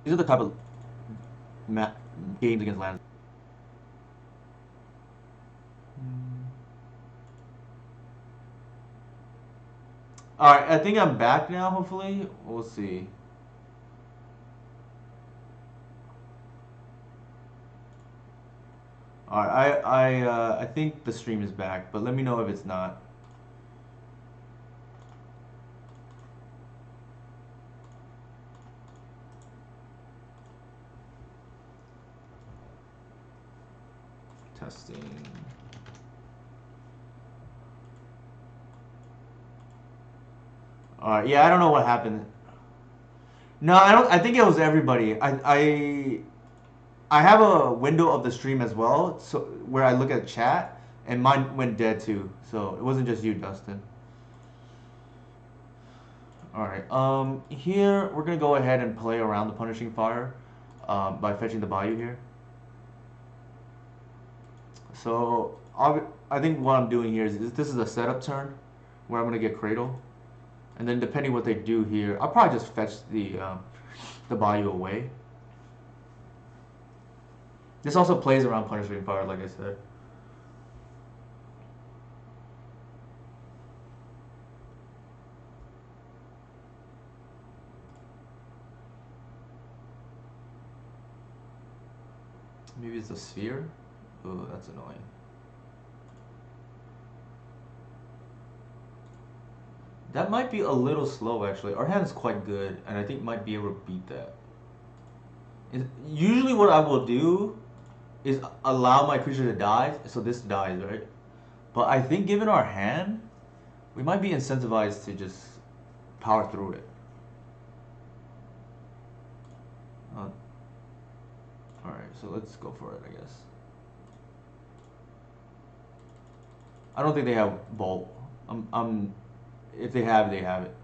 These are the type of games against lands. All right, I think I'm back now. Hopefully, we'll see. All right, I think the stream is back, but let me know if it's not. Testing. All right, yeah, I don't know what happened. No, I don't. I think it was everybody. I have a window of the stream as well, so where I look at chat, and mine went dead too. So it wasn't just you, Dustin. All right. Here we're gonna go ahead and play around the punishing fire, by fetching the bayou here. So I think what I'm doing here is this is a setup turn, where I'm gonna get cradle, and then depending what they do here, I'll probably just fetch the bayou away. This also plays around punishing fire, like I said. Maybe it's a sphere. Oh, that's annoying. That might be a little slow actually. Our hand is quite good, and I think might be able to beat that. Usually, what I will do is allow my creature to die, so this dies, right? But I think given our hand, we might be incentivized to just power through it. Uh, all right, so let's go for it, I guess. I don't think they have bolt. If they have, they have it.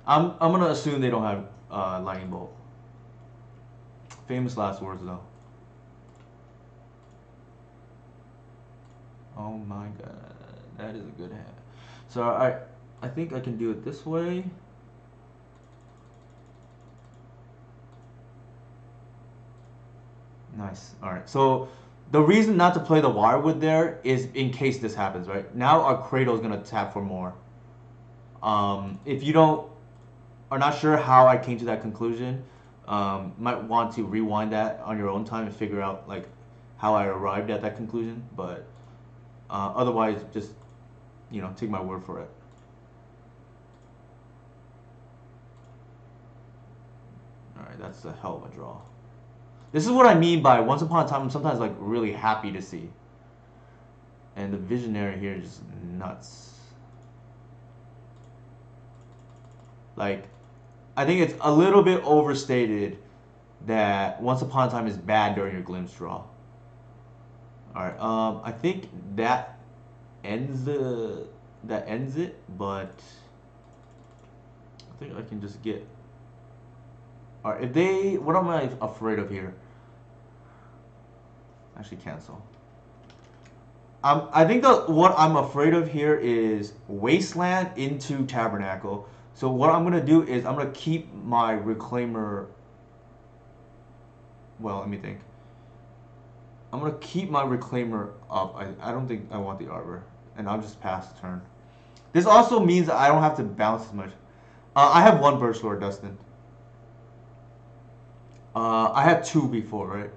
I'm gonna assume they don't have lightning bolt. Famous last words though. Oh my god, that is a good hand. So I think I can do it this way. Nice. All right. So the reason not to play the wirewood there is in case this happens, right? Now our cradle is gonna tap for more. If you don't are not sure how I came to that conclusion, might want to rewind that on your own time and figure out like how I arrived at that conclusion. But otherwise, just take my word for it. All right, that's a hell of a draw. This is what I mean by once upon a time. I'm sometimes like really happy to see, and the visionary here is just nuts. Like, I think it's a little bit overstated that once upon a time is bad during your glimpse draw. All right. I think ends the that ends it, but I think I can just get. All right. If they, what am I afraid of here? Actually, cancel. I think what I'm afraid of here is wasteland into tabernacle. So what I'm gonna do is I'm gonna keep my reclaimer. Well, let me think. I'm gonna keep my reclaimer up. I don't think I want the arbor, and I'll just pass the turn. This also means that I don't have to bounce as much. I have one bird sword, Dustin. I had two before, right?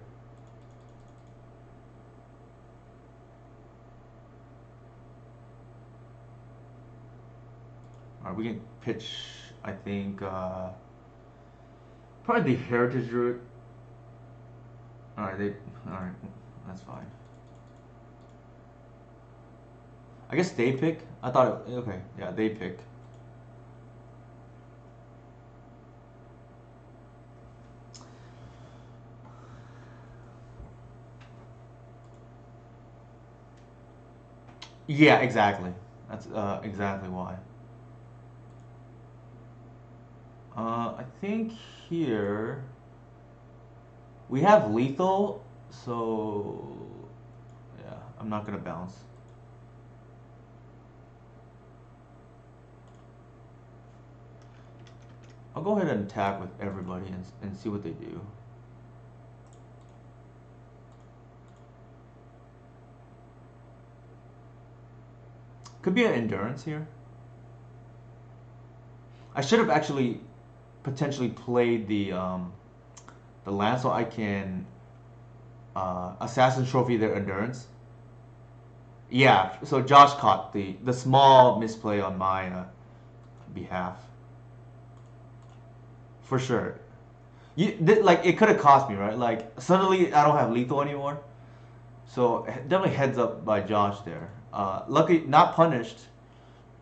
All right, we can pitch. I think probably the heritage druid. All right, all right, that's fine. I guess they pick. I thought okay, yeah, they pick. Yeah, exactly. That's exactly why. I think here we have lethal, so yeah, I'm not gonna bounce. I'll go ahead and attack with everybody and see what they do. Could be an endurance here. I should have actually potentially played the land so I can assassin trophy their endurance. Yeah, so Josh caught the small misplay on my behalf. For sure. Like it could have cost me, right? Like suddenly I don't have lethal anymore. So definitely heads up by Josh there. Lucky not punished,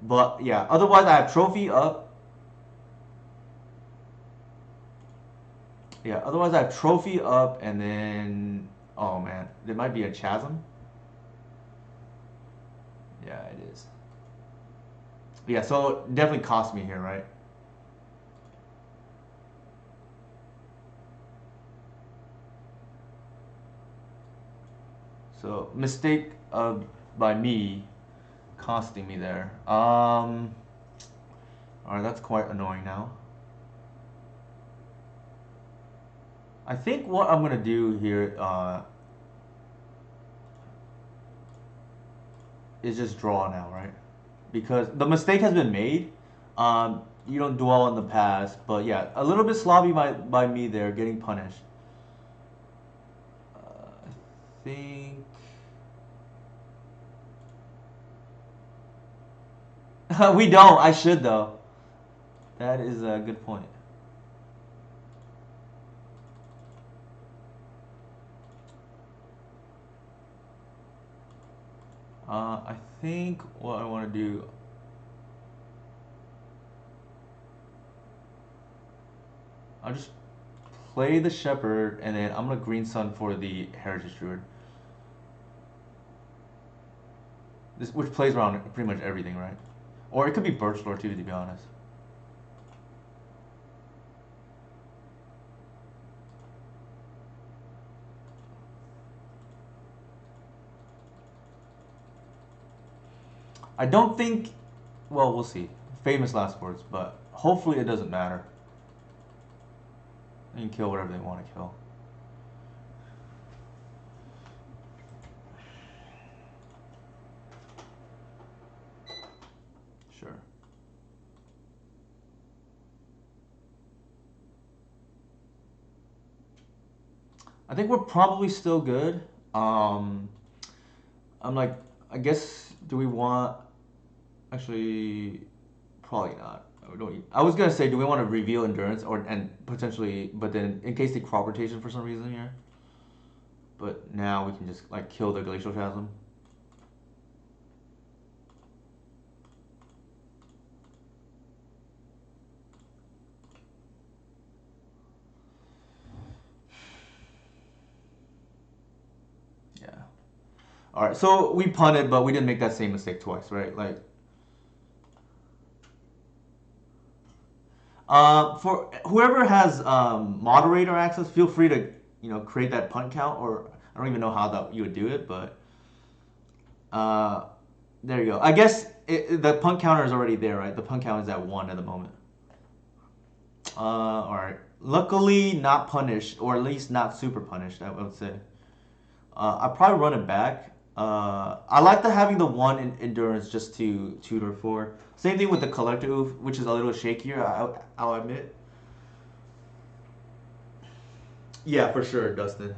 but yeah. Otherwise I have trophy up. Yeah. Otherwise I have trophy up, and then oh man, there might be a chasm. Yeah, it is. Yeah. So definitely cost me here, right? So mistake by me costing me there. Alright, that's quite annoying now. I think what I'm gonna do here is just draw now, right? Because the mistake has been made. You don't dwell on the past, but yeah, a little bit sloppy by me there, getting punished. I think we don't. I should though. That is a good point. I think what I want to do. I'll just play the shepherd, and then I'm gonna green sun for the heritage druid. This which plays around pretty much everything, right? Or it could be birch lord too, to be honest. I don't think. Well, we'll see. Famous last words, but hopefully it doesn't matter. They can kill whatever they want to kill. Sure. I think we're probably still good. Um, I'm like, I guess, do we want? Actually, probably not. We don't. I was gonna say, do we want to reveal endurance and potentially, but then in case they crop rotation for some reason here. But now we can just like kill the glacial chasm. Yeah. All right. So we punted, but we didn't make that same mistake twice, right? Like, for whoever has moderator access, feel free to create that punt count, or I don't even know how that you would do it, but uh, there you go. I guess the punt counter is already there, right? The punt count is at 1 at the moment. All right. Luckily, not punished, or at least not super punished, I would say. I probably run it back. I like having the one in endurance just to tutor for. Same thing with the collective, which is a little shakier. I'll admit. Yeah, for sure, Dustin.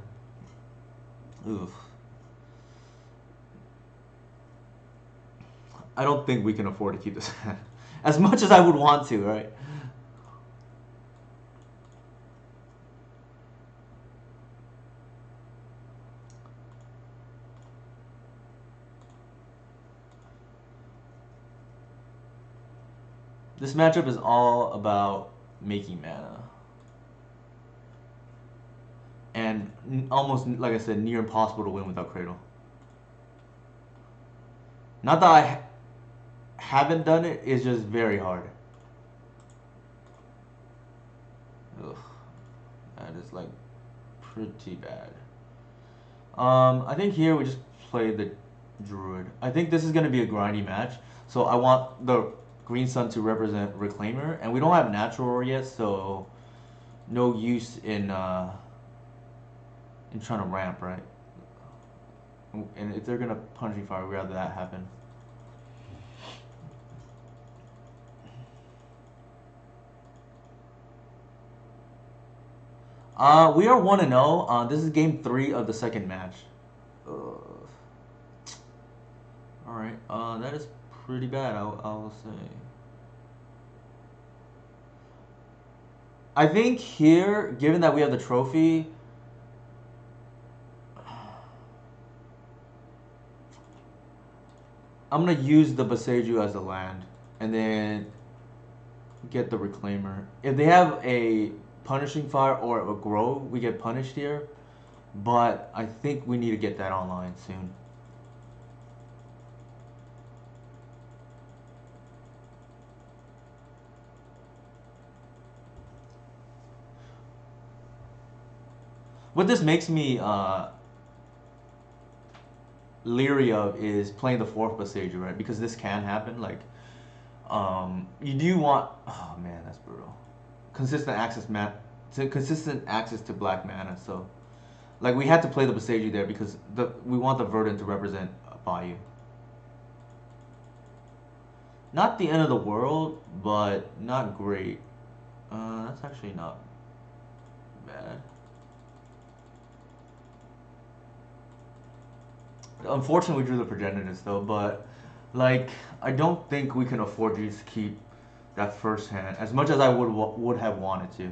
Oof. I don't think we can afford to keep this as much as I would want to, right? This matchup is all about making mana. And almost, like I said, near impossible to win without Cradle. Not that I haven't done it, it's just very hard. Ugh, that is like pretty bad. I think here we just play the Druid. I think this is gonna be a grindy match, so I want the green sun to represent Reclaimer, and we don't have natural yet, so no use in trying to ramp, right? And if they're gonna punching fire, we'd rather that happen. We are 1-0. This is game 3 of the second match. Alright, that is pretty bad, I'll say. I think here, given that we have the trophy, I'm gonna use the Boseiju as a land, and then get the Reclaimer. If they have a Punishing Fire or a Grow, we get punished here. But I think we need to get that online soon. What this makes me leery of is playing the fourth Boseiju, right? Because this can happen. Like, you do want. Oh man, that's brutal. Consistent access consistent access to black mana. So, like, we had to play the Boseiju there because we want the Verdant to represent Bayou. Not the end of the world, but not great. That's actually not bad. Unfortunately, we drew the Progenitors though, but like I don't think we can afford to just keep that first hand as much as I would have wanted to.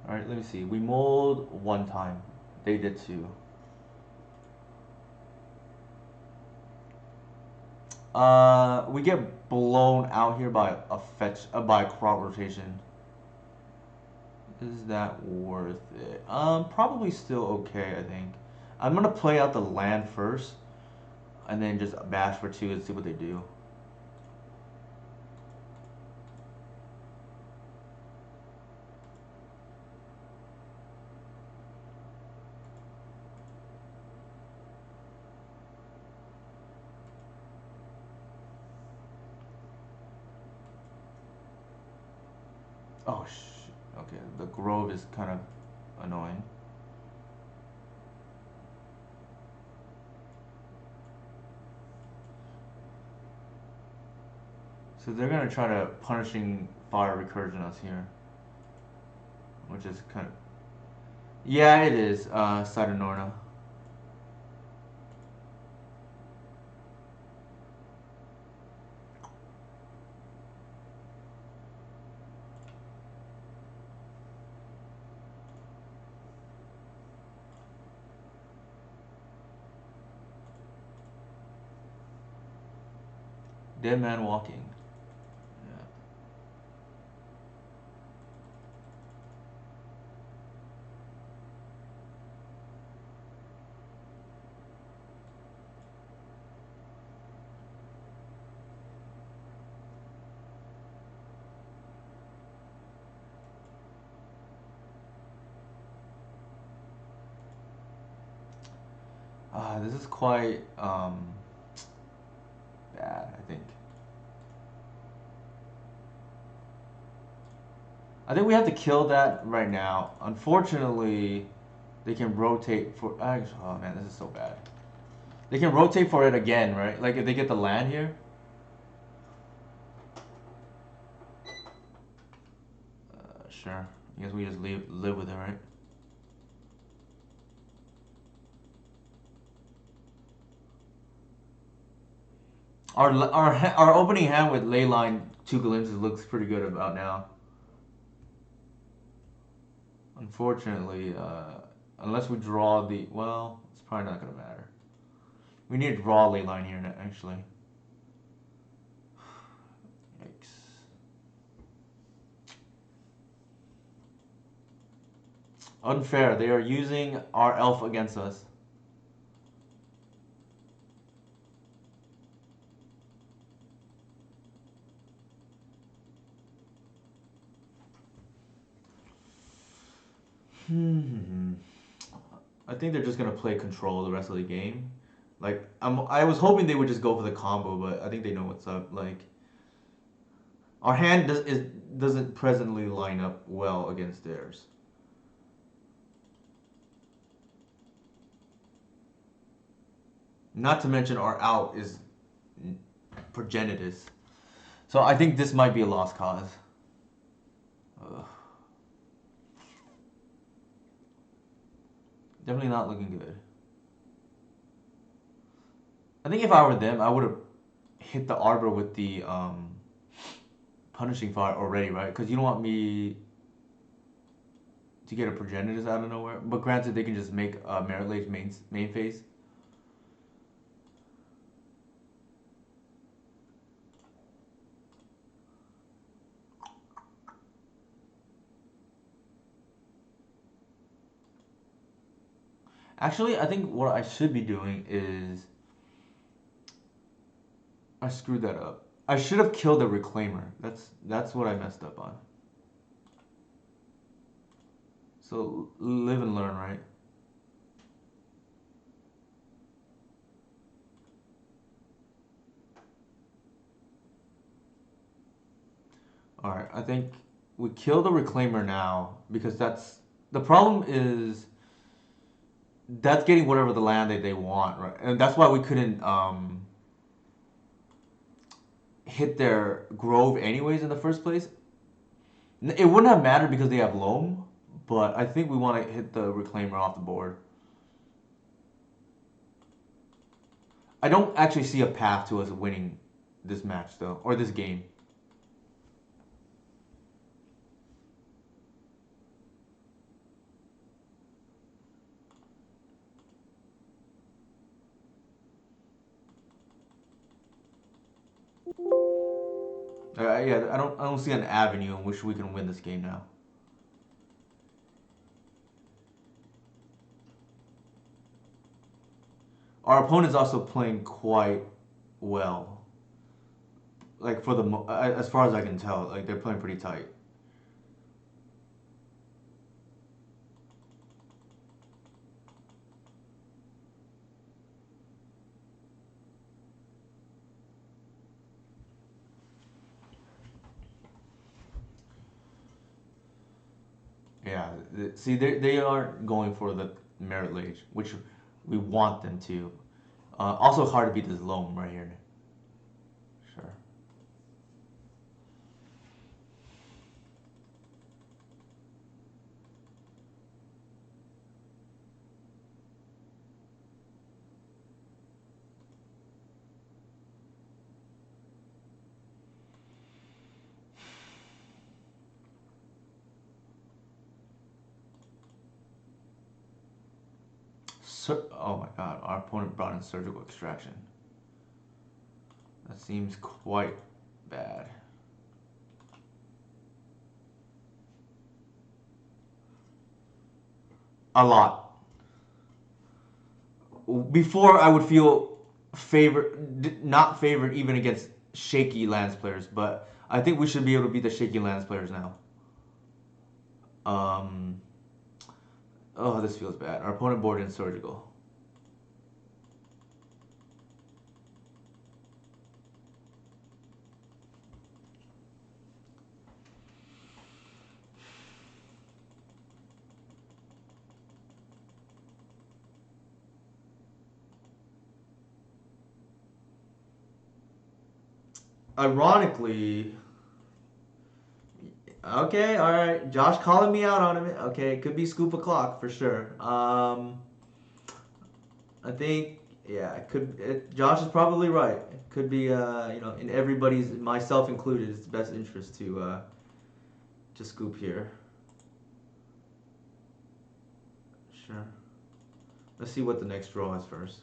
All right, let me see. We mold one time. They did two. We get blown out here by a by a crop rotation. Is that worth it? Probably still okay, I think. I'm gonna play out the land first, and then just bash for 2 and see what they do. Oh, okay, the Grove is kind of annoying. So they're gonna try to punishing fire recursion us here, which is kind of yeah, it is. Saturnorna. Dead man walking. Yeah. This is quite bad, I think. I think we have to kill that right now. Unfortunately, they can rotate for. Oh man, this is so bad. They can rotate for it again, right? Like if they get the land here. Sure. I guess we just live with it, right? Our opening hand with Leyline 2 glimpses looks pretty good about now. Unfortunately, unless we draw the well, it's probably not gonna matter. We need to draw Leyline here actually. Yikes. Unfair. They are using our elf against us. I think they're just gonna play control the rest of the game. Like I was hoping they would just go for the combo, but I think they know what's up. Like our hand doesn't presently line up well against theirs. Not to mention our out is progenitus. So I think this might be a lost cause. Ugh. Definitely not looking good. I think if I were them, I would have hit the Arbor with the punishing fire already, right? Because you don't want me to get a progenitus out of nowhere. But granted, they can just make Merit Lage main phase. Actually, I think what I should be doing is I screwed that up. I should have killed the Reclaimer. That's what I messed up on. So live and learn, right? All right, I think we kill the Reclaimer now because that's the problem is that's getting whatever the land that they want, right? And that's why we couldn't hit their Grove anyways in the first place. It wouldn't have mattered because they have Loam, but I think we want to hit the Reclaimer off the board. I don't actually see a path to us winning this match though, or this game. Yeah, I don't see an avenue in which we can win this game now. Our opponent's also playing quite well. Like for the as far as I can tell, like they're playing pretty tight. Yeah, see, they aren't going for the Merit Lage, which we want them to. Also hard to beat this Loam right here. Sure. Oh my god, our opponent brought in Surgical Extraction. That seems quite bad. A lot. Before I would feel not favored even against shaky lands players, but I think we should be able to beat the shaky lands players now. Um, oh, this feels bad. Our opponent boarded in Surgical. Ironically, okay, all right. Josh calling me out on it. Okay, it could be scoop o'clock for sure. I think yeah, it could. Josh is probably right. It could be in everybody's, myself included, it's the best interest to scoop here. Sure. Let's see what the next draw is first.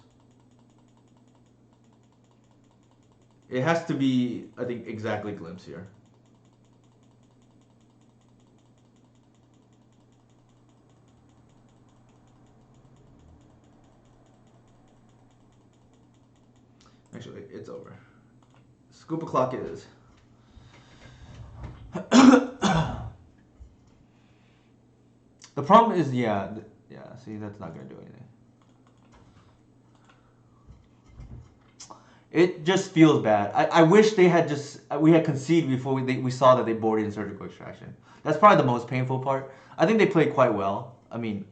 It has to be, I think, exactly Glimpse here. Actually, it's over. Scoop o'clock it is. The problem is, yeah. See, that's not gonna do anything. It just feels bad. I wish they had just we had conceded before we saw that they boarded in surgical extraction. That's probably the most painful part. I think they played quite well. I mean,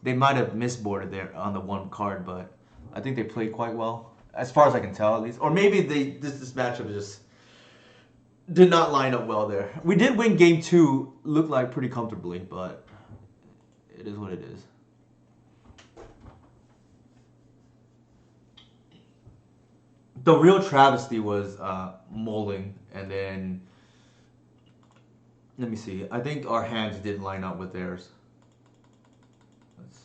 they might have misboarded there on the one card, but I think they played quite well, as far as I can tell at least. Or maybe this matchup just did not line up well there. We did win game two, looked like pretty comfortably, but it is what it is. The real travesty was Molding, and then let me see. I think our hands didn't line up with theirs. Let's,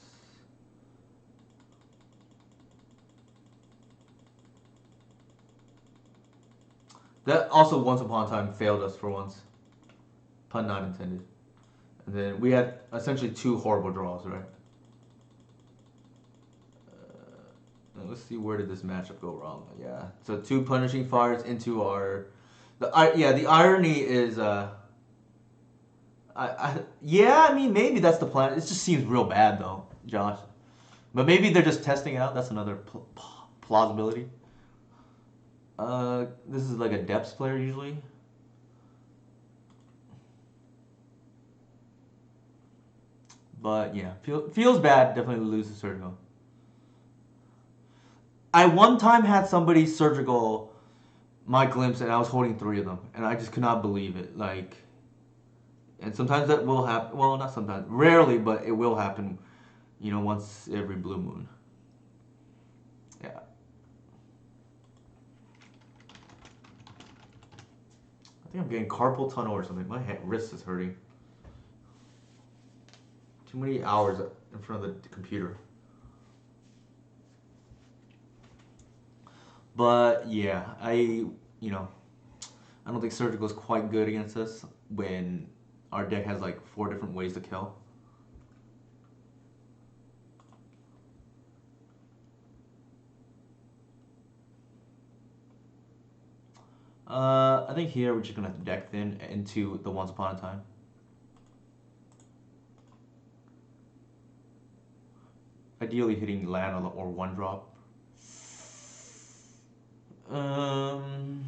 that also once upon a time failed us for once. Pun not intended. And then we had essentially two horrible draws, right? Let's see, where did this matchup go wrong? Yeah, so two punishing fires into our. The irony is yeah, I mean, maybe that's the plan. It just seems real bad though, Josh. But maybe they're just testing it out. That's another plausibility. This is like a depths player usually. But yeah, feels bad. Definitely lose to surgical. I one time had somebody surgical my glimpse, and I was holding three of them, and I just could not believe it. Like, and sometimes that will happen. Well, not sometimes, rarely, but it will happen. You know, once every blue moon. Yeah. I think I'm getting carpal tunnel or something. My wrist is hurting. Too many hours in front of the computer. But yeah, you know I don't think surgical is quite good against us when our deck has like four different ways to kill. I think here we're just gonna deck thin into the Once Upon a Time. Ideally hitting land or one drop. Um,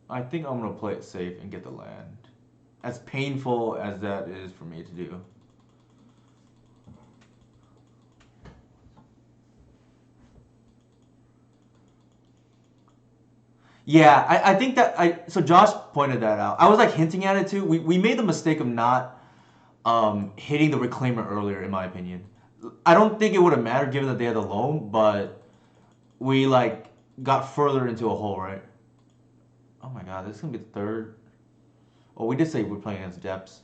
I think I'm gonna play it safe and get the land. As painful as that is for me to do. Yeah, I think that so Josh pointed that out. I was like hinting at it too. We made the mistake of not hitting the reclaimer earlier, in my opinion. I don't think it would have mattered given that they had the loam, but we like got further into a hole, right? Oh my god, this is gonna be the third. Oh, we did say we're playing against depths.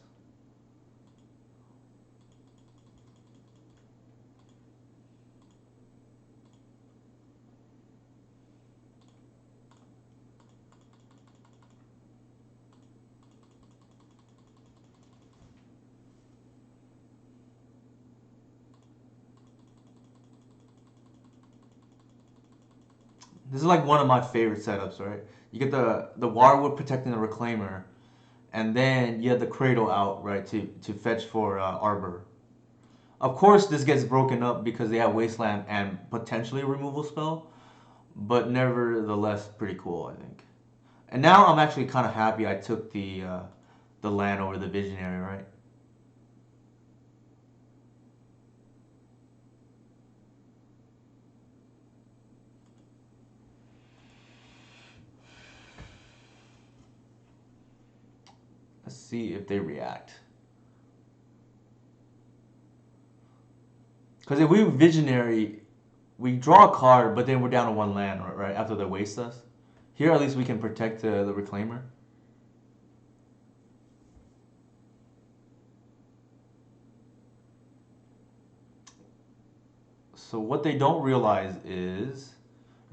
This is like one of my favorite setups, right? You get the Wirewood protecting the reclaimer, and then you have the Cradle out, right, to fetch for Arbor. Of course, this gets broken up because they have Wasteland and potentially a removal spell, but nevertheless, pretty cool, I think. And now I'm actually kind of happy I took the land over the Visionary, right? Let's see if they react. Because if we Visionary, we draw a card, but then we're down to one land, right? After they waste us. Here, at least we can protect the Reclaimer. So what they don't realize is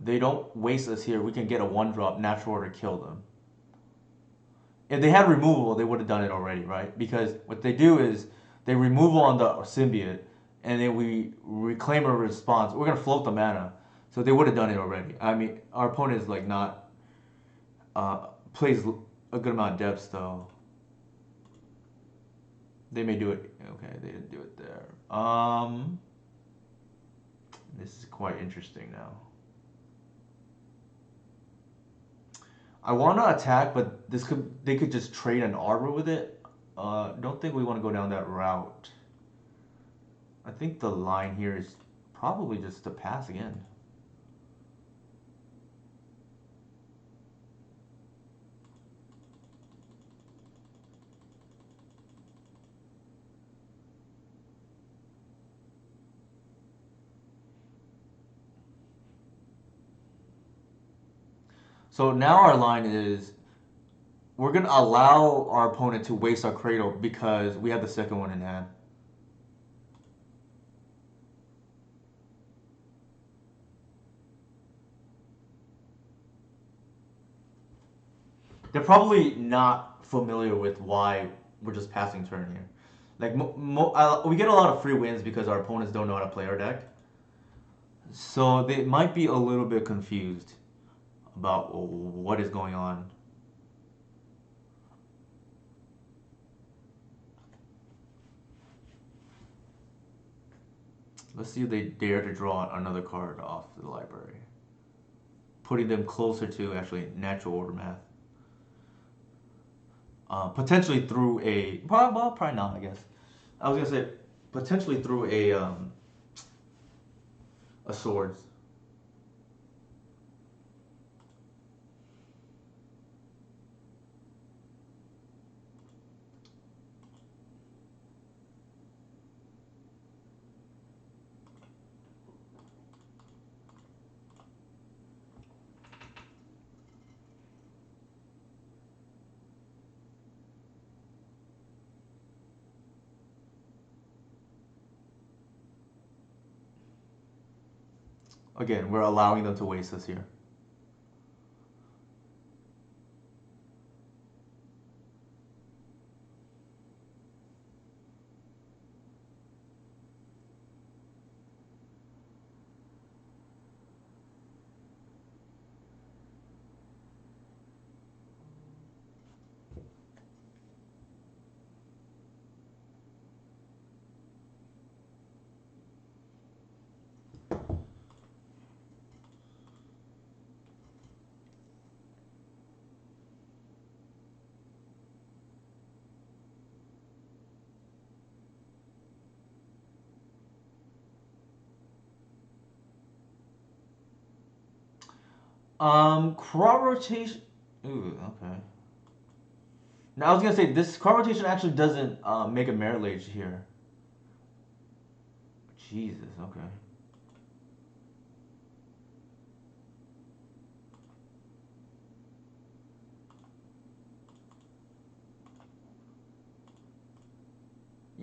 they don't waste us here. We can get a one drop natural order kill them. If they had removal, they would have done it already, right? Because what they do is they removal on the symbiote, and then we reclaim a response. We're gonna float the mana, so they would have done it already. I mean, our opponent is like not plays a good amount of depth though. They may do it. Okay, they didn't do it there. This is quite interesting now. I want to attack, but they could just trade an arbor with it. Don't think we want to go down that route. I think the line here is probably just to pass again. So now our line is we're gonna allow our opponent to waste our cradle because we have the second one in hand. They're probably not familiar with why we're just passing turn here. Like we get a lot of free wins because our opponents don't know how to play our deck, so they might be a little bit confused about what is going on. Let's see if they dare to draw another card off the library, putting them closer to actually natural order math. Potentially through probably not. I guess I was gonna say potentially through a swords. Again, we're allowing them to waste us here. Crop rotation. Ooh, okay. Now I was gonna say this crop rotation actually doesn't make a merit lage here. Jesus. Okay.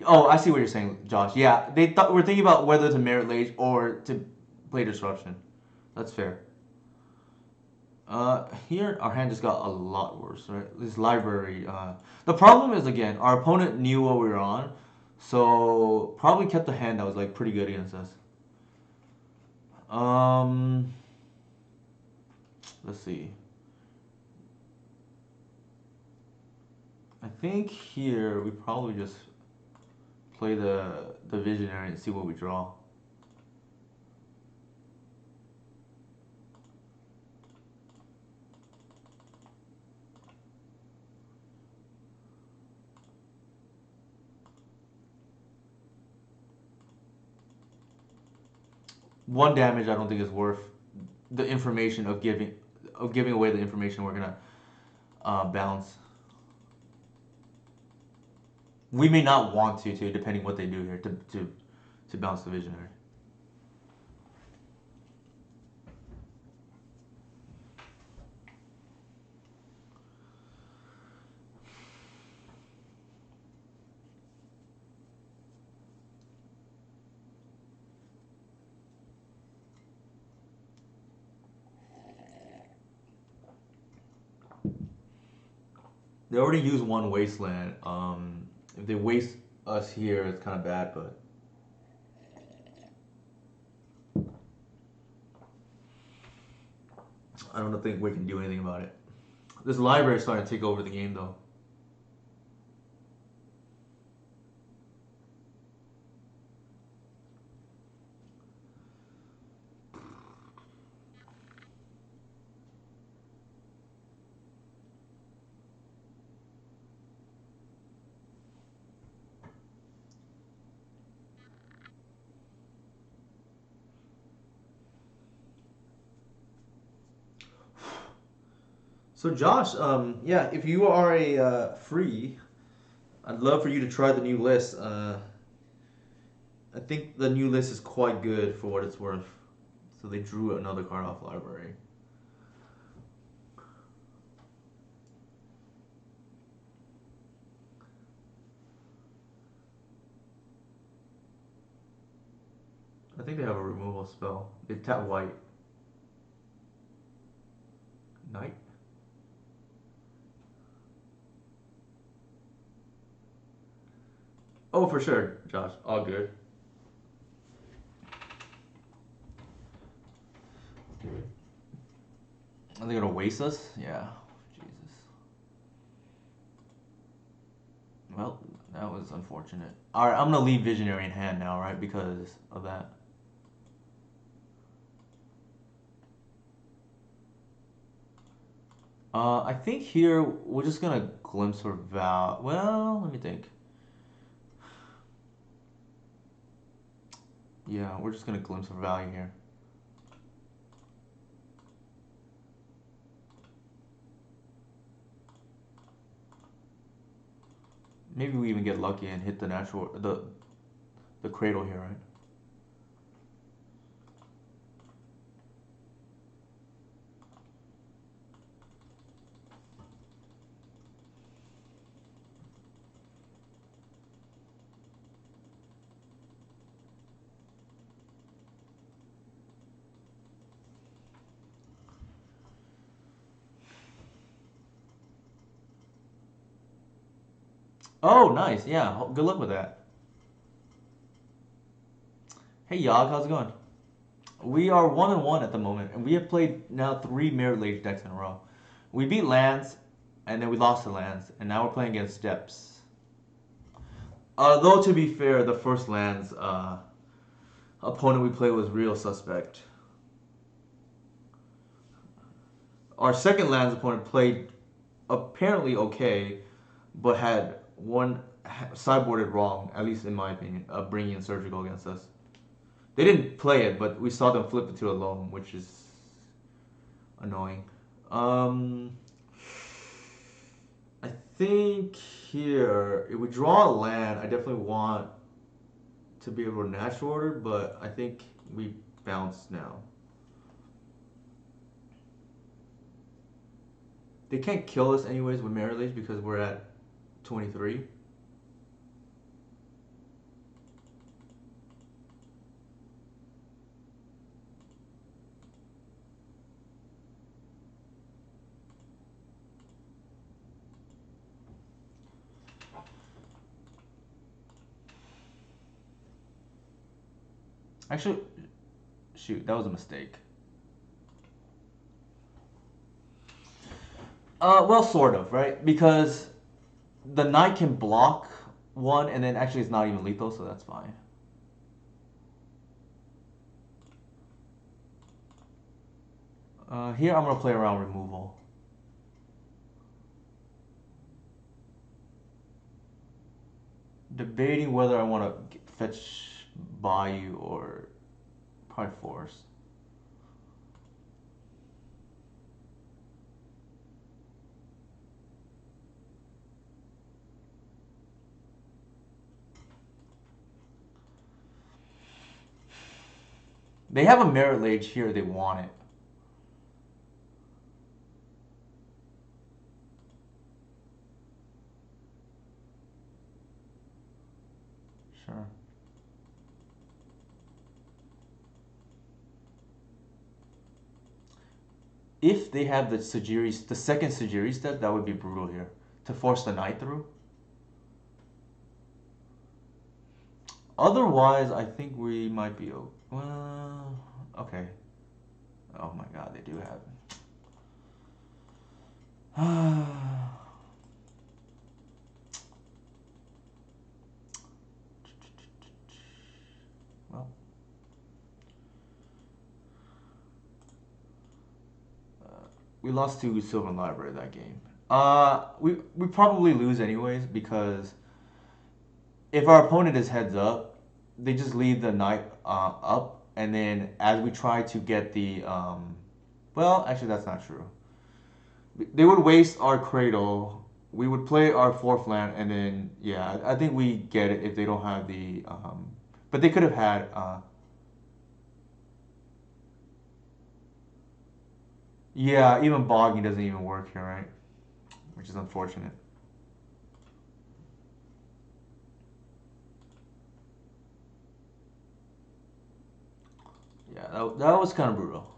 Oh, I see what you're saying, Josh. Yeah, they thought we're thinking about whether to merit lage or to play disruption. That's fair. Here our hand just got a lot worse, right? This library. The problem is again, our opponent knew what we were on, so probably kept a hand that was like pretty good against us. Um, let's see. I think here we probably just play the visionary and see what we draw. One damage I don't think is worth the information of giving away the information we're gonna bounce. We may not want to depending what they do here to bounce the visionary. They already use one wasteland. If they waste us here, it's kind of bad, but I don't think we can do anything about it. This library is starting to take over the game, though. So Josh, yeah, if you are a free, I'd love for you to try the new list. I think the new list is quite good for what it's worth. So they drew another card off library. I think they have a removal spell. They tap white. Knight? Oh, for sure, Josh. All good. Are they gonna waste us? Yeah. Jesus. Well, that was unfortunate. Alright, I'm gonna leave Visionary in hand now, right? Because of that. I think here we're just gonna glimpse for Val. Well, let me think. Yeah, we're just gonna glimpse for value here. Maybe we even get lucky and hit the natural the cradle here, right? Oh, nice. Yeah, good luck with that. Hey, Yog, how's it going? We are 1-1 at the moment, and we have played now 3 Mirror Lage decks in a row. We beat lands, and then we lost to lands, and now we're playing against steps. Though to be fair, the first lands opponent we played was real suspect. Our second lands opponent played apparently okay, but had one sideboarded wrong, at least in my opinion, bringing in surgical against us. They didn't play it, but we saw them flip it to a loam, which is annoying. I think here, if we draw a land, I definitely want to be able to natural order, but I think we bounce now. They can't kill us anyways with Mirror Lage because we're at 23. Actually, shoot, that was a mistake. Well, sort of, right? Because the knight can block one, and then actually it's not even lethal, so that's fine. Here I'm gonna play around removal. Debating whether I want to fetch Bayou or probably Force. They have a Merit Lage here. They want it. Sure. If they have the Sajiri, the second Sajiri step, that would be brutal here to force the knight through. Otherwise, I think we might be. Well, okay. Oh my God, they do have. Well, we lost to Sylvan Library that game. We probably lose anyways because if our opponent is heads up, they just leave the knight up, and then as we try to get the well, actually that's not true They would waste our cradle. We would play our fourth land, and then yeah, I think we get it if they don't have the. But they could have had. Yeah, even bogging doesn't even work here, right? Which is unfortunate. Yeah, that was kind of brutal.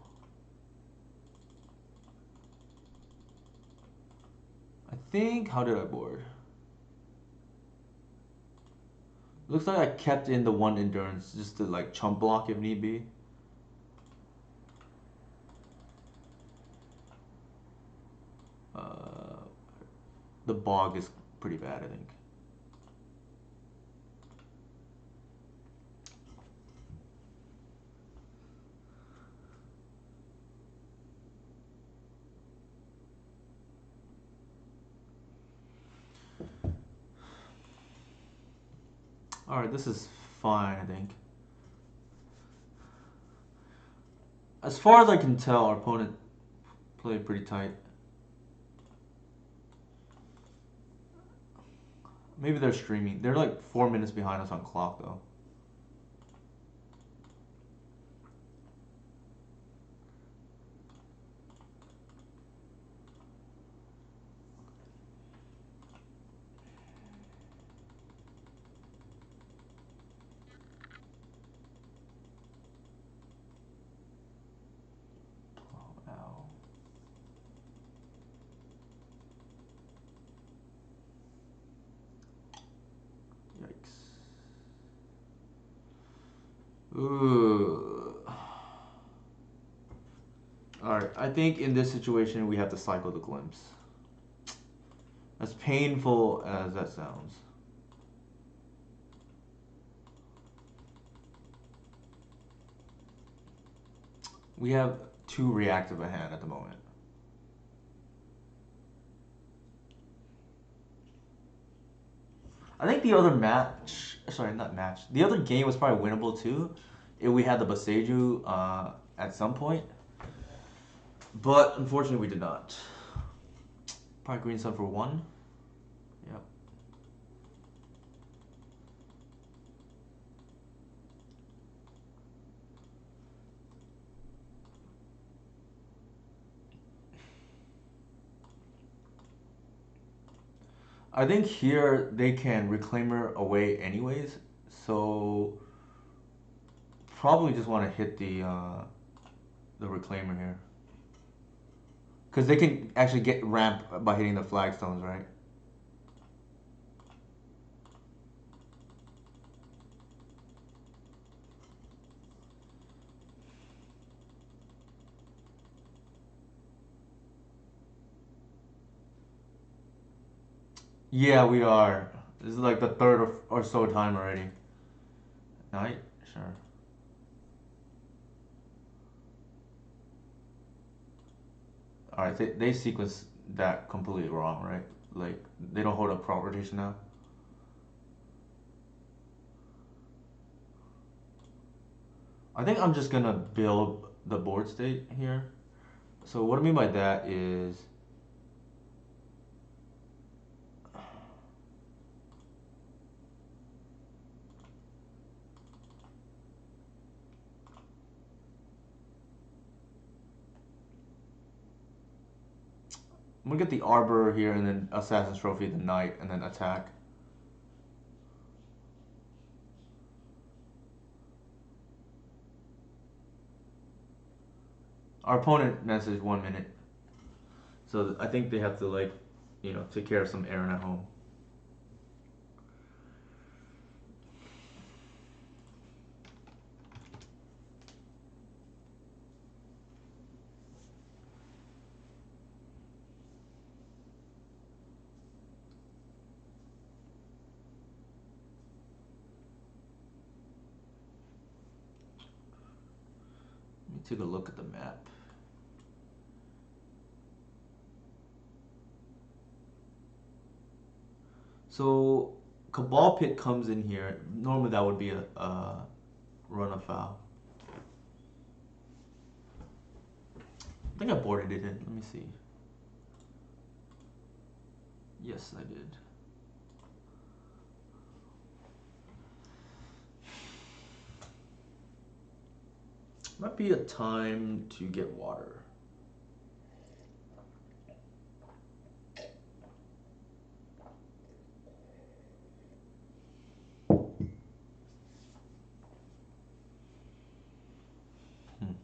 I think how did I board? Looks like I kept in the one endurance just to like chump block if need be. Uh, the bog is pretty bad, I think. All right, this is fine, I think. As far as I can tell, our opponent played pretty tight. Maybe they're streaming. They're like 4 minutes behind us on clock, though. Oh, ow. Yikes. Ooh. Alright, I think in this situation we have to cycle the glimpse. As painful as that sounds. We have two reactive at hand at the moment. I think the other match, sorry, not match, the other game was probably winnable too if we had the Boseiju at some point. But unfortunately, we did not. Probably green sun for one. Yep. I think here they can reclaimer away anyways, so probably just want to hit the reclaimer here because they can actually get ramp by hitting the flagstones, right? Yeah, we are. This is like the third or so time already. Night, sure. All right, they sequence that completely wrong, right? Like they don't hold up crop rotation now. I think I'm just gonna build the board state here. So what I mean by that is I'm gonna get the Arbor here and then Assassin's Trophy the Knight and then attack. Our opponent messaged 1 minute. So I think they have to like, take care of some errand at home. Let me take a look at the map. So Cabal Pit comes in here. Normally that would be a run afoul. I think I boarded it in. Let me see. Yes, I did. Might be a time to get water. Hmm.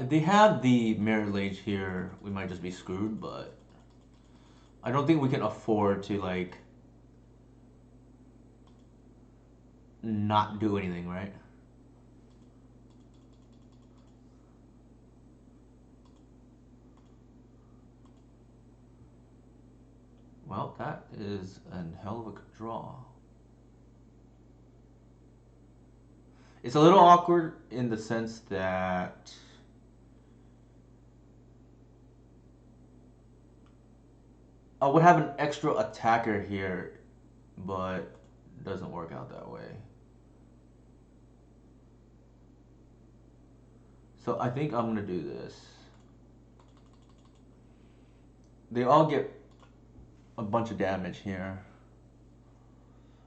If they have the Mirror Age here, we might just be screwed, but I don't think we can afford to, like, not do anything, right? Well, that is a hell of a draw. It's a little awkward in the sense that I would have an extra attacker here, but it doesn't work out that way. So I think I'm gonna do this. They all get a bunch of damage here.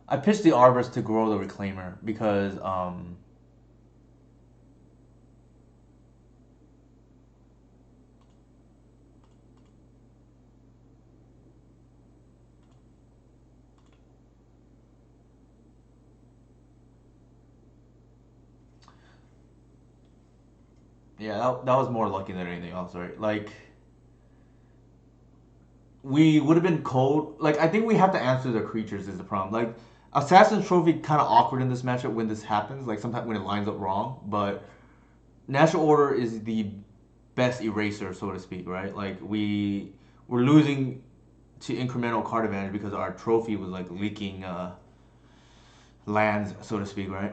I pitched the Arborist to grow the Reclaimer because yeah, that was more lucky than anything else, right? Like, we would have been cold. Like, I think we have to answer the creatures is the problem. Like, Assassin's Trophy kind of awkward in this matchup when this happens. Like, sometimes when it lines up wrong. But National Order is the best eraser, so to speak, right? Like, we're losing to incremental card advantage because our trophy was like leaking lands, so to speak, right?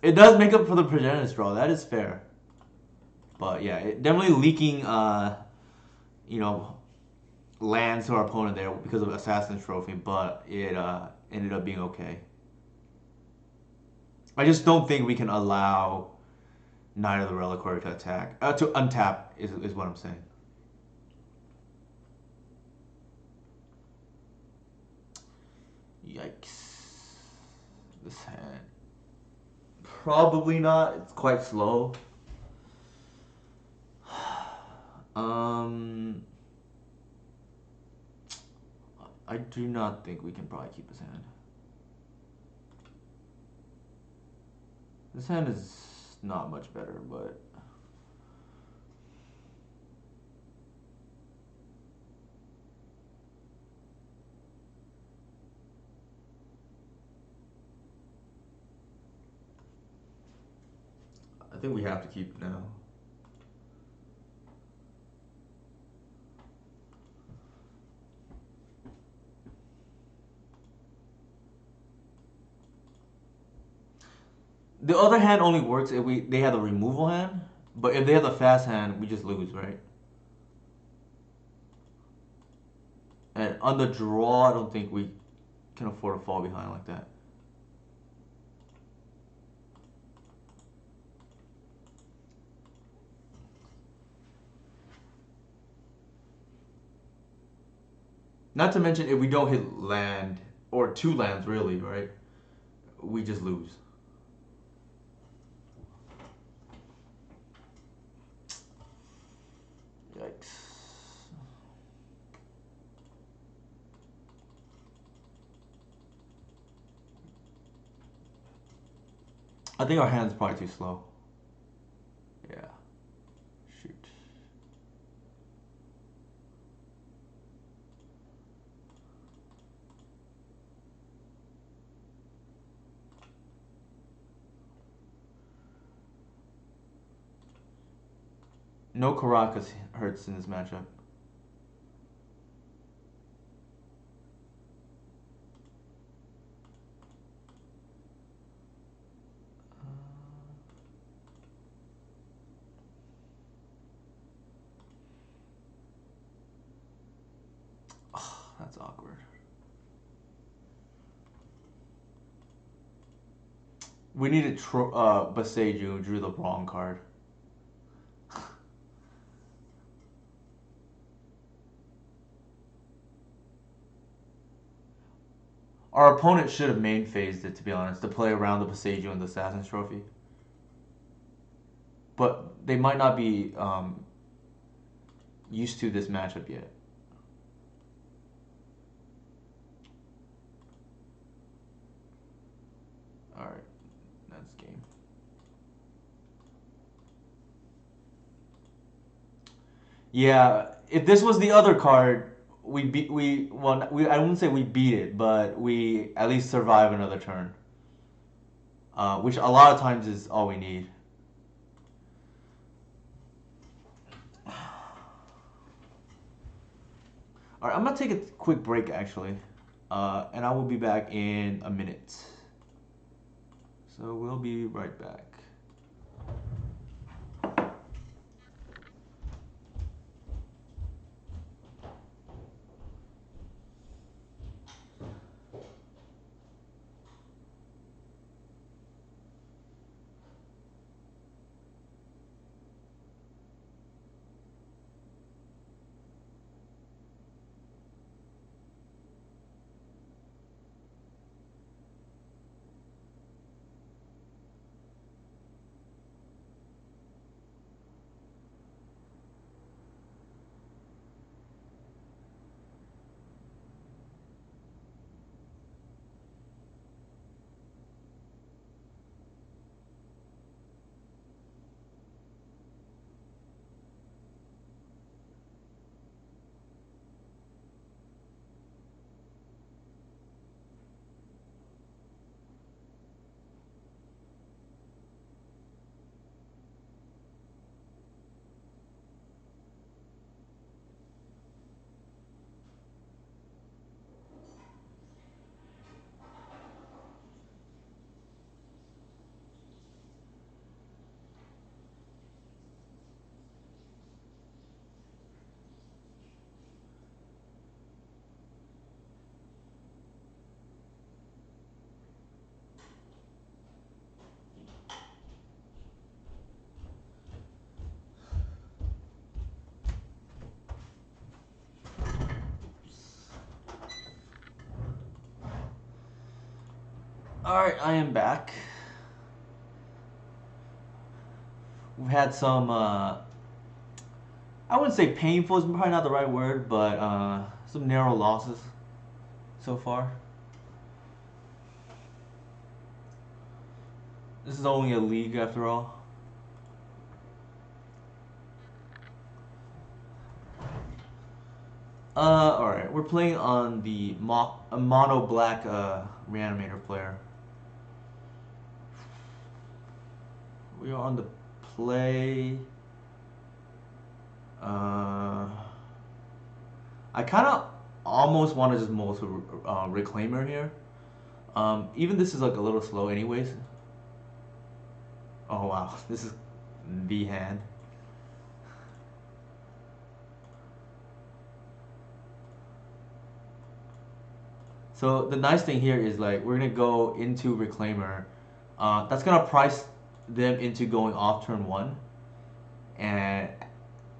It does make up for the Progenitus draw. That is fair. But yeah, definitely leaking, you know, lands to our opponent there because of Assassin's Trophy, but it ended up being okay. I just don't think we can allow Knight of the Reliquary to attack. To untap is what I'm saying. Yikes. This hand. Probably not. It's quite slow. Um, I do not think we can probably keep this hand. This hand is not much better, but I think we have to keep it now. The other hand only works if they have a removal hand, but if they have a fast hand, we just lose, right? And on the draw, I don't think we can afford to fall behind like that. Not to mention if we don't hit land or two lands really, right? We just lose. Yikes. I think our hand's probably too slow. Yeah. Shoot. No Caracas hurts in this matchup. That's awkward. We needed Baseju, drew the wrong card. Our opponent should have main phased it, to be honest, to play around the Baseju and the Assassin's Trophy. But they might not be used to this matchup yet. Alright, that's game. Yeah, if this was the other card, I wouldn't say we beat it, but we at least survive another turn. Which a lot of times is all we need. Alright, I'm gonna take a quick break actually. And I will be back in a minute. So we'll be right back. Alright, I am back. We've had some, I wouldn't say painful, is probably not the right word, but some narrow losses so far. This is only a league after all. Alright, we're playing on the mono black reanimator player. We are on the play. I kind of almost want to just most Reclaimer here. Even this is like a little slow anyways. Oh wow, this is the hand. So the nice thing here is like we're gonna go into Reclaimer. That's gonna price them into going off turn 1. And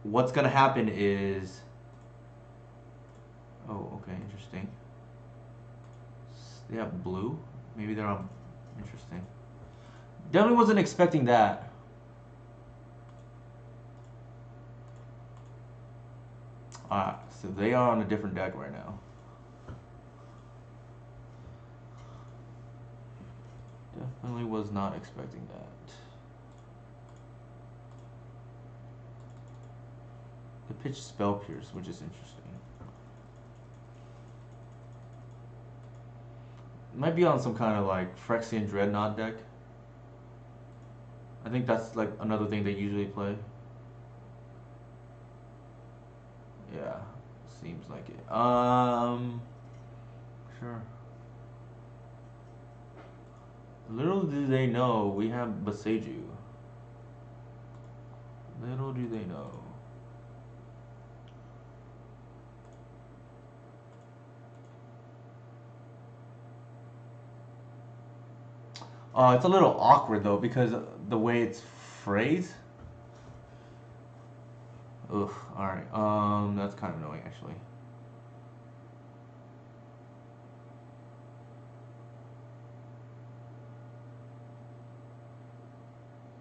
what's gonna happen is, oh okay, interesting. They have blue. Maybe they're on. Interesting. Definitely wasn't expecting that. Alright, so they are on a different deck right now. Definitely was not expecting that. They pitched Spell Pierce, which is interesting. Might be on some kind of like Phyrexian Dreadnought deck. I think that's like another thing they usually play. Yeah, seems like it. Sure. Little do they know we have Baseju. Little do they know. It's a little awkward though because the way it's phrased. Ugh. All right. That's kind of annoying actually.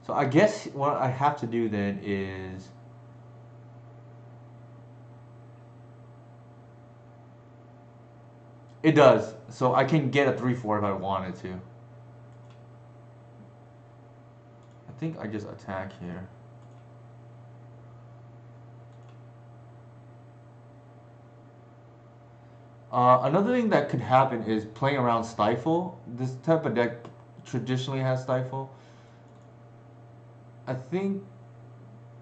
So I guess what I have to do then is it does. So I can get a 3/4 if I wanted to. I think I just attack here. Another thing that could happen is playing around Stifle. This type of deck traditionally has Stifle. I think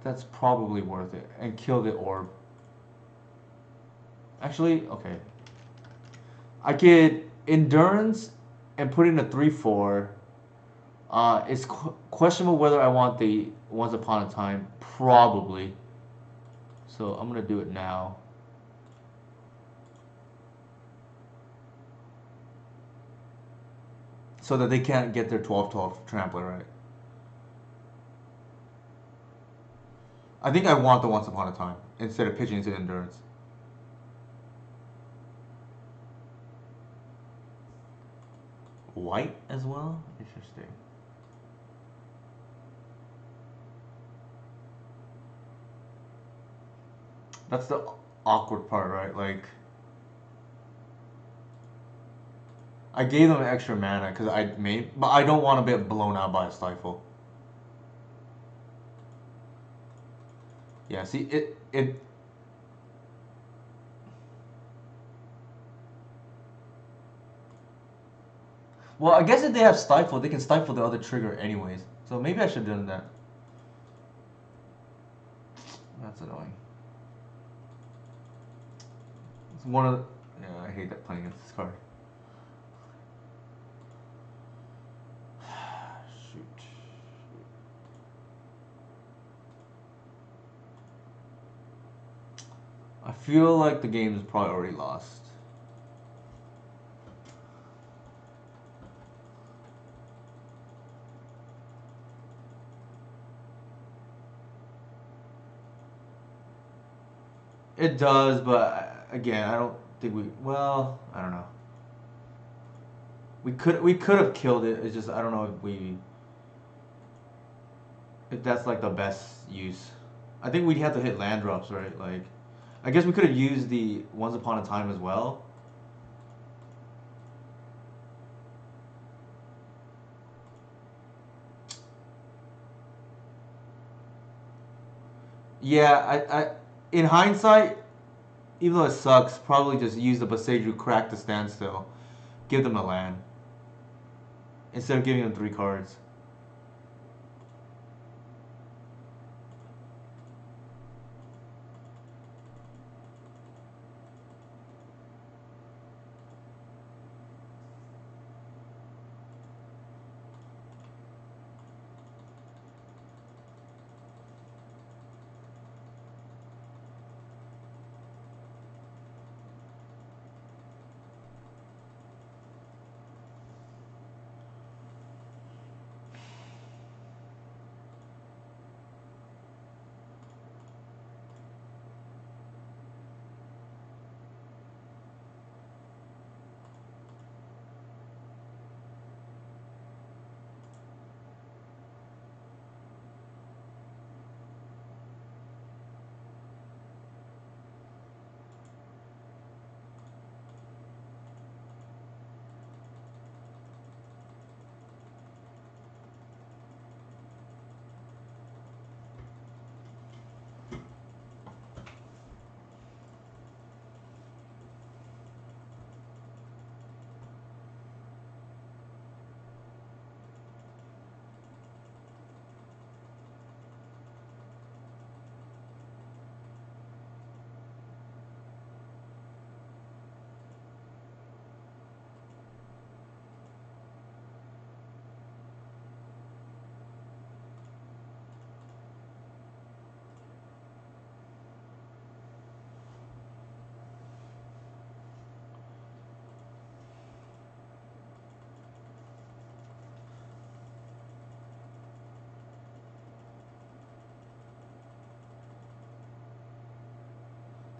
that's probably worth it. And kill the orb. Actually, okay. I could Endurance and put in a 3/4. It's questionable whether I want the Once Upon a Time. Probably. So I'm going to do it now. So that they can't get their 12/12 Trampler, right? I think I want the Once Upon a Time instead of pitching into Endurance. White as well? Interesting. That's the awkward part, right? Like, I gave them extra mana because I made, but I don't want to get blown out by a Stifle. Yeah, see, it. Well, I guess if they have Stifle, they can Stifle the other trigger anyways. So maybe I should have done that. That's annoying. It's one of the, yeah, I hate that playing against this card. Shoot. I feel like the game is probably already lost. It does, but again, I don't think we. Well, I don't know. We could have killed it. It's just I don't know if that's like the best use. I think we'd have to hit land drops, right? Like, I guess we could have used the Once Upon a Time as well. Yeah, in hindsight, even though it sucks, probably just use the Boseiju crack to standstill, give them a land instead of giving them 3 cards.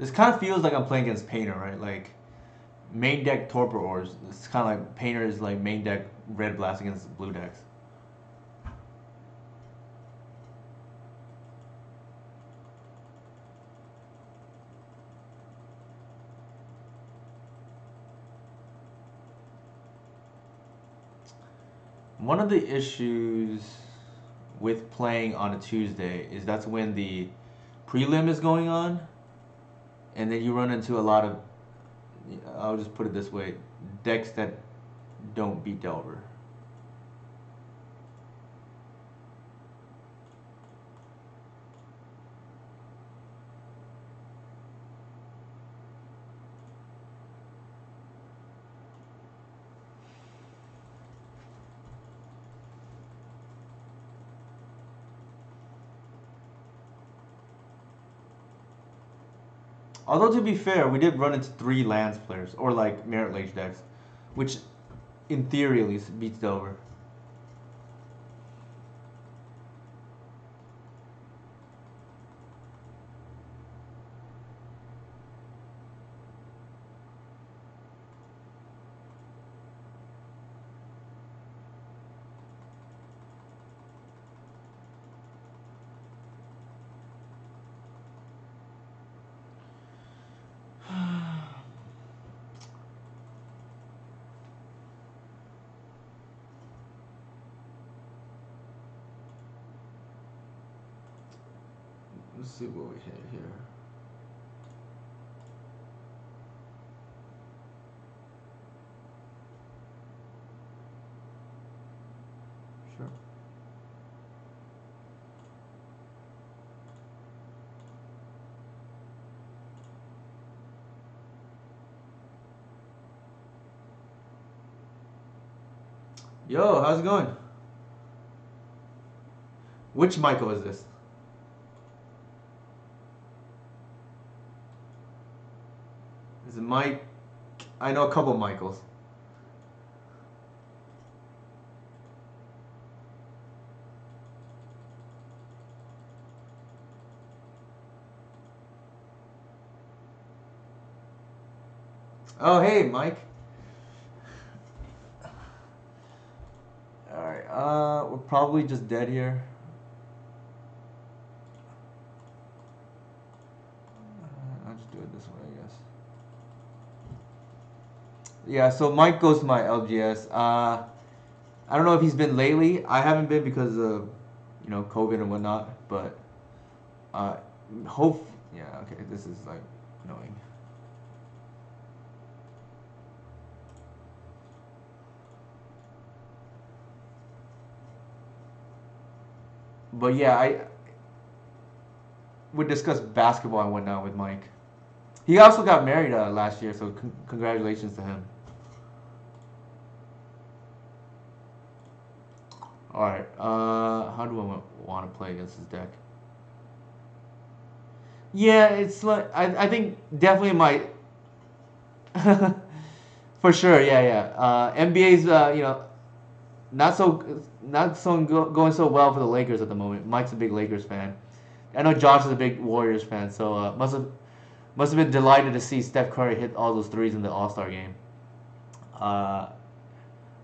This kind of feels like I'm playing against Painter, right? Like main deck Torpor Ores. It's kind of like Painter is like main deck Red Blast against blue decks. One of the issues with playing on a Tuesday is that's when the prelim is going on, and then you run into a lot of, I'll just put it this way, decks that don't beat Delver. Although to be fair, we did run into 3 lands players or like Merit Lage decks, which in theory at least beats Delver. Let's see what we hit here. Sure. Yo, how's it going? Which Michael is this? Is it Mike? I know a couple of Michaels. Oh, hey, Mike. Alright, we're probably just dead here. I'll just do it this way, I guess. Yeah, so Mike goes to my LGS. I don't know if he's been lately. I haven't been because of, COVID and whatnot, but hope, yeah, okay, this is like annoying. But yeah, I would discuss basketball and whatnot with Mike. He also got married last year, so congratulations to him. Alright, how do I want to play against this deck? Yeah, it's like, I think definitely my, for sure, yeah. NBA's, going so well for the Lakers at the moment. Mike's a big Lakers fan. I know Josh is a big Warriors fan, so must have been delighted to see Steph Curry hit all those threes in the All-Star game.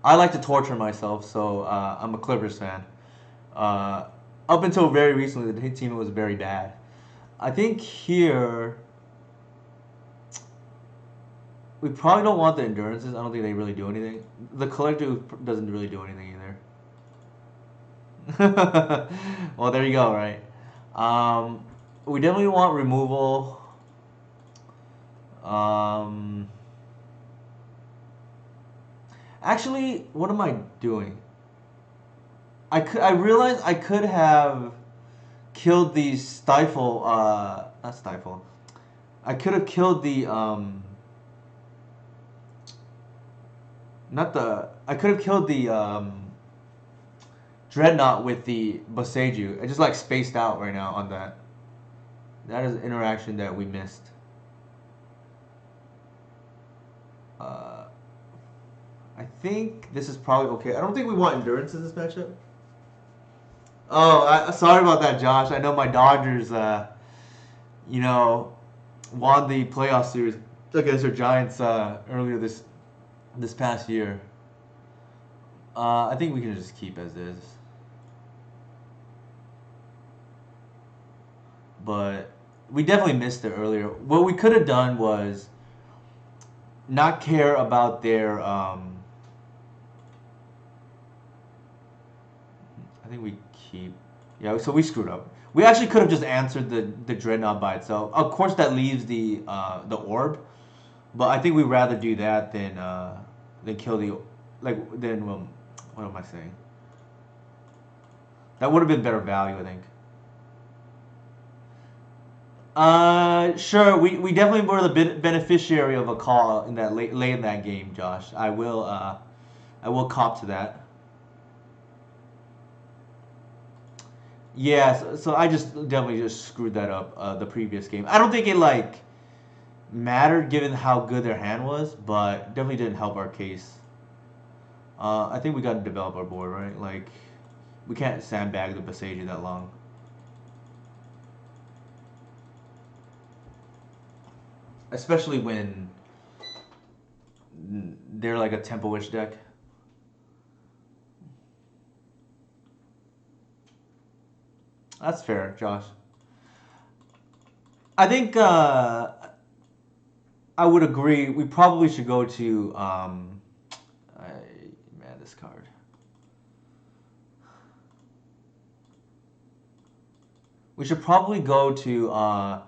I like to torture myself, so I'm a Clippers fan. Up until very recently, the team was very bad. I think here we probably don't want the endurances. I don't think they really do anything. The collective doesn't really do anything either. Well, there you go, right? We definitely want removal. Actually, what am I doing? I realized I could have killed the stifle. Not stifle. I could have killed the Not the. I could have killed the Dreadnought with the Boseiju. I just like spaced out right now on that. That is an interaction that we missed. I think this is probably okay. I don't think we want endurance in this matchup. Oh, sorry about that, Josh. I know my Dodgers, won the playoff series against their Giants earlier this past year. I think we can just keep as is. But we definitely missed it earlier. What we could have done was not care about their. I think we keep. Yeah, so we screwed up. We actually could have just answered the dreadnought by itself. Of course, that leaves the orb, but I think we'd rather do that than kill the than what am I saying? That would have been better value, I think. Sure. We definitely were the beneficiary of a call in that late in that game, Josh. I will cop to that. Yeah. So I just definitely just screwed that up. The previous game. I don't think it like mattered given how good their hand was, but definitely didn't help our case. I think we got to develop our board, right? Like we can't sandbag the Baseju that long, especially when they're like a tempo-ish deck. That's fair, Josh. I think I would agree. We probably should go to man, this card. We should probably go to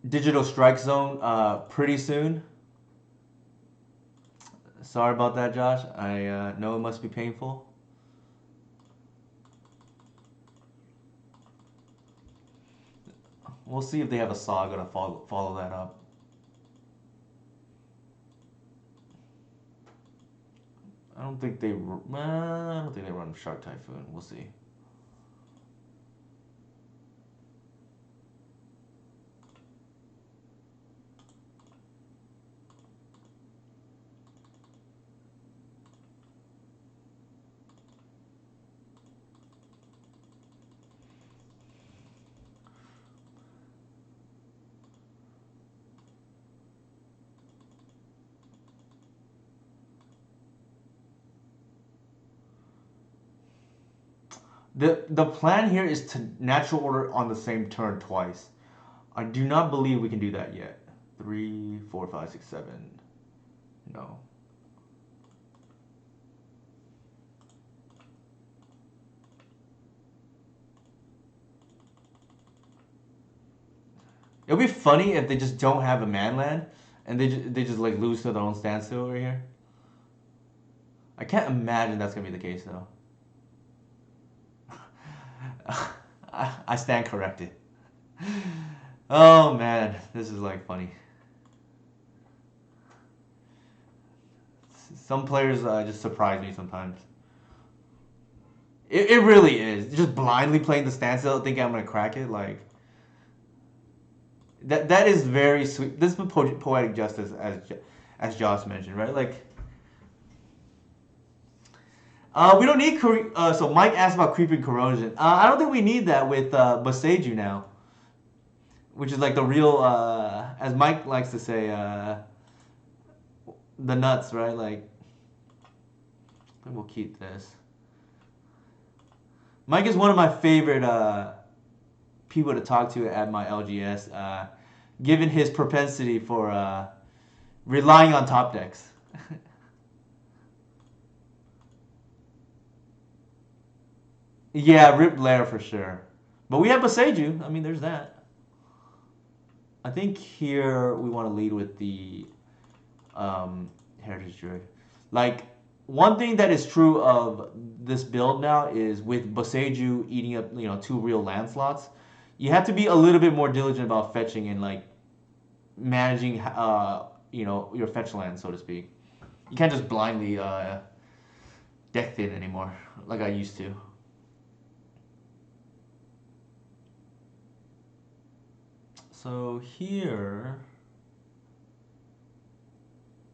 Digital Strike Zone pretty soon. Sorry about that, Josh. I know it must be painful. We'll see if they have a saga to follow that up. I don't think they. I don't think they run Shark Typhoon. We'll see. The plan here is to natural order on the same turn twice. I do not believe we can do that yet. 3, 4, 5, 6, 7. No. It would be funny if they just don't have a man land and they just like lose to their own standstill over here. I can't imagine that's gonna be the case though. I stand corrected. Oh man, this is like funny. Some players just surprise me sometimes. It really is. Just blindly playing the standstill, thinking I'm gonna crack it. Like that is very sweet. This is poetic justice, as Josh mentioned, right? Like we don't need so Mike asked about creeping corrosion. I don't think we need that with Boseiju now, which is like the real, as Mike likes to say, the nuts, right? Like we'll keep this. Mike is one of my favorite people to talk to at my LGS, given his propensity for relying on top decks. Yeah, Rip Blair for sure. But we have Boseiju. I mean, there's that. I think here we want to lead with the Heritage Druid. Like, one thing that is true of this build now is with Boseiju eating up, two real land slots, you have to be a little bit more diligent about fetching and, like, managing, your fetch land, so to speak. You can't just blindly deck thin anymore, like I used to. So here,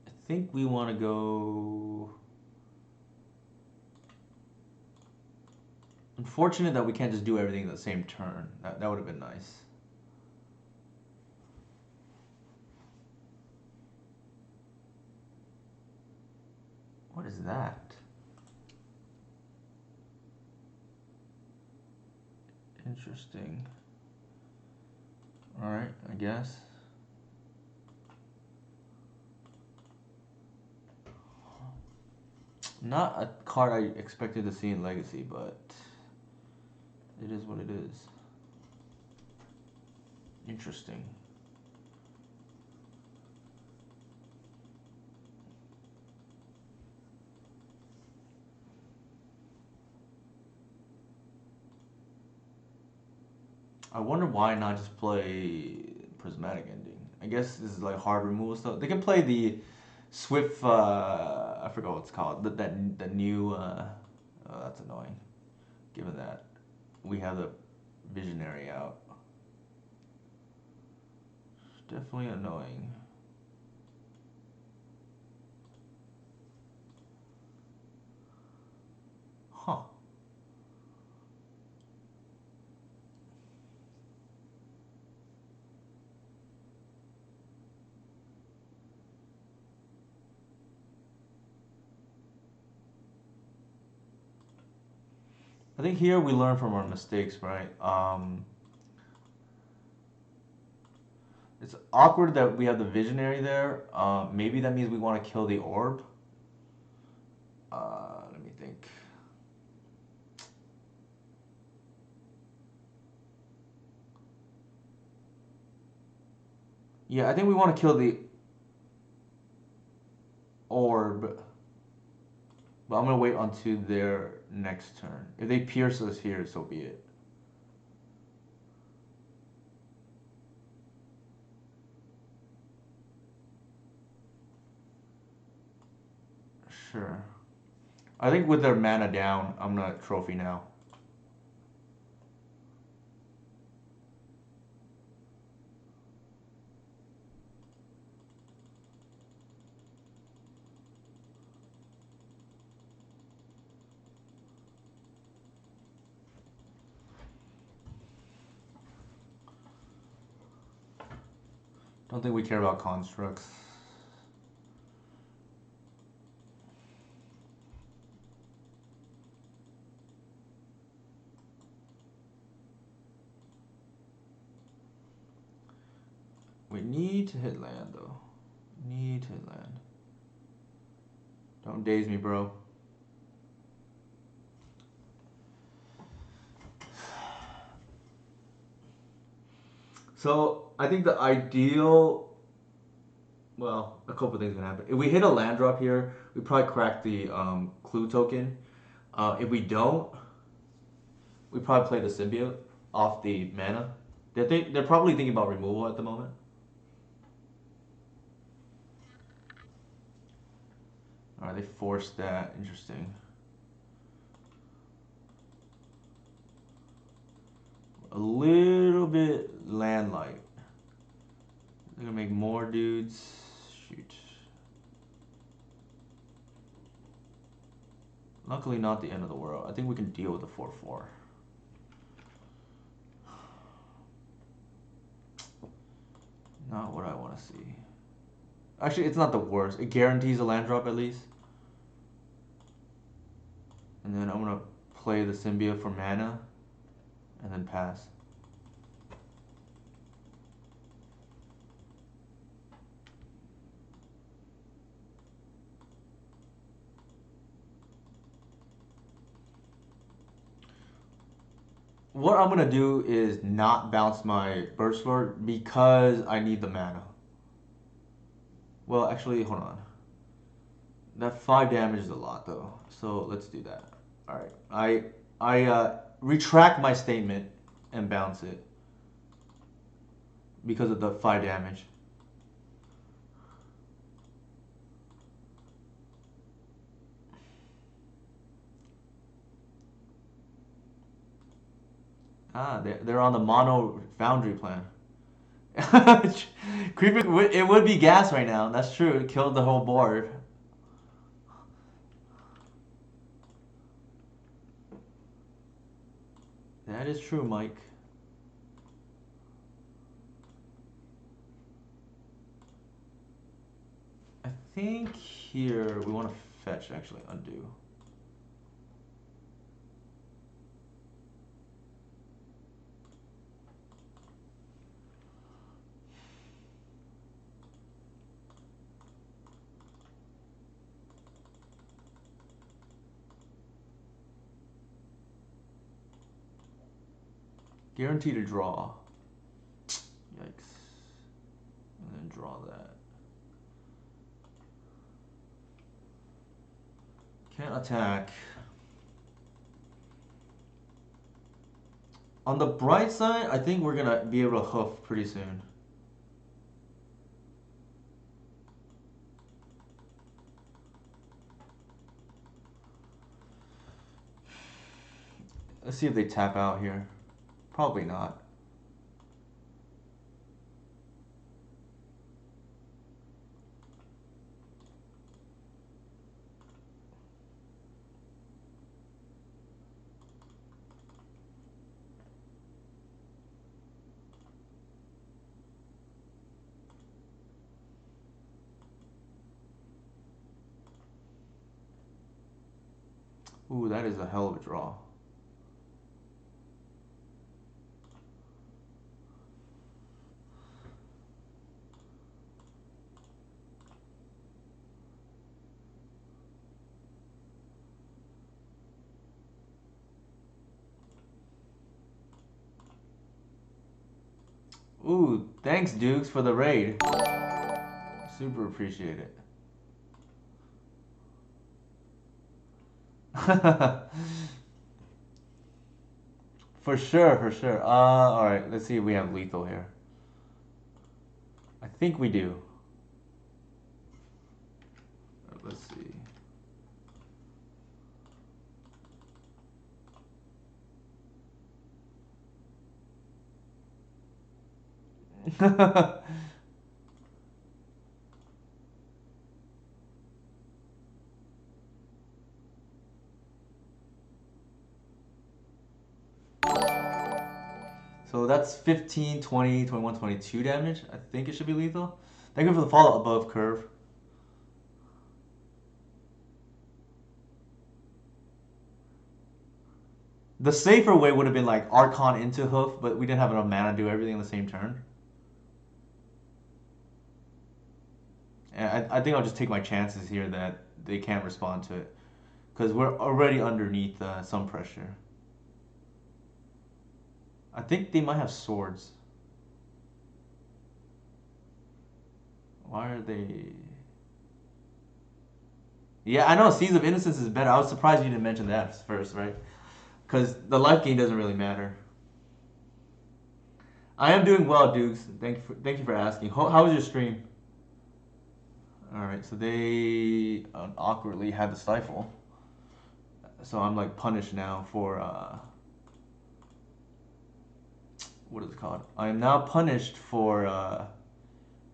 I think we want to go. Unfortunate that we can't just do everything at the same turn. That would have been nice. What is that? Interesting. Alright, I guess. Not a card I expected to see in Legacy, but it is what it is. Interesting. I wonder why not just play Prismatic Ending. I guess this is like hard removal stuff. They can play the Swift. I forgot what it's called. The new. Oh, that's annoying. Given that we have the Visionary out, definitely annoying. Huh. I think here we learn from our mistakes, right? It's awkward that we have the Visionary there. Maybe that means we want to kill the orb. Let me think. Yeah, I think we want to kill the orb. But I'm gonna wait until their next turn. If they pierce us here, so be it. Sure. I think with their mana down, I'm gonna trophy now. Don't think we care about constructs. We need to hit land though. Need to hit land. Don't daze me, bro. So I think the ideal, well, a couple things can happen. If we hit a land drop here, we probably crack the clue token. If we don't, we probably play the symbiote off the mana. They're probably thinking about removal at the moment. Alright, they forced that. Interesting. A little bit land light. They're gonna make more dudes. Shoot. Luckily, not the end of the world. I think we can deal with the 4/4. Not what I want to see. Actually, it's not the worst. It guarantees a land drop at least. And then I'm gonna play the symbiote for mana, and then pass. What I'm gonna do is not bounce my Burst Lord because I need the mana. Well, actually, hold on. That 5 damage is a lot though, so let's do that. All right, I retract my statement and bounce it because of the 5 damage. Ah, they're on the mono foundry plan. Creeping, it would be gas right now. That's true. It killed the whole board. That is true, Mike. I think here we want to fetch, actually. Undo. Guaranteed to draw. Yikes. And then draw that. Can't attack. On the bright side, I think we're gonna be able to hoof pretty soon. Let's see if they tap out here. Probably not. Ooh, that is a hell of a draw. Ooh, thanks Dukes for the raid. Super appreciate it. For sure, for sure. Alright, let's see if we have lethal here. I think we do. Let's see. So that's 15, 20, 21, 22 damage. I think it should be lethal. Thank you for the follow above curve. The safer way would have been like Archon into Hoof, but we didn't have enough mana to do everything in the same turn. And I think I'll just take my chances here that they can't respond to it. Because we're already underneath some pressure. I think they might have swords. Why are they... Yeah, I know Seas of Innocence is better. I was surprised you didn't mention that first, right? Because the life gain doesn't really matter. I am doing well, Dukes. Thank you for asking. How was your stream? Alright, so they awkwardly had the stifle. So I'm like punished now for what is it called? I am now punished for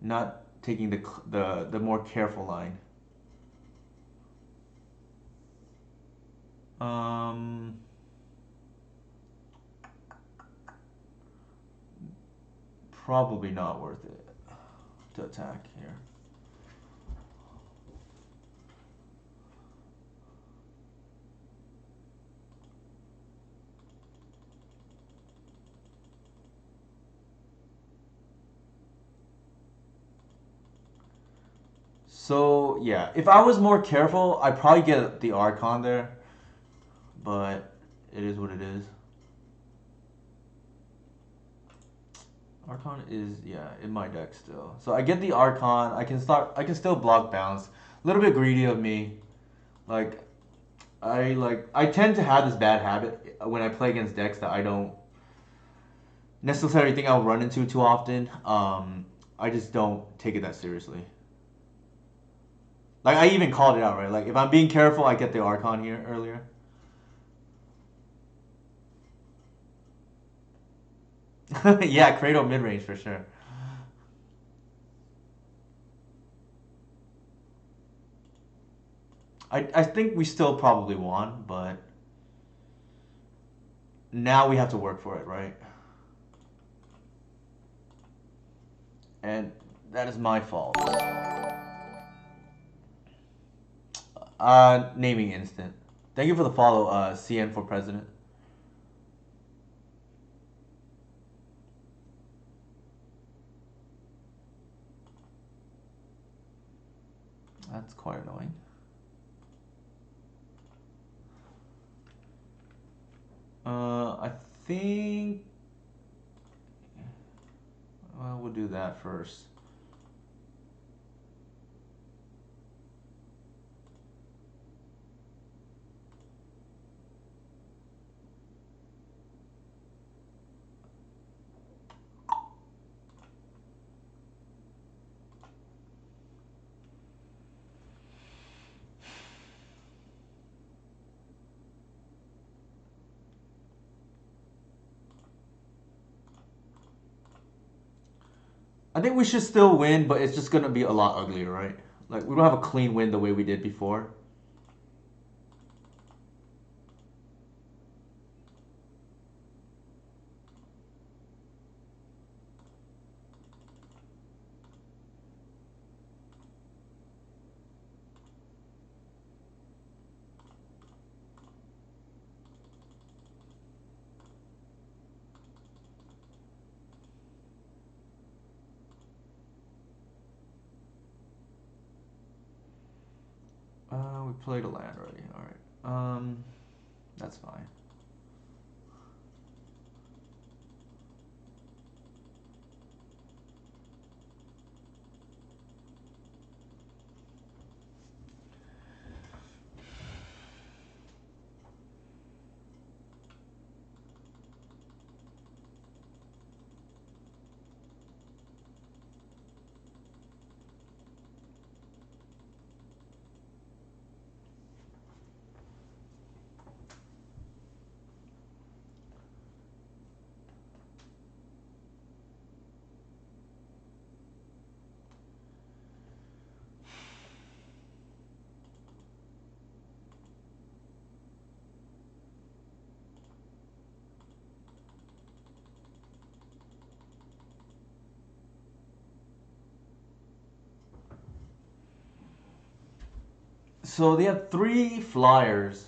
not taking the more careful line. Probably not worth it to attack here. So yeah, if I was more careful, I'd probably get the Archon there, but it is what it is. Archon is, yeah, in my deck still. So I get the Archon. I can still block bounce. A little bit greedy of me. I tend to have this bad habit when I play against decks that I don't necessarily think I'll run into too often. I just don't take it that seriously. Like I even called it out, right? Like if I'm being careful, I get the Archon here earlier. Yeah, Cradle mid range for sure. I think we still probably won, but now we have to work for it, right? And that is my fault. Naming instant. Thank you for the follow, CN for president. That's quite annoying. I think. Well, we'll do that first. I think we should still win, but it's just gonna be a lot uglier, right? Like we don't have a clean win the way we did before. We played a land already. All right. That's fine. So they have 3 flyers.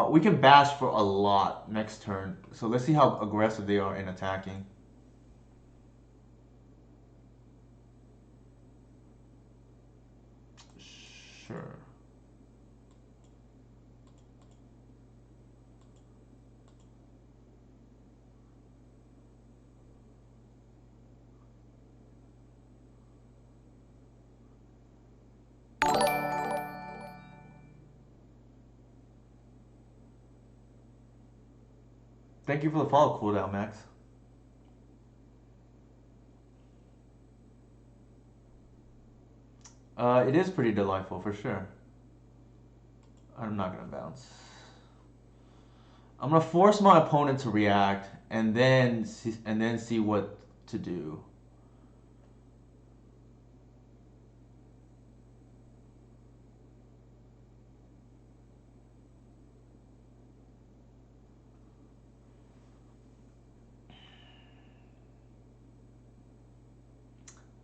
We can bash for a lot next turn. So let's see how aggressive they are in attacking. Sure. Thank you for the follow cooldown, Max. It is pretty delightful for sure. I'm not gonna bounce. I'm gonna force my opponent to react and then see what to do.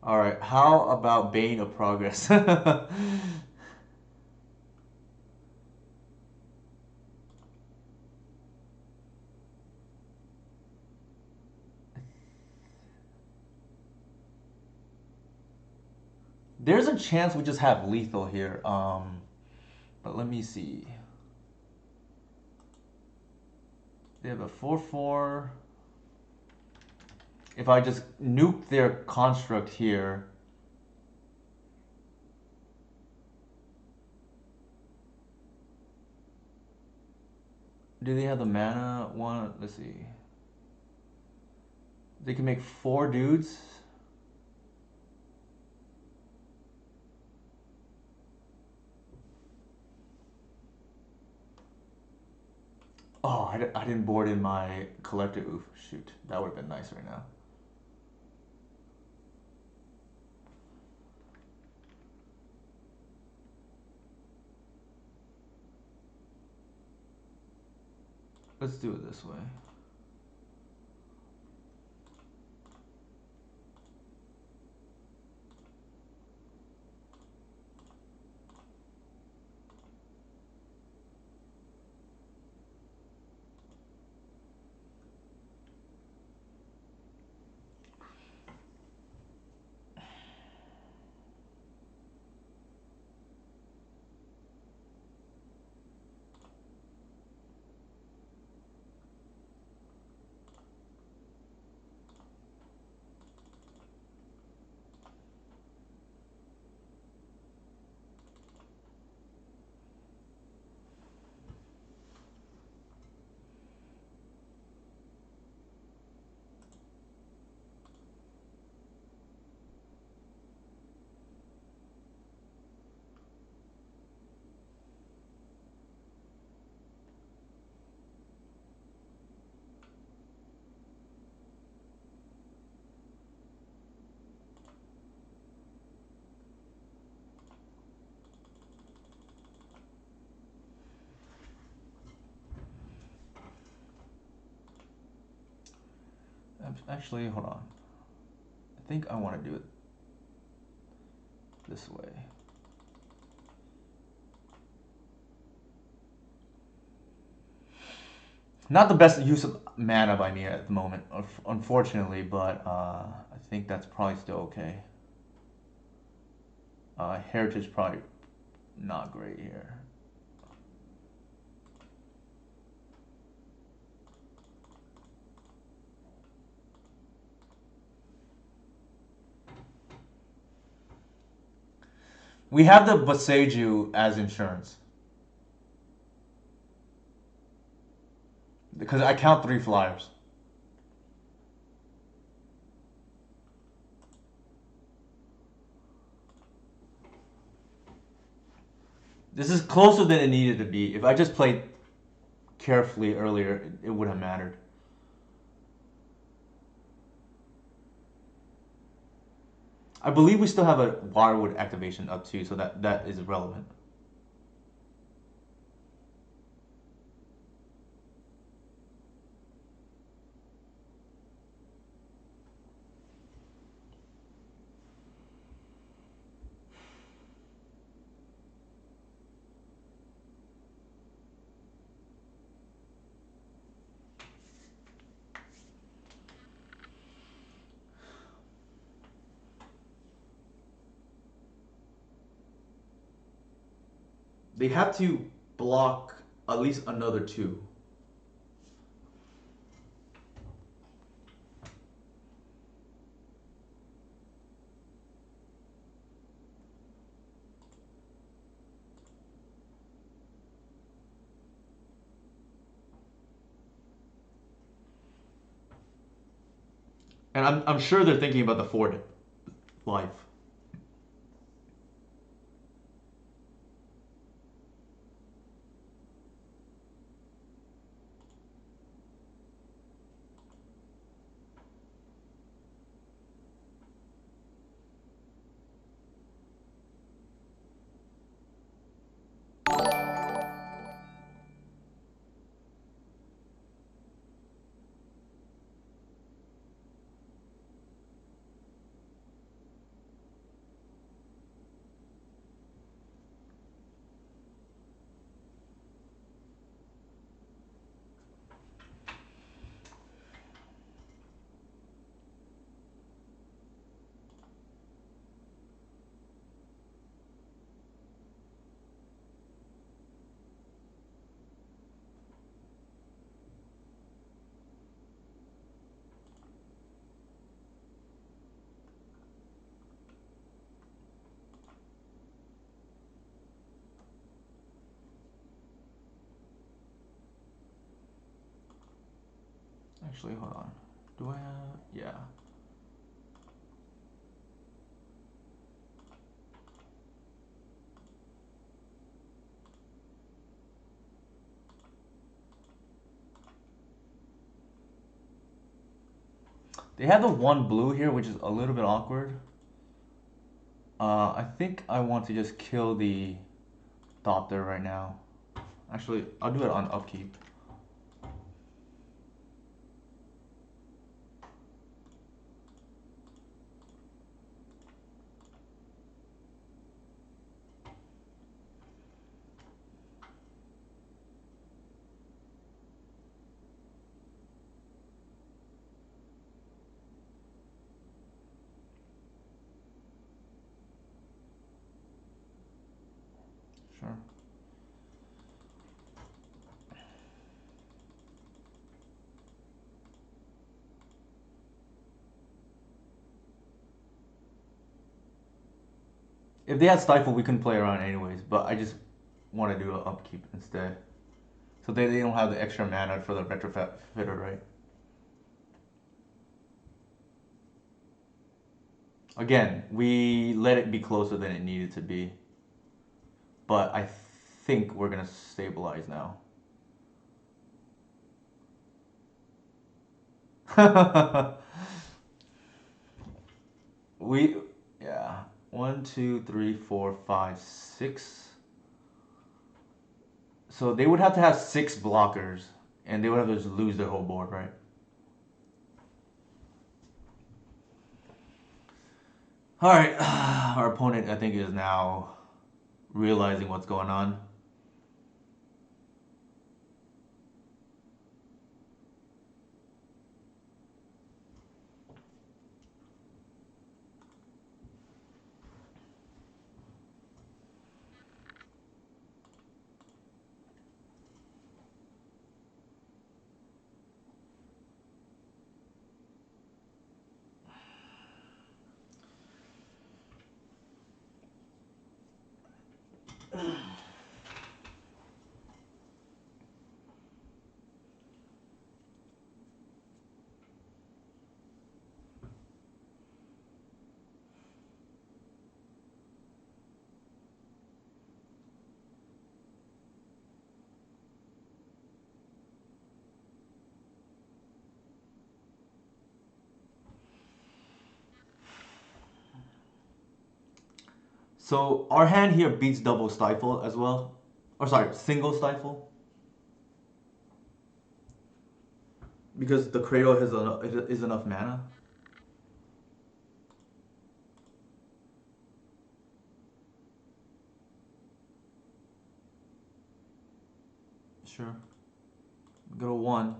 All right, how about Bane of Progress? There's a chance we just have lethal here. But let me see. They have a 4/4. If I just nuke their construct here. Do they have the mana? One, let's see. They can make 4 dudes. Oh, I didn't board in my collector. Oof, shoot. That would have been nice right now. Let's do it this way. Actually, hold on. I think I want to do it this way. Not the best use of mana by me at the moment, unfortunately, but I think that's probably still okay. Heritage probably not great here. We have the Boseiju as insurance. Because I count 3 flyers. This is closer than it needed to be. If I just played carefully earlier, it would have mattered. I believe we still have a Wirewood activation up too, so that is relevant. They have to block at least another 2. And I'm sure they're thinking about the 4 life. Actually, hold on. Do I have... Yeah. They have the 1 blue here, which is a little bit awkward. I think I want to just kill the Thopter right now. Actually, I'll do it on upkeep. Sure. If they had Stifle, we couldn't play around anyways, but I just want to do an upkeep instead. So they don't have the extra mana for the Retrofitter, right? Again, we let it be closer than it needed to be. But I think we're going to stabilize now. Yeah. 1, 2, 3, 4, 5, 6. So they would have to have 6 blockers, and they would have to just lose their whole board, right? All right, our opponent I think is now realizing what's going on. So our hand here beats double stifle as well. Or sorry, single stifle. Because the cradle is enough mana. Sure. Go to one.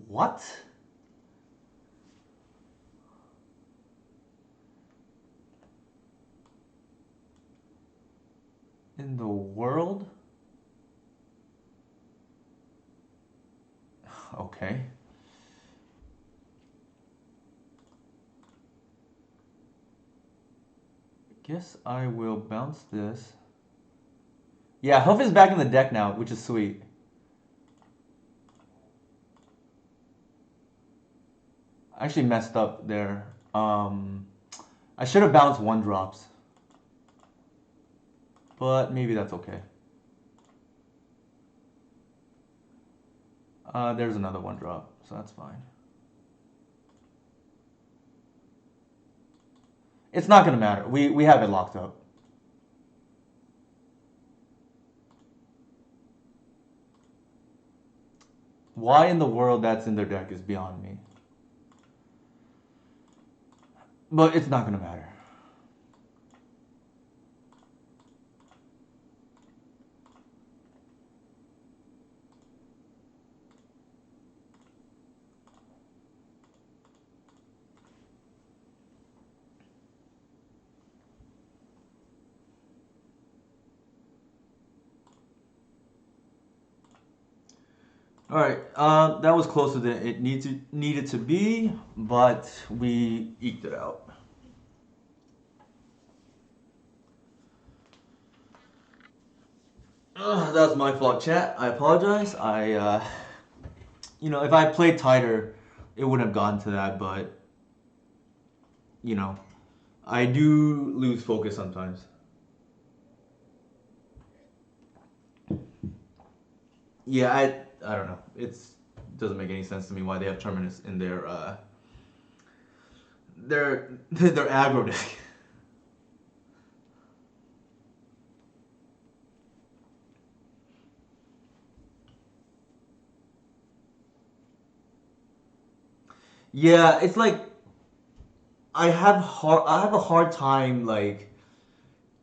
What? In the world? Okay. Guess I will bounce this. Yeah, Hoof is back in the deck now, which is sweet. I actually messed up there. I should have bounced one drops. But maybe that's okay. There's another one drop, so that's fine. It's not gonna matter. We have it locked up. Why in the world that's in their deck is beyond me. But it's not gonna matter. All right, that was closer than it needed to be, but we eked it out. That was my fault, chat. I apologize. If I played tighter, it wouldn't have gone to that. But you know, I do lose focus sometimes. Yeah, I don't know. It's doesn't make any sense to me why they have Terminus in their aggro deck. Yeah, it's like I have a hard time like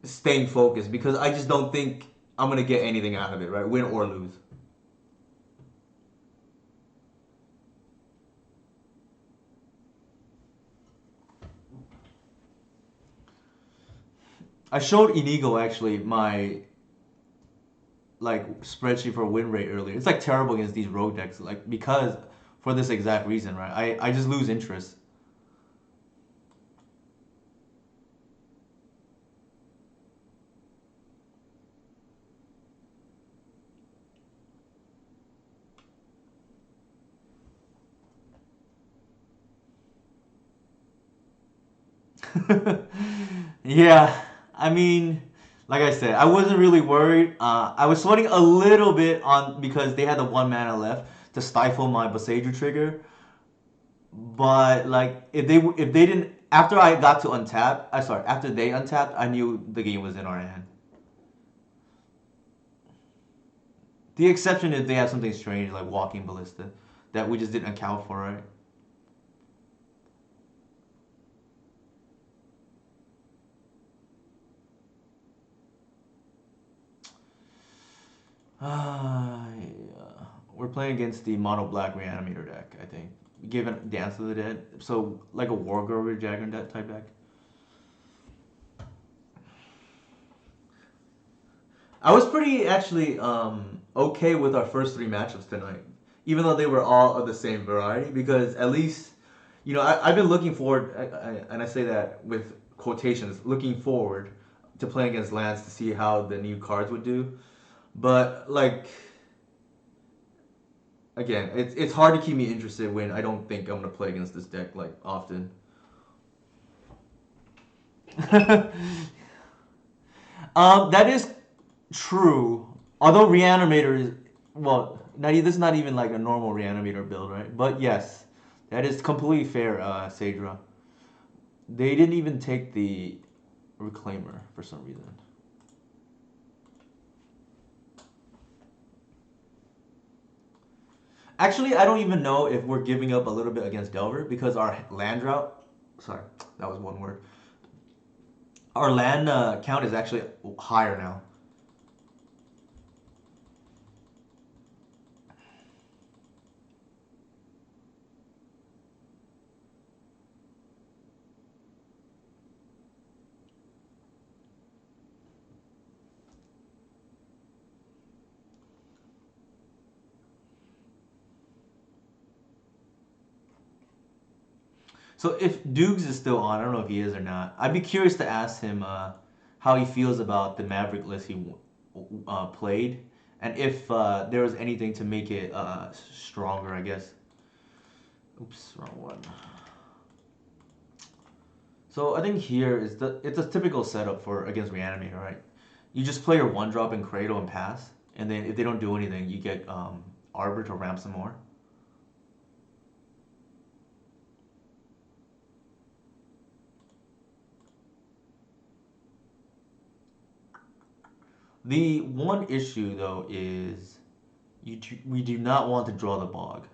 staying focused because I just don't think I'm gonna get anything out of it, right? Win or lose. I showed Inigo actually my like spreadsheet for win rate earlier. It's like terrible against these rogue decks, like because for this exact reason, right? I just lose interest. Yeah, I mean, like I said, I wasn't really worried. I was sweating a little bit on because they had the one mana left to stifle my Boseiju trigger. But like if they didn't after I got to untap, I sorry after they untapped, I knew the game was in our hand. The exception is they have something strange like walking ballista that we just didn't account for, right? Yeah. We're playing against the mono black reanimator deck, I think. Given Dance of the Dead, so like a War Wargover Jagger deck type deck. I was pretty actually okay with our first three matchups tonight, even though they were all of the same variety. Because at least, I've been looking forward, and I say that with quotations, looking forward to playing against Lance to see how the new cards would do. But like again, it's hard to keep me interested when I don't think I'm gonna play against this deck like often. That is true. Although Reanimator is well, this is not even like a normal Reanimator build, right? But yes, that is completely fair, Sadra. They didn't even take the Reclaimer for some reason. Actually, I don't even know if we're giving up a little bit against Delver because our land drought. Sorry, that was one word. Our land count is actually higher now. So if Dukes is still on, I don't know if he is or not. I'd be curious to ask him how he feels about the Maverick list he played, and if there was anything to make it stronger. I guess. Oops, wrong one. So I think here is it's a typical setup for against Reanimator, right? You just play your one drop in Cradle and pass, and then if they don't do anything, you get Arbor to ramp some more. The one issue though is we do not want to draw the bog,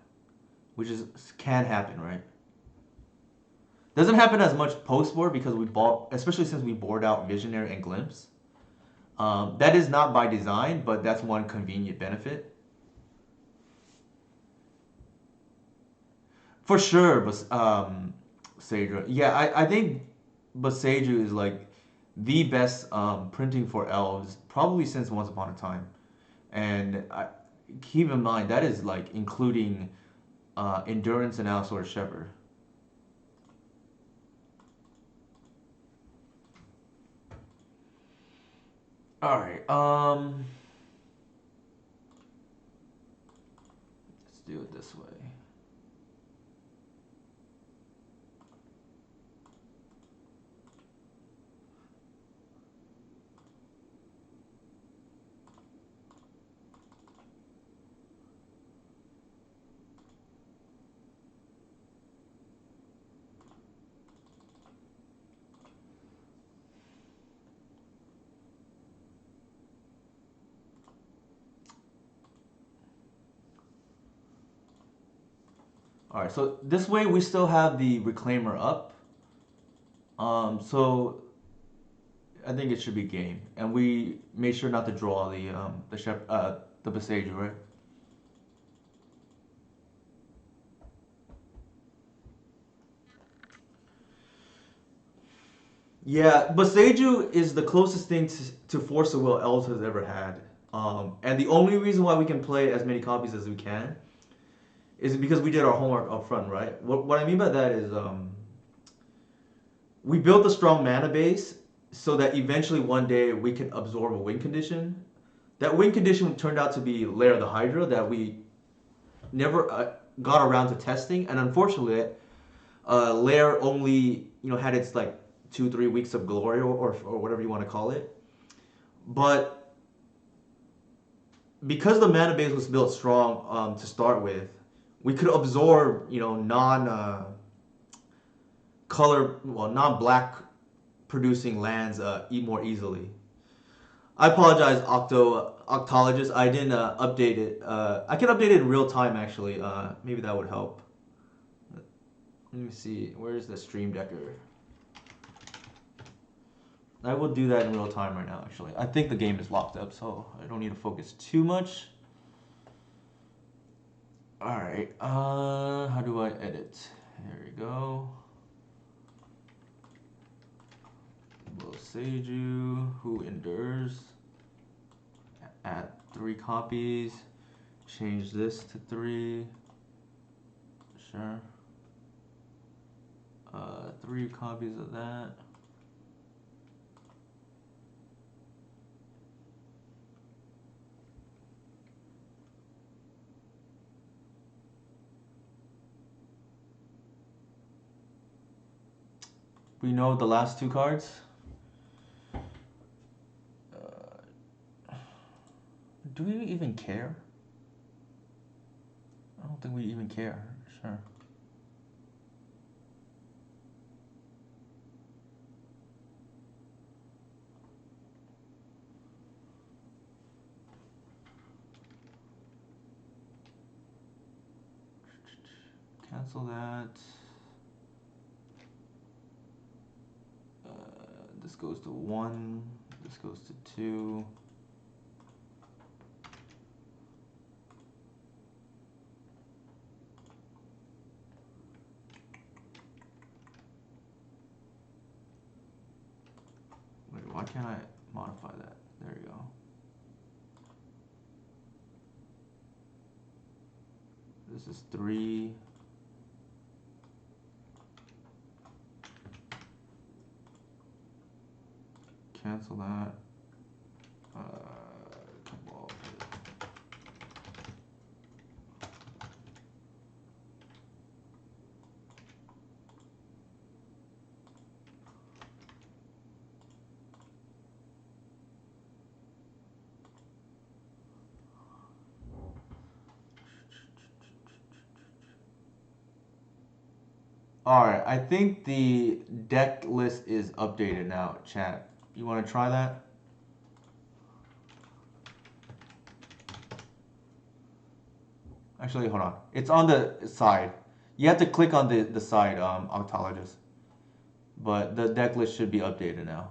which is can happen, right? Doesn't happen as much post board because we bought, especially since we board out Visionary and Glimpse. That is not by design, but that's one convenient benefit for sure. But Seiju, yeah, I think Boseiju is like the best printing for elves probably since Once Upon a Time, and keep in mind that is like including endurance and Allosaurus Shepherd. All right. Let's do it this way. All right. So this way we still have the Reclaimer up. So I think it should be game, and we made sure not to draw the Boseiju, right? Yeah, Boseiju is the closest thing to Force of Will Elves has ever had. And the only reason why we can play as many copies as we can is because we did our homework up front, right? What I mean by that is we built a strong mana base so that eventually one day we can absorb a win condition. That win condition turned out to be Lair of the Hydra that we never got around to testing, and unfortunately, Lair only had its like 2-3 weeks of glory or whatever you want to call it. But because the mana base was built strong to start with, we could absorb, non color, well, non black producing lands more easily. I apologize, Octologist. I didn't update it. I can update it in real time actually. Maybe that would help. Let me see. Where's the Stream Decker? I will do that in real time right now. Actually, I think the game is locked up, so I don't need to focus too much. All right. How do I edit? There we go. Boseiju, who endures. Add 3 copies. Change this to 3. Sure. 3 copies of that. We know the last 2 cards. Do we even care? I don't think we even care. Sure. Cancel that. This goes to 1. This goes to 2. Wait, why can't I modify that? There you go. This is 3. Cancel that. Alright, I think the deck list is updated now, chat. You want to try that? Actually, hold on. It's on the side. You have to click on the side, Octologist. But the deck list should be updated now.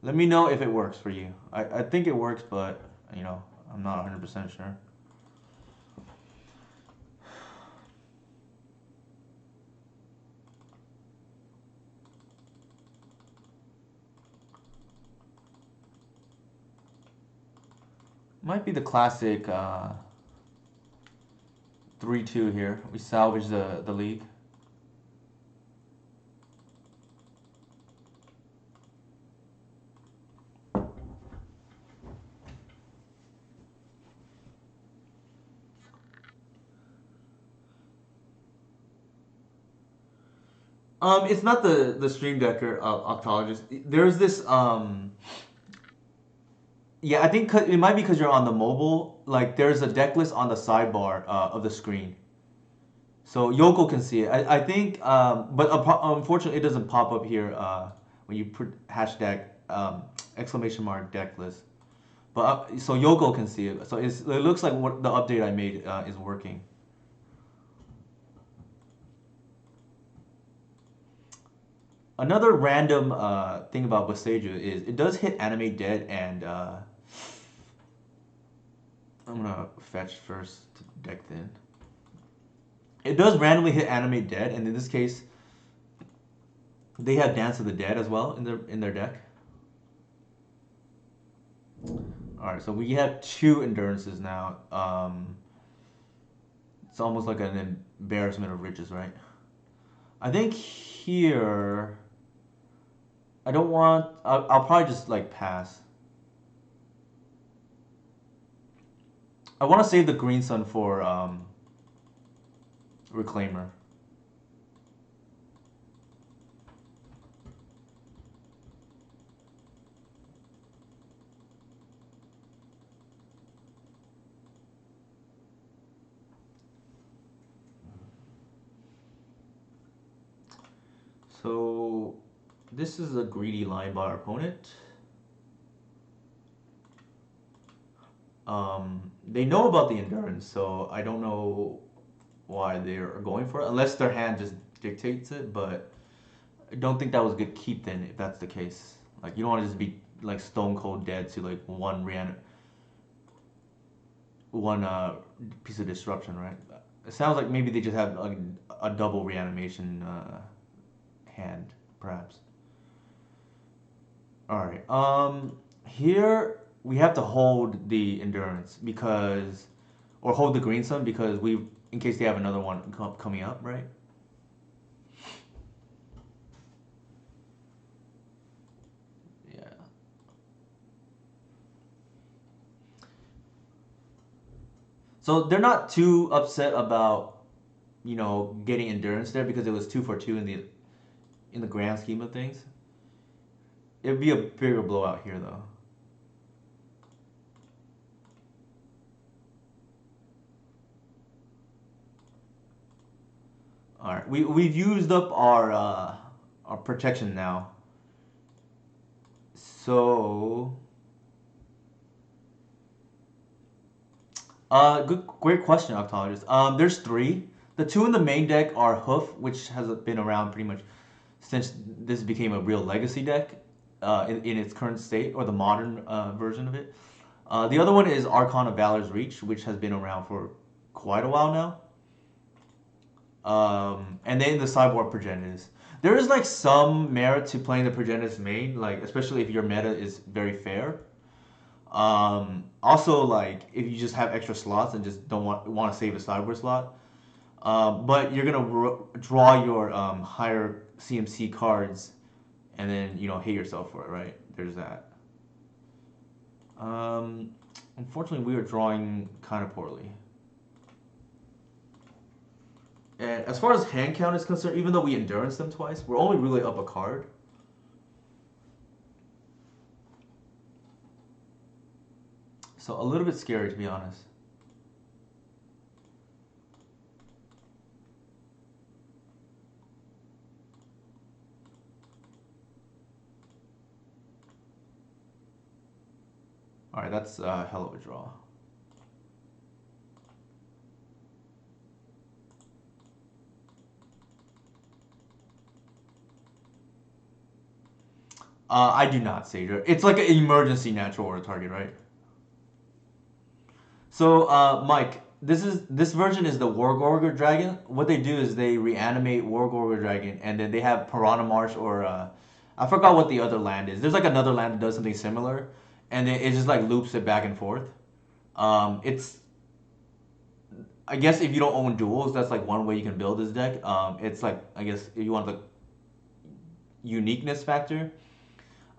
Let me know if it works for you. I think it works, but, I'm not 100% sure. Might be the classic 3-2 here. We salvage the league. It's not the Stream Decker Octologist. There's this yeah, I think it might be because you're on the mobile. Like, there's a deck list on the sidebar of the screen, so Yoko can see it. I think, but unfortunately, it doesn't pop up here when you put hashtag exclamation mark deck list. But so Yoko can see it. So it looks like what the update I made is working. Another random thing about Boseiju is it does hit animate dead, and I'm gonna fetch first to deck thin. It does randomly hit animate dead, and in this case, they have Dance of the Dead as well in their deck. All right, so we have 2 endurances now. It's almost like an embarrassment of riches, right? I think here, I don't want. I'll probably just like pass. I want to save the green sun for Reclaimer. So this is a greedy line by our opponent. They know about the endurance, so I don't know why they're going for it, unless their hand just dictates it. But I don't think that was a good keep then, if that's the case. Like you don't want to just be like stone cold dead to like one piece of disruption, right? It sounds like maybe they just have a double reanimation hand, perhaps. All right. Here we have to hold the endurance because, or hold the green sun because in case they have another one coming up, right? Yeah. So they're not too upset about getting endurance there because it was 2 for 2 in the grand scheme of things. It'd be a bigger blowout here though. All right, we've used up our protection now. So, great question, Octologist. There's three. The two in the main deck are Hoof, which has been around pretty much since this became a real legacy deck, in its current state or the modern version of it. The other one is Archon of Valor's Reach, which has been around for quite a while now. And then the Cyborg Progenitus. There is like some merit to playing the Progenitus main, like especially if your meta is very fair. Also, like if you just have extra slots and just don't want to save a Cyborg slot, but you're gonna draw your higher CMC cards, and then hate yourself for it, right? There's that. Um, Unfortunately, we are drawing kind of poorly. And as far as hand count is concerned, even though we endurance them twice, we're only really up a card. So a little bit scary, to be honest. All right, that's a hell of a draw. I do not, Sager. It's like an emergency natural order target, right? So, Mike, this version is the Wargorger Dragon. What they do is they reanimate Wargorger Dragon, and then they have Piranha Marsh or I forgot what the other land is. There's like another land that does something similar, and then it just like loops it back and forth. It's I guess if you don't own duels, that's like one way you can build this deck. It's like I guess if you want the uniqueness factor,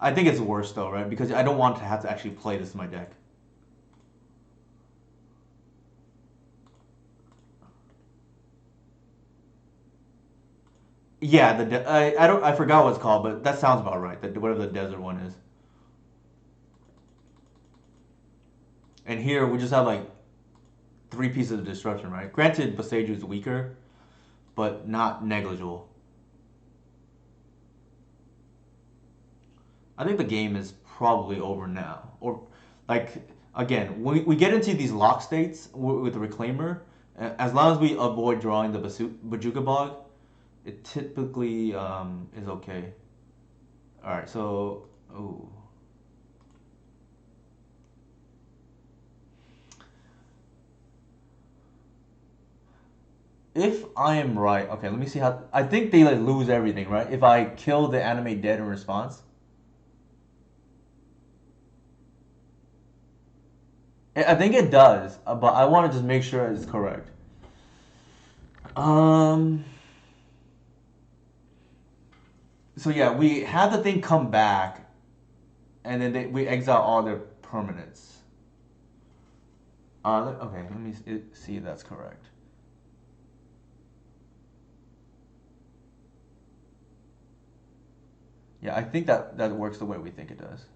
I think it's worse though, right? Because I don't want to have to actually play this in my deck. Yeah, I don't I forgot what it's called, but that sounds about right. Whatever the desert one is. And here we just have like three pieces of disruption, right? Granted, Boseiju is weaker, but not negligible. I think the game is probably over now. Or, like, again, we get into these lock states with the Reclaimer. As long as we avoid drawing the Bajuka Bog, it typically is okay. Alright, so. Ooh. If I am right, okay, let me see how. I think they like lose everything, right? If I kill the animate dead in response. I think it does, but I want to just make sure it's correct. Um. So yeah, we have the thing come back, and then we exile all their permanents. Okay, let me see if that's correct. Yeah, I think that works the way we think it does.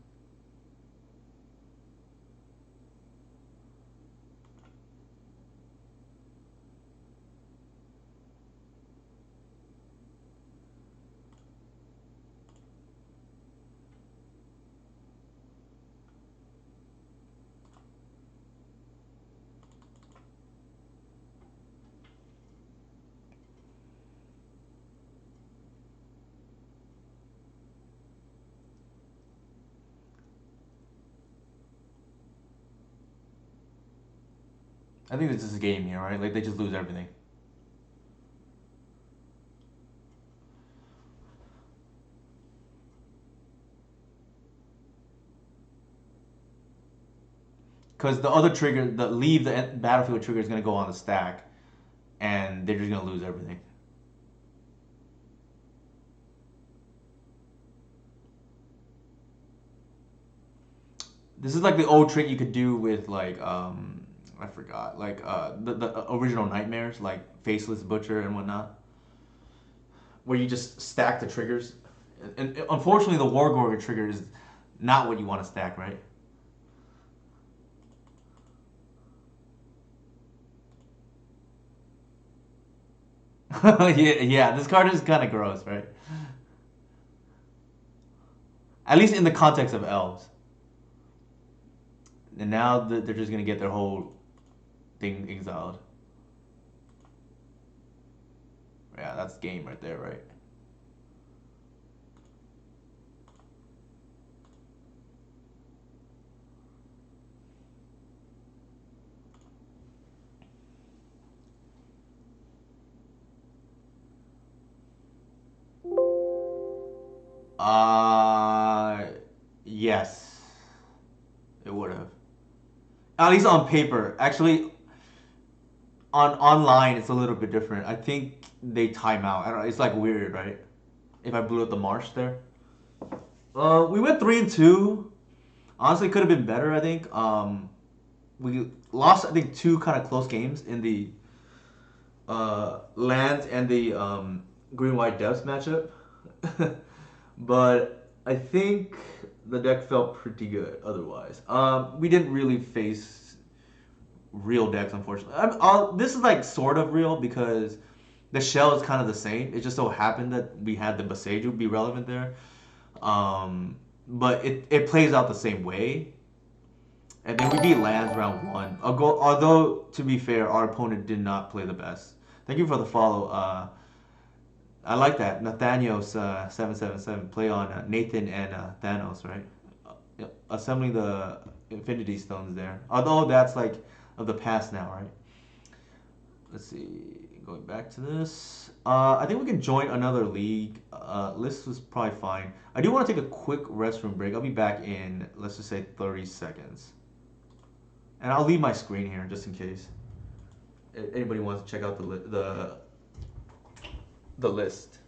I think this is a game here, right? Like they just lose everything. Because the other trigger, the leave the battlefield trigger is gonna go on the stack, and they're just gonna lose everything. This is like the old trick you could do with like I forgot like the original nightmares like faceless butcher and whatnot, where you just stack the triggers. And unfortunately, the War Gorgon trigger is not what you want to stack, right? Yeah, yeah. This card is kind of gross, right? At least in the context of elves. And now they're just gonna get their whole thing exiled. Yeah, that's game right there, right? Uh, yes, it would have. At least on paper. Actually, on online, it's a little bit different. I think they time out. I don't know. It's like weird, right? If I blew up the marsh there. We went 3-2. Honestly, could have been better. I think. We lost. I think two kind of close games in the lands and the green white depths matchup. But I think the deck felt pretty good otherwise. We didn't really face real decks, unfortunately. This is like sort of real because the shell is kind of the same. It just so happened that we had the Boseiju be relevant there. But it plays out the same way. And then we beat Lands round one. Although, to be fair, our opponent did not play the best. Thank you for the follow. I like that. Nathaniel's 777 play on Nathan and Thanos, right? Assembling the Infinity Stones there. Although that's like of the past now, right? Let's see. Going back to this. I think we can join another league. List was probably fine. I do want to take a quick restroom break. I'll be back in, let's just say, 30 seconds. And I'll leave my screen here just in case anybody wants to check out the list.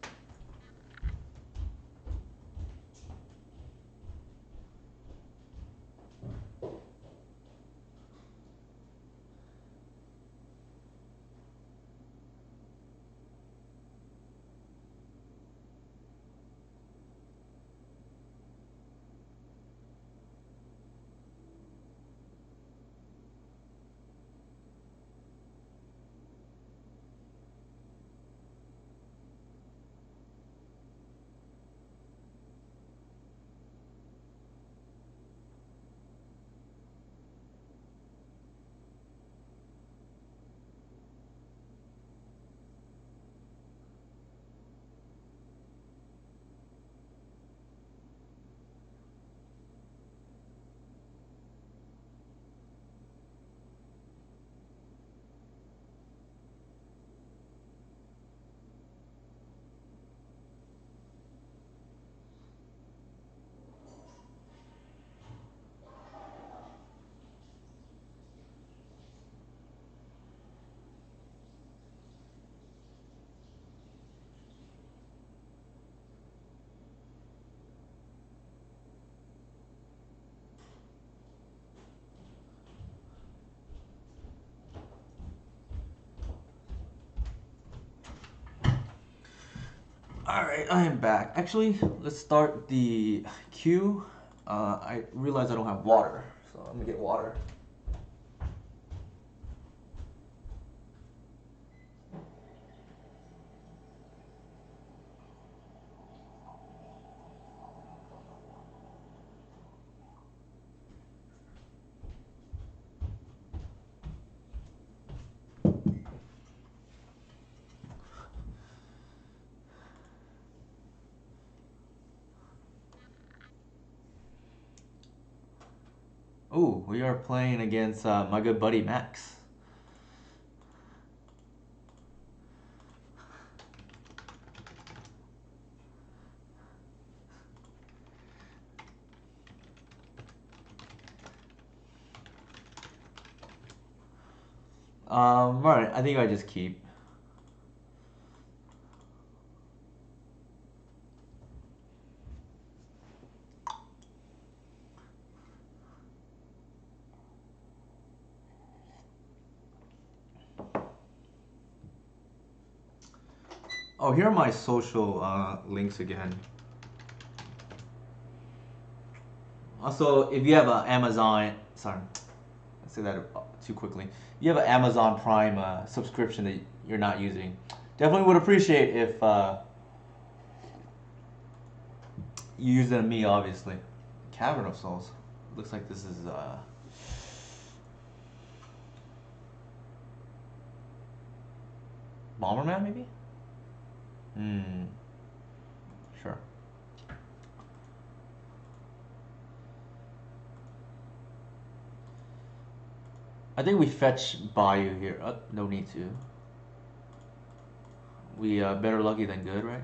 All right, I am back. Actually, let's start the queue. I realize I don't have water, so I'm gonna get water. Oh, we are playing against my good buddy Max. Alright, I think I just keep. Oh, here are my social links again. Also, if you have an Amazon, sorry, I said that too quickly. If you have an Amazon Prime subscription that you're not using, definitely would appreciate if you use it on me, obviously. Cavern of Souls. Looks like this is Bomberman, maybe? Hmm. Sure. I think we fetch Bayou here. No need to. We better lucky than good, right?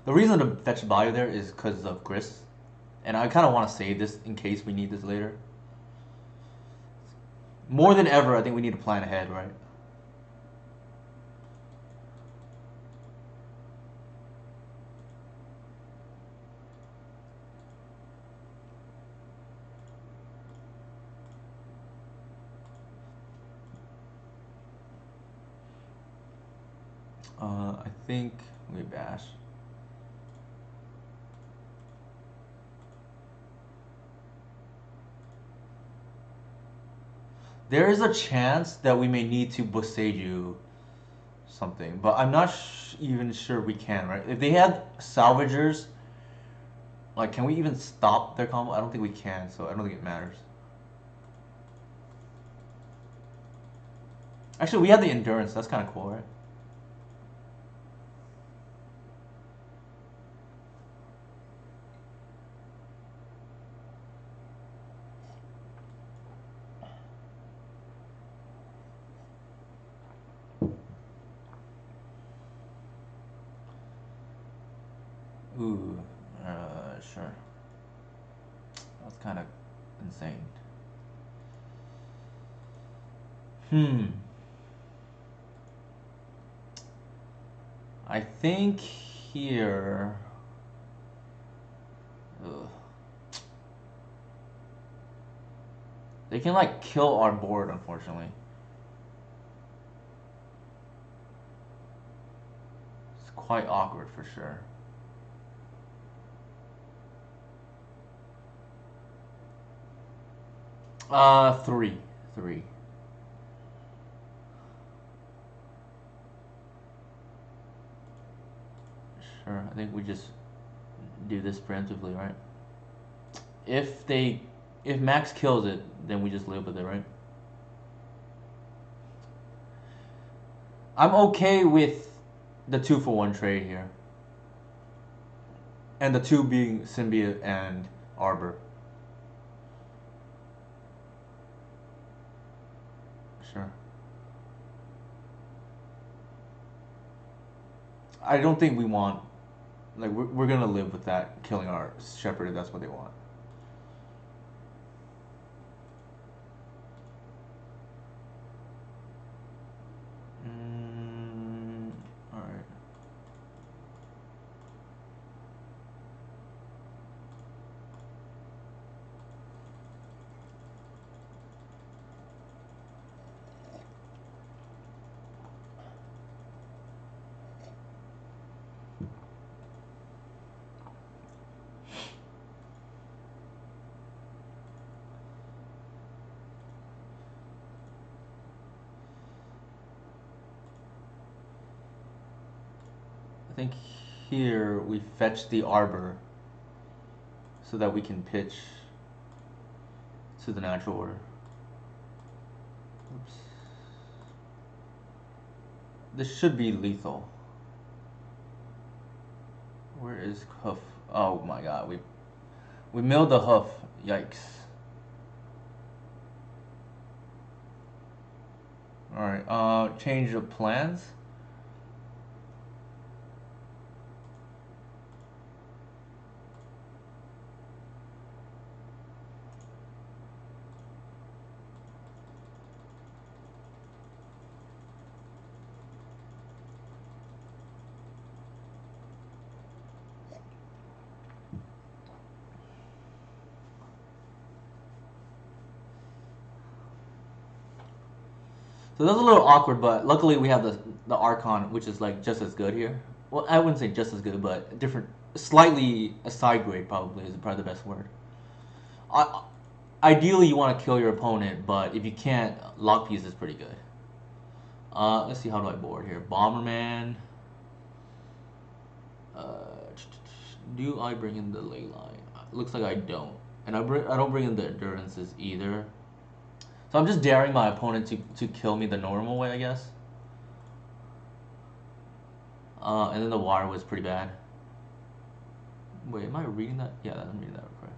The reason to fetch Bayou there is because of Gris. And I kind of want to save this in case we need this later. More than ever, I think we need to plan ahead, right? I think we bash. There is a chance that we may need to Boseiju something, but I'm not even sure we can, right? If they have salvagers, like, can we even stop their combo? I don't think we can, so I don't think it matters. Actually, we have the endurance. That's kind of cool, right? Ooh, sure. That's kind of insane. Hmm. I think here. Ugh. They can like kill our board, unfortunately. It's quite awkward for sure. Three. Three. Sure. I think we just do this preemptively, right? If they, if Max kills it, then we just live with it, right? I'm okay with the 2-for-1 trade here, and the two being Symbiote and Arbor. Sure. I don't think we want, like, we're gonna live with that killing our Shepherd if that's what they want. All right. I think here we fetch the Arbor so that we can pitch to the natural order. Oops. This should be lethal. Where is Hoof? Oh my god, we milled the Hoof. Yikes. Alright, change of plans. So that's a little awkward, but luckily we have the Archon, which is like just as good here. Well, I wouldn't say just as good, but different, slightly a side grade probably is probably the best word. I, ideally, you want to kill your opponent, but if you can't, lock piece is pretty good. Let's see, how do I board here? Bomberman. Uh, do I bring in the ley line? Looks like I don't, and I don't bring in the endurances either. So I'm just daring my opponent to kill me the normal way, I guess. And then the water was pretty bad. Wait, am I reading that? Yeah, I'm reading that correctly.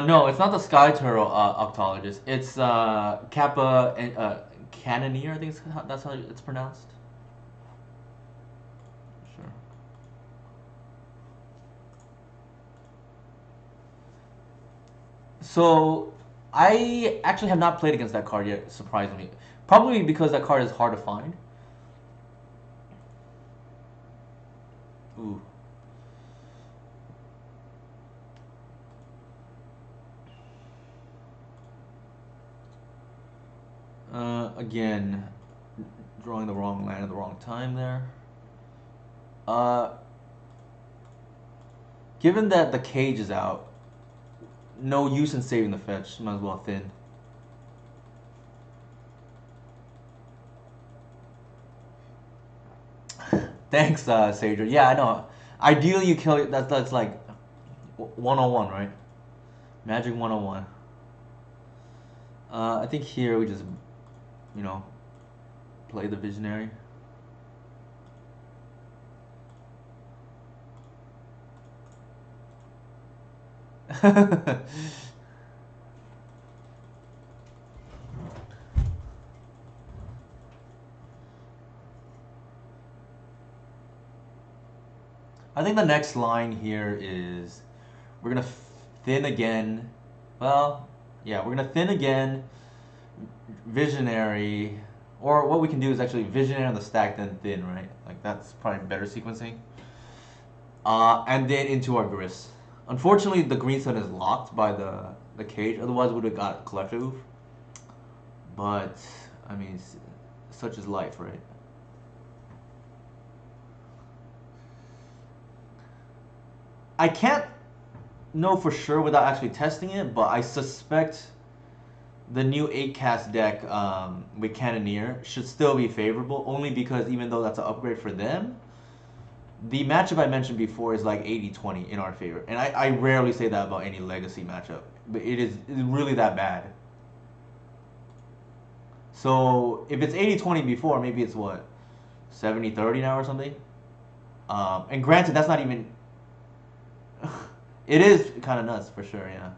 No, it's not the Sky Turtle Octologist. It's Kappa Cannoneer, I think that's how it's pronounced. Sure. So, I actually have not played against that card yet, surprisingly. Probably because that card is hard to find. Ooh. Again, drawing the wrong land at the wrong time there. Uh, Given that the cage is out, no use in saving the fetch. Might as well thin. Thanks, Sager. Yeah, I know. Ideally, you kill it. That's like 101, right? Magic 101. I think here we just, you know, play the visionary. I think the next line here is we're gonna thin again. Well, yeah, we're gonna thin again. Visionary, or what we can do is actually visionary on the stack, then thin, right? Like that's probably better sequencing. And then into our grist. Unfortunately, the green sun is locked by the cage. Otherwise, we would have got collective. But I mean, such is life, right? I can't know for sure without actually testing it, but I suspect the new 8 cast deck with Cannoneer should still be favorable, only because even though that's an upgrade for them, the matchup I mentioned before is like 80-20 in our favor. And I rarely say that about any legacy matchup, but it's really that bad. So if it's 80-20 before, maybe it's what, 70-30 now or something? And granted, that's not even. It is kind of nuts for sure, yeah.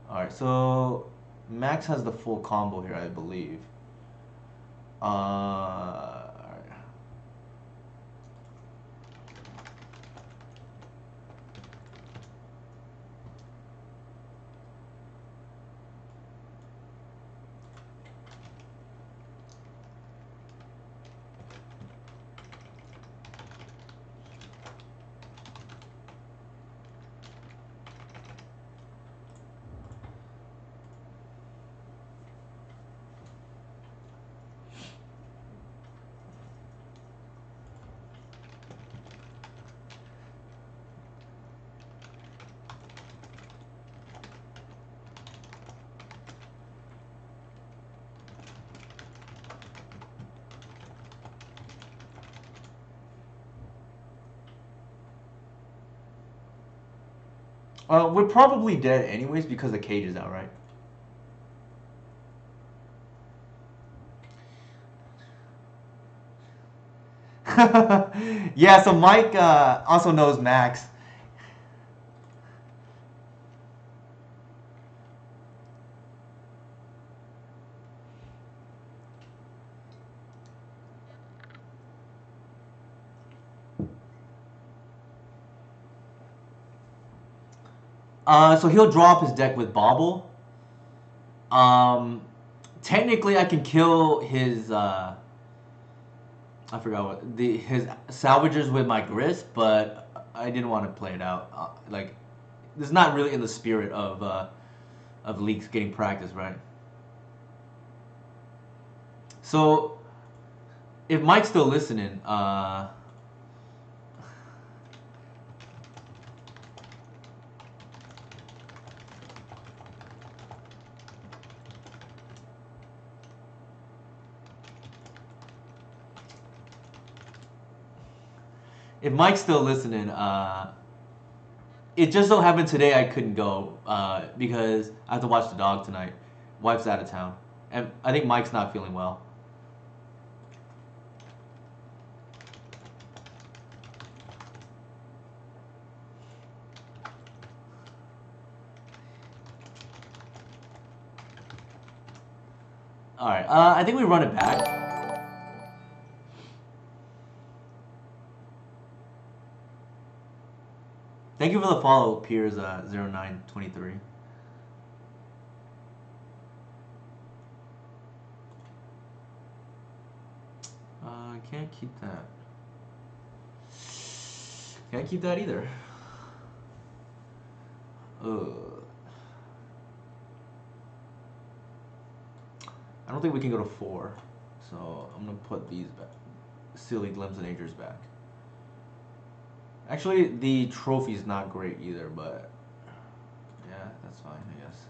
Alright, so Max has the full combo here, I believe. Alright. We're probably dead anyways because the cage is out, right? Yeah, so Mike also knows Max. So he'll draw up his deck with Bobble. Um, Technically, I can kill his. I forgot what his salvagers with my grist, but I didn't want to play it out. Like, this is not really in the spirit of leaks getting practice, right? So if Mike's still listening, if Mike's still listening, it just so happened today I couldn't go because I have to watch the dog tonight. Wife's out of town, and I think Mike's not feeling well. All right, I think we run it back. Thank you for the follow, Piers 0923. Can't keep that. Can't keep that either. I don't think we can go to 4, so I'm gonna put these back. Silly Glimpse and Agers back. Actually, the trophy's not great either, but yeah, that's fine, I guess.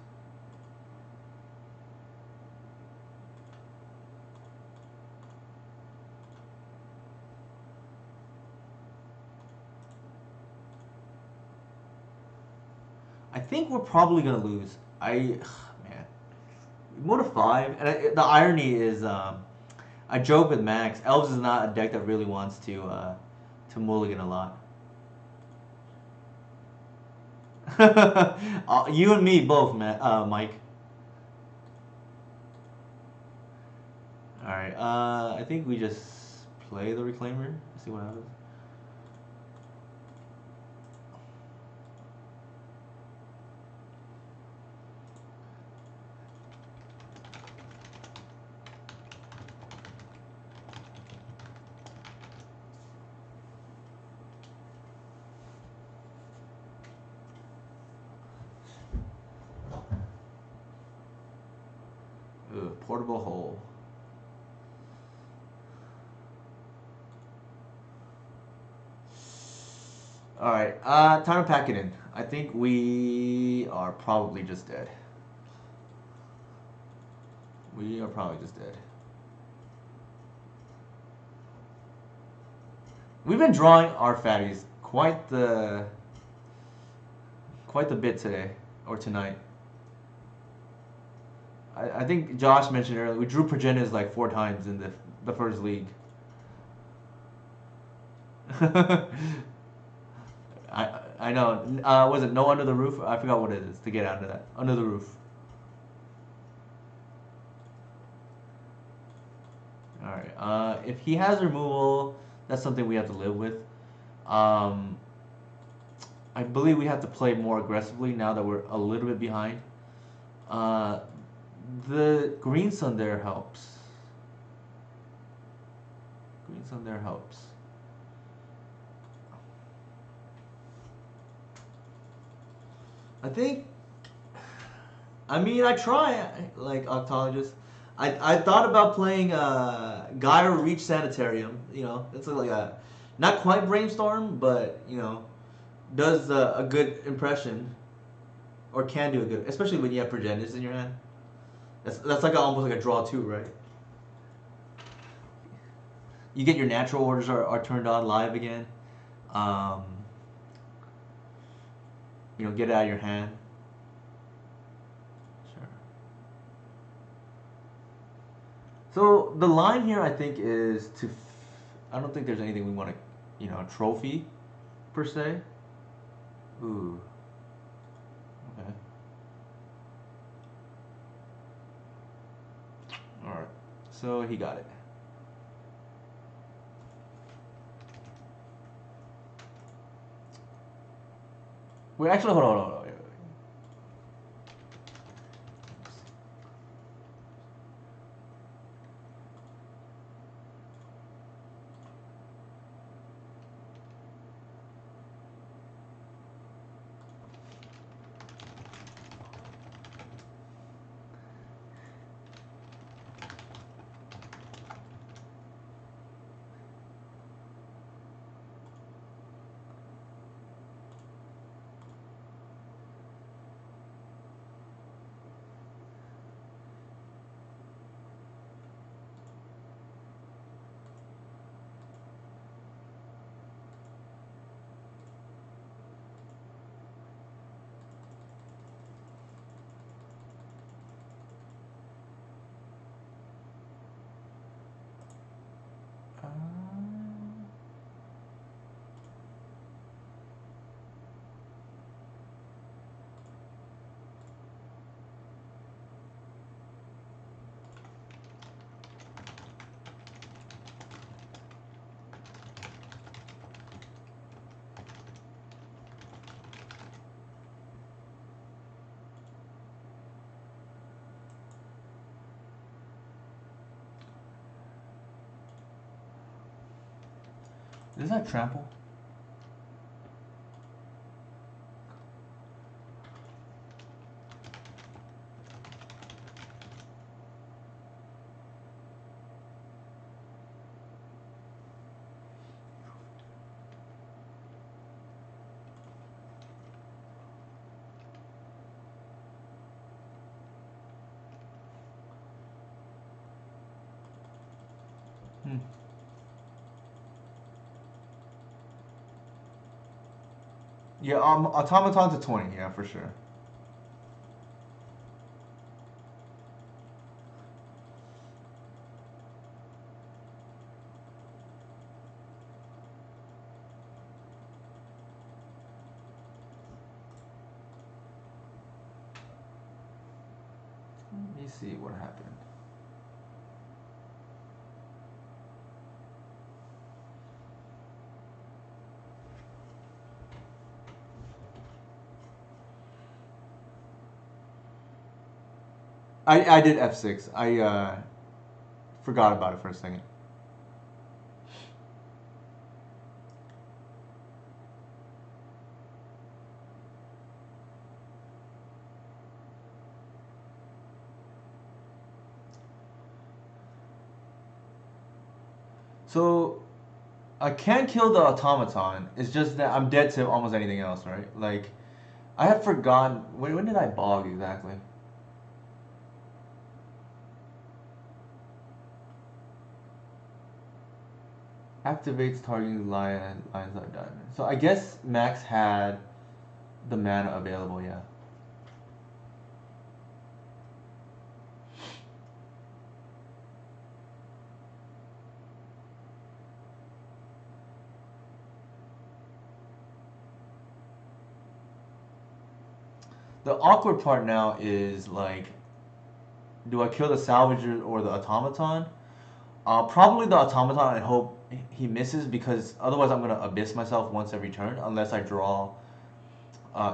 I think we're probably gonna lose. Man, we to 5, and the irony is, I joke with Max. Elves is not a deck that really wants to mulligan a lot. You and me both, Mike. All right. I think we just play the Reclaimer. See what happens. Ugh, portable hole. All right. Time to pack it in. I think we are probably just dead. We are probably just dead. We've been drawing our fatties quite the bit today or tonight. I think Josh mentioned earlier we drew Progenas like 4 times in the first league. I know. Was it no under the roof? I forgot what it is to get out of that. Under the roof. All right. If he has removal, that's something we have to live with. I believe we have to play more aggressively now that we're a little bit behind. The green sun there helps. Green sun there helps. I think. I mean, I try like Octologist. I thought about playing Gaia Reach Sanitarium. You know, it's like a not quite brainstorm, but you know, does a good impression, or can do a good, especially when you have Progenitors in your hand. That's like almost like a draw too, right? You get your natural orders are turned on live again. Um, you know, get it out of your hand. Sure. So the line here, I think, is to. I don't think there's anything we want to, you know, trophy, per se. Ooh. Okay. All right. So he got it. Wait, actually, hold on. Is that trample? Hmm. Yeah, automaton to 20. Yeah, for sure. Let me see what happened. I did F6. I forgot about it for a second. So I can kill the automaton. It's just that I'm dead to almost anything else, right? Like I had forgotten when did I bog exactly? Activates targeting lions are diamond. So I guess Max had the mana available, yeah. The awkward part now is like, do I kill the salvager or the automaton? Probably the automaton. I hope he misses because otherwise I'm gonna abyss myself once every turn unless I draw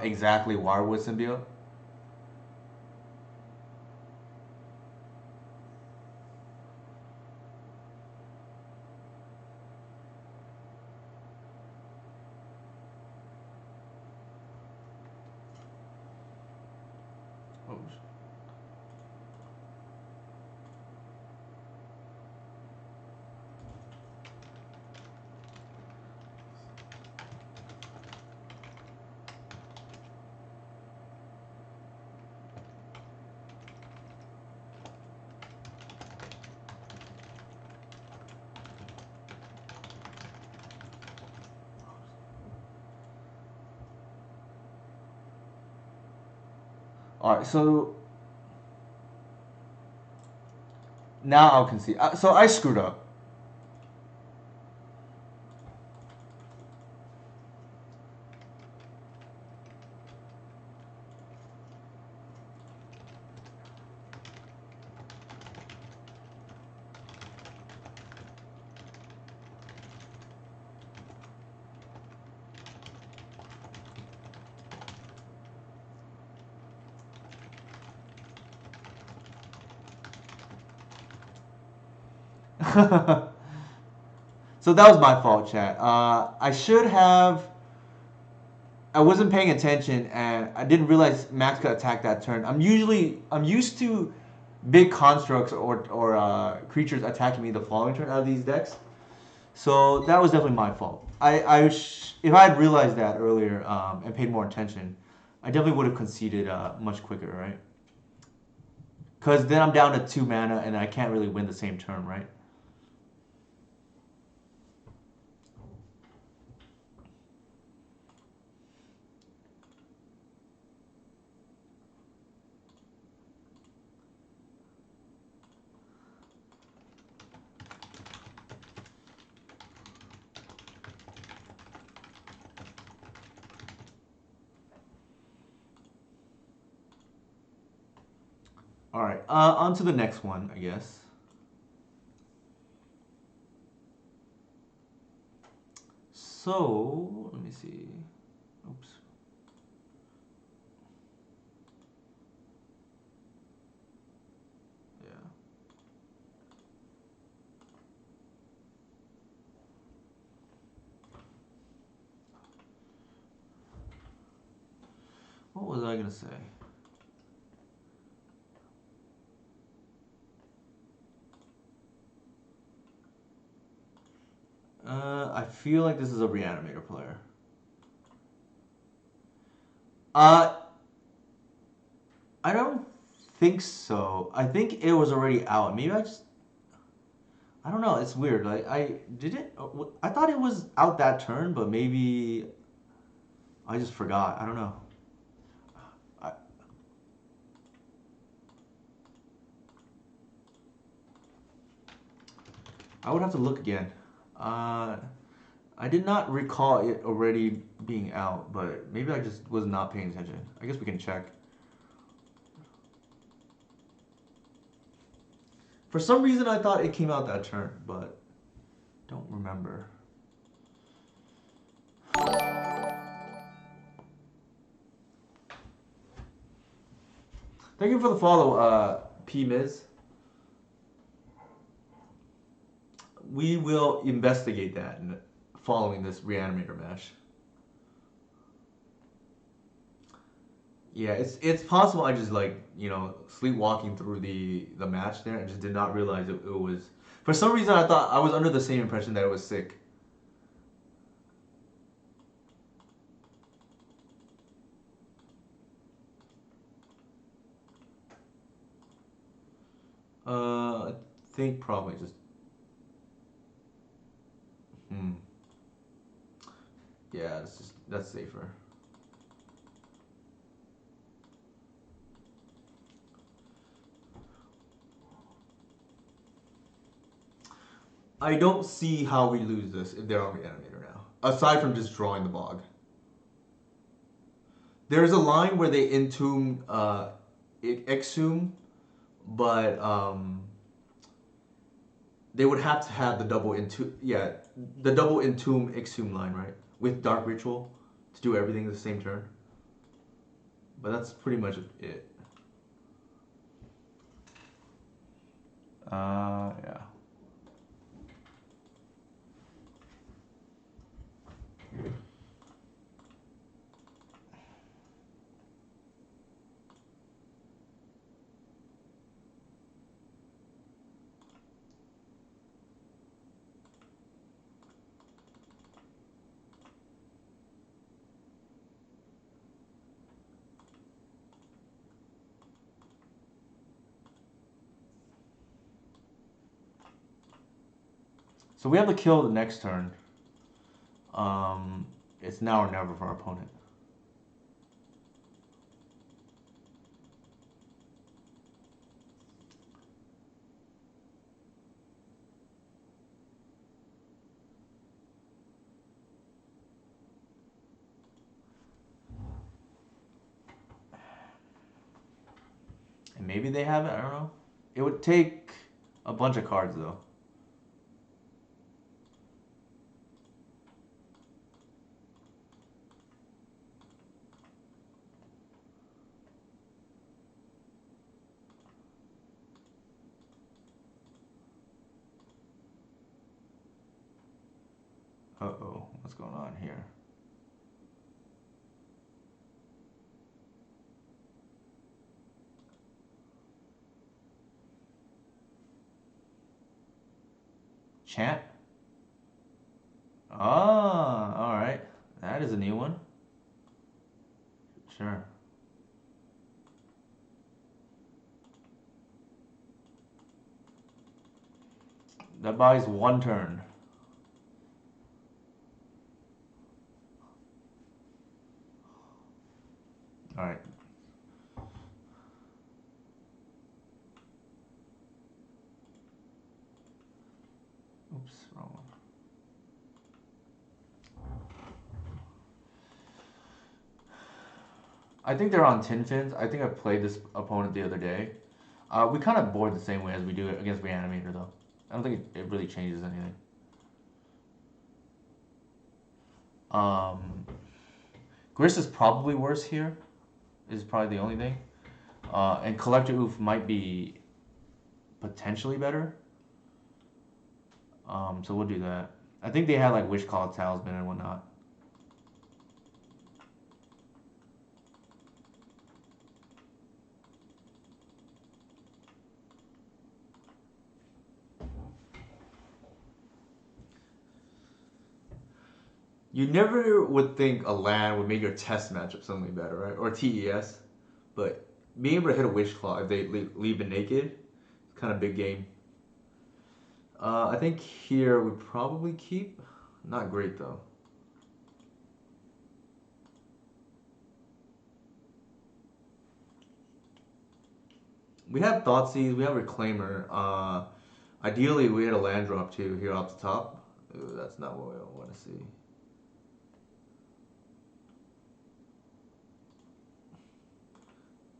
exactly Wirewood symbiote. Oh, all right, so now I'll concede. So I screwed up. So that was my fault, chat. I should have. I wasn't paying attention, and I didn't realize Max could attack that turn. I'm used to big constructs or creatures attacking me the following turn out of these decks. So that was definitely my fault. If I had realized that earlier and paid more attention, I definitely would have conceded much quicker, right? Because then I'm down to 2 mana and I can't really win the same turn, right? All right, on to the next one, I guess. So let me see. Oops. Yeah. gonna say? I feel like this is a reanimator player. I don't think so. I think it was already out. Maybe I don't know. It's weird. Like I thought it was out that turn, but maybe I just forgot. I don't know. I, I would have to look again. I did not recall it already being out, but maybe I just was not paying attention. I guess we can check. For some reason, I thought it came out that turn, but don't remember. Thank you for the follow, P Miz. We will investigate that following this reanimator match. Yeah, it's possible I just like sleepwalking through the match there and just did not realize it was. For some reason, I thought I was under the same impression that it was sick. I think probably just. Hmm. Yeah, that's safer. I don't see how we lose this if they're on the animator now. Aside from just drawing the bog. There's a line where they entomb exhume, but they would have to have the double entomb exhume line, right? With dark ritual to do everything the same turn. But that's pretty much it. Yeah. So we have to kill the next turn. It's now or never for our opponent. And maybe they have it, I don't know. It would take a bunch of cards though. Uh-oh, what's going on here? Chant? Ah, alright. That is a new one. Sure. That buys one turn. Alright. Oops, wrong one. I think they're on tin fins. I think I played this opponent the other day. We kind of board the same way as we do it against Reanimator, though. I don't think it really changes anything. Gris is probably worse here. Is probably the only thing. And Collector Oof might be potentially better. So we'll do that. I think they had like Wish Call Talisman and whatnot. You never would think a land would make your test matchup something better, right? Or TES. But being able to hit a Wish Claw if they leave it naked, kind of big game. I think here we probably keep. Not great though. We have Thoughtseize, we have Reclaimer. Ideally, we had a land drop too here off the top. Ooh, that's not what we want to see.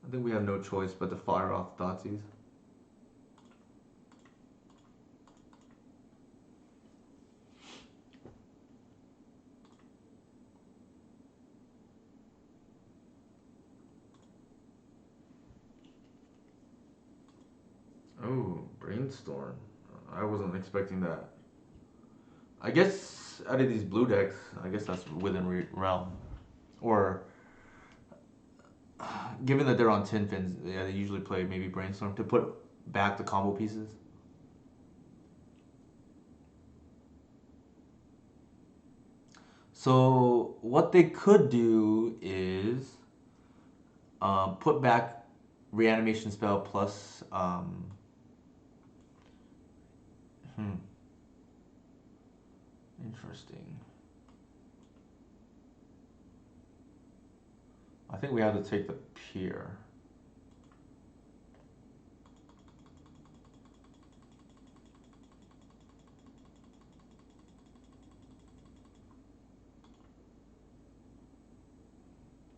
I think we have no choice but to fire off Thoughtseize. Oh, Brainstorm. I wasn't expecting that. I guess out of these blue decks, I guess that's within realm. Or, given that they're on tin fins, yeah, they usually play maybe Brainstorm to put back the combo pieces. So what they could do is put back reanimation spell plus. Interesting. I think we have to take the pier.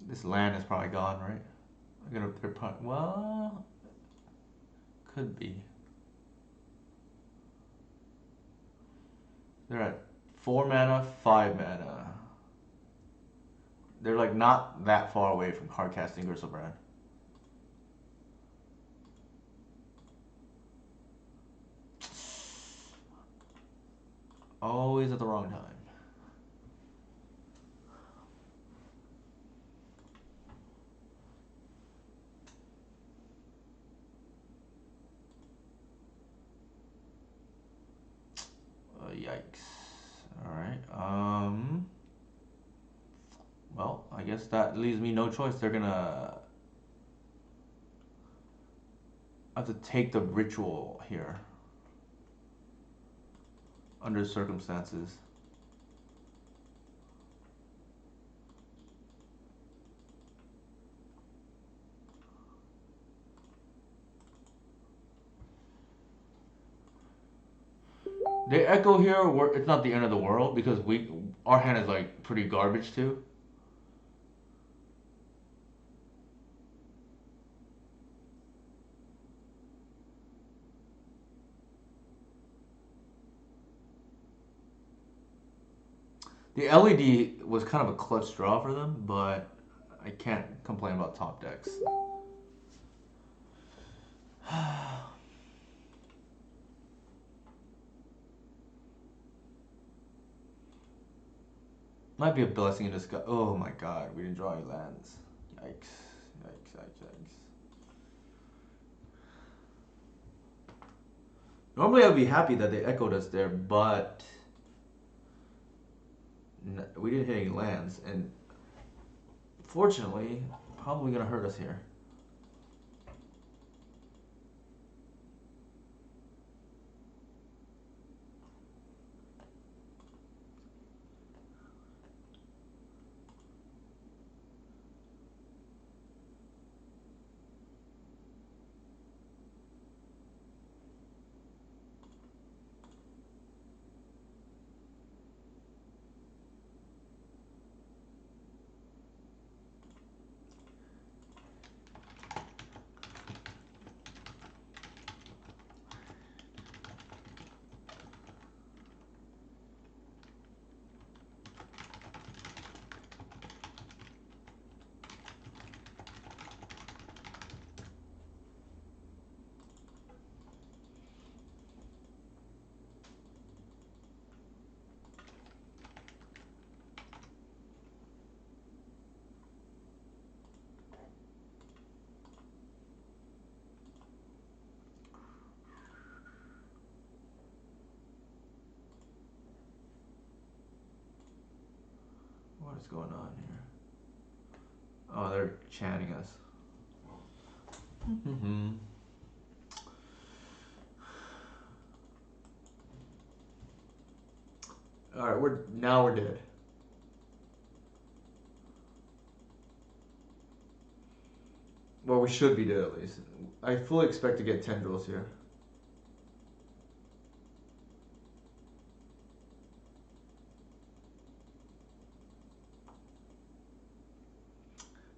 This land is probably gone, right? They're probably, well, could be. They're at 4 mana, 5 mana. They're like not that far away from card casting Brand. Always at the wrong time. Yikes. Alright. Well, I guess that leaves me no choice. They're gonna have to take the ritual here. Under circumstances. They echo here. It's not the end of the world because our hand is like pretty garbage too. The LED was kind of a clutch draw for them, but I can't complain about top decks. Might be a blessing in disguise. Oh my god, we didn't draw any lands. Yikes. Yikes, yikes, yikes. Normally I'd be happy that they echoed us there, but we didn't hit any lands, and fortunately, probably gonna hurt us here. What is going on here? Oh, they're chanting us. All right, we're dead. Well, we should be dead at least. I fully expect to get tendrils here.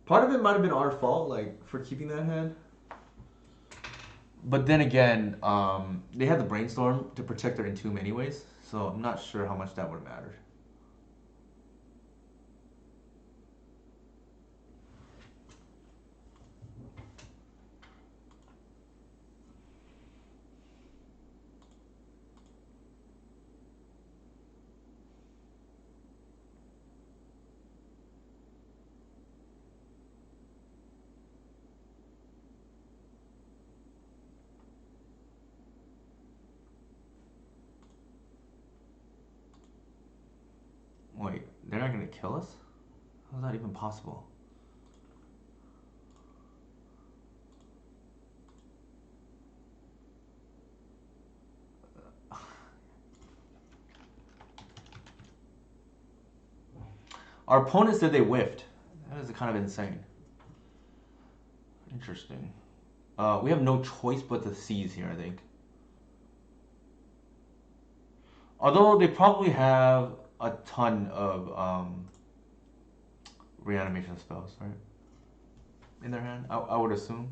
Part of it might have been our fault, like for keeping that hand. But then again, they had the brainstorm to protect their entomb anyways, so I'm not sure how much that would have mattered. Wait, they're not gonna kill us? How's that even possible? Our opponent said they whiffed. That is kind of insane. Interesting. We have no choice but to seize here, I think. Although they probably have a ton of reanimation spells, right? In their hand, I would assume.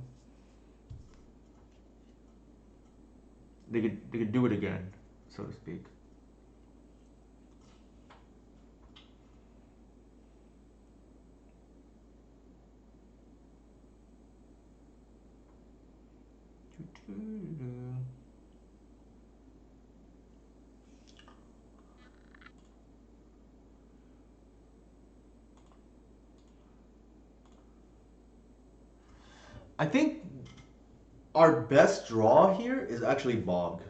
They could do it again, so to speak. I think our best draw here is actually Bog.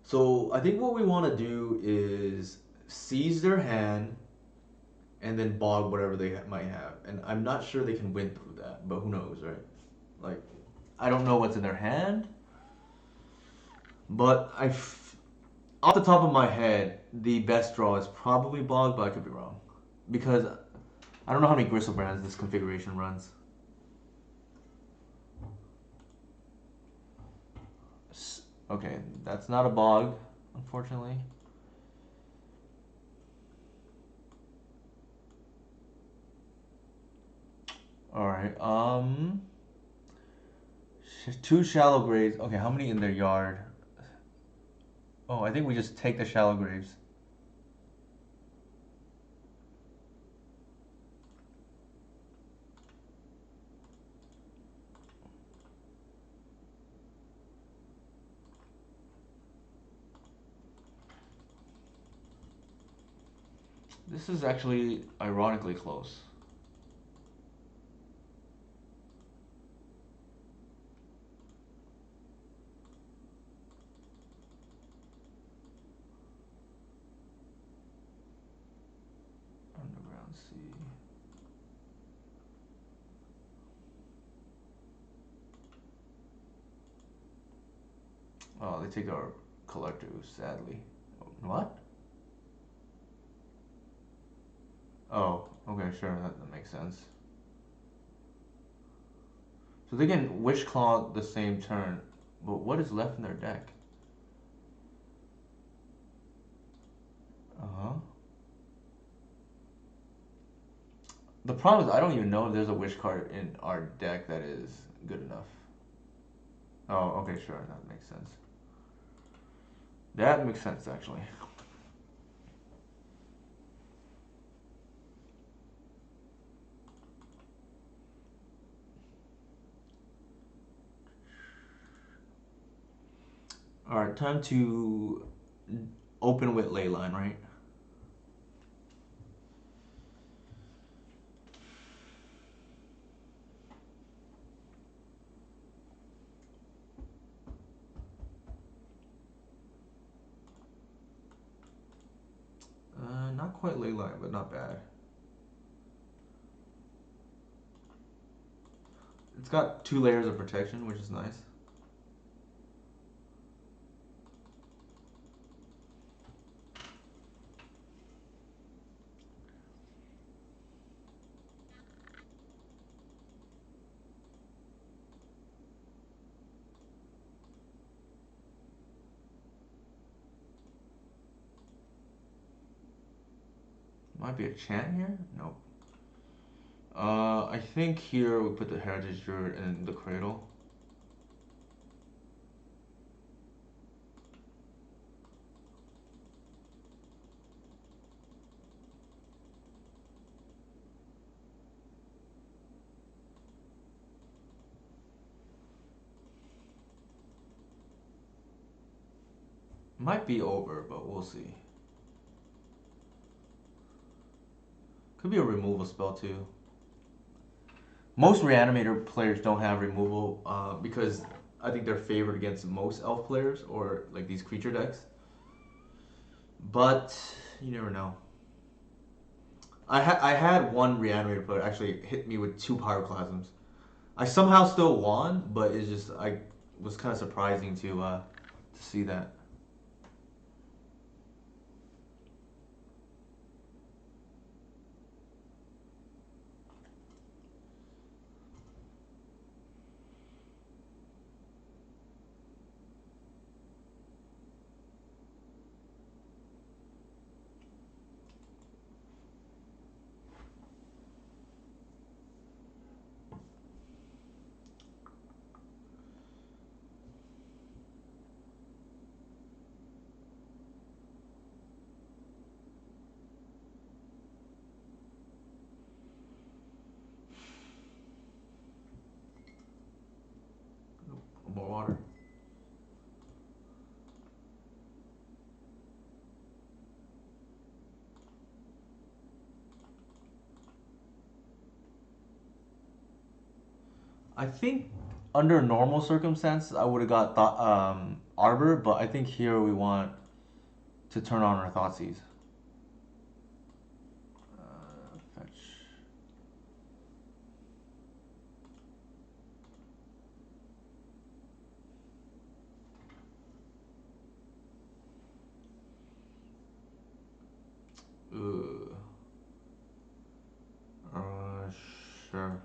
So I think what we want to do is seize their hand and then Bog whatever they might have. And I'm not sure they can win through that, but who knows, right? Like, I don't know what's in their hand, but off the top of my head, the best draw is probably Bog, but I could be wrong. Because I don't know how many Gristlebrands this configuration runs. Okay, that's not a Bog, unfortunately. Alright, 2 shallow graves. Okay, how many in their yard? Oh, I think we just take the shallow graves. This is actually ironically close. Underground sea. Oh, they take our collector, sadly. What? Oh, okay, sure, that makes sense. So they can Wish Claw the same turn, but what is left in their deck? Uh-huh. The problem is I don't even know if there's a Wish card in our deck that is good enough. Oh, okay, sure, that makes sense. That makes sense, actually. Alright, time to open with Leyline, right? Not quite Leyline, but not bad. It's got 2 layers of protection, which is nice. Might be a chant here? Nope. I think here we put the Heritage Druid in the cradle. Might be over, but we'll see. Could be a removal spell too. Most Reanimator players don't have removal because I think they're favored against most Elf players or like these creature decks. But you never know. I had one Reanimator player actually hit me with 2 Pyroclasms. I somehow still won, but it's just I was kind of surprising to see that. More water. I think under normal circumstances I would have got Arbor, but I think here we want to turn on our Thoughtseize. Fetch. Ugh. Sure.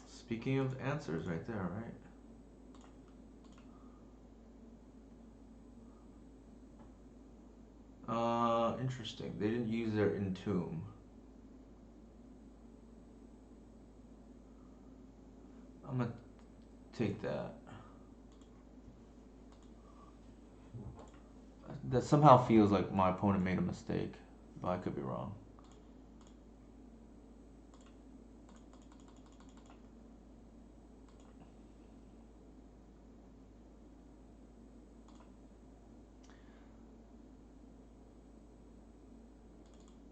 Speaking of answers, right there, right? Interesting. They didn't use their Entomb. I'm gonna take that. That somehow feels like my opponent made a mistake, but I could be wrong.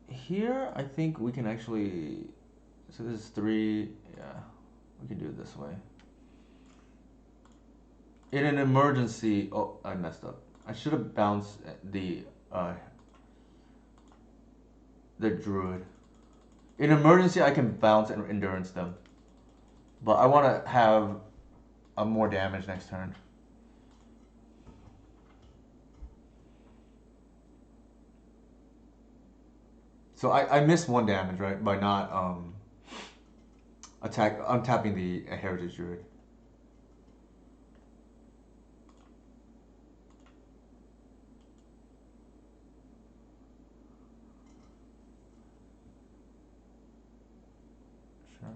Here, I think we can actually. So this is 3. Yeah, we can do it this way. In an emergency, oh, I messed up. I should have bounced the druid. In emergency, I can bounce and endurance them, but I want to have a more damage next turn. So I missed 1 damage, right, by not untapping the Heritage Druid. Sure.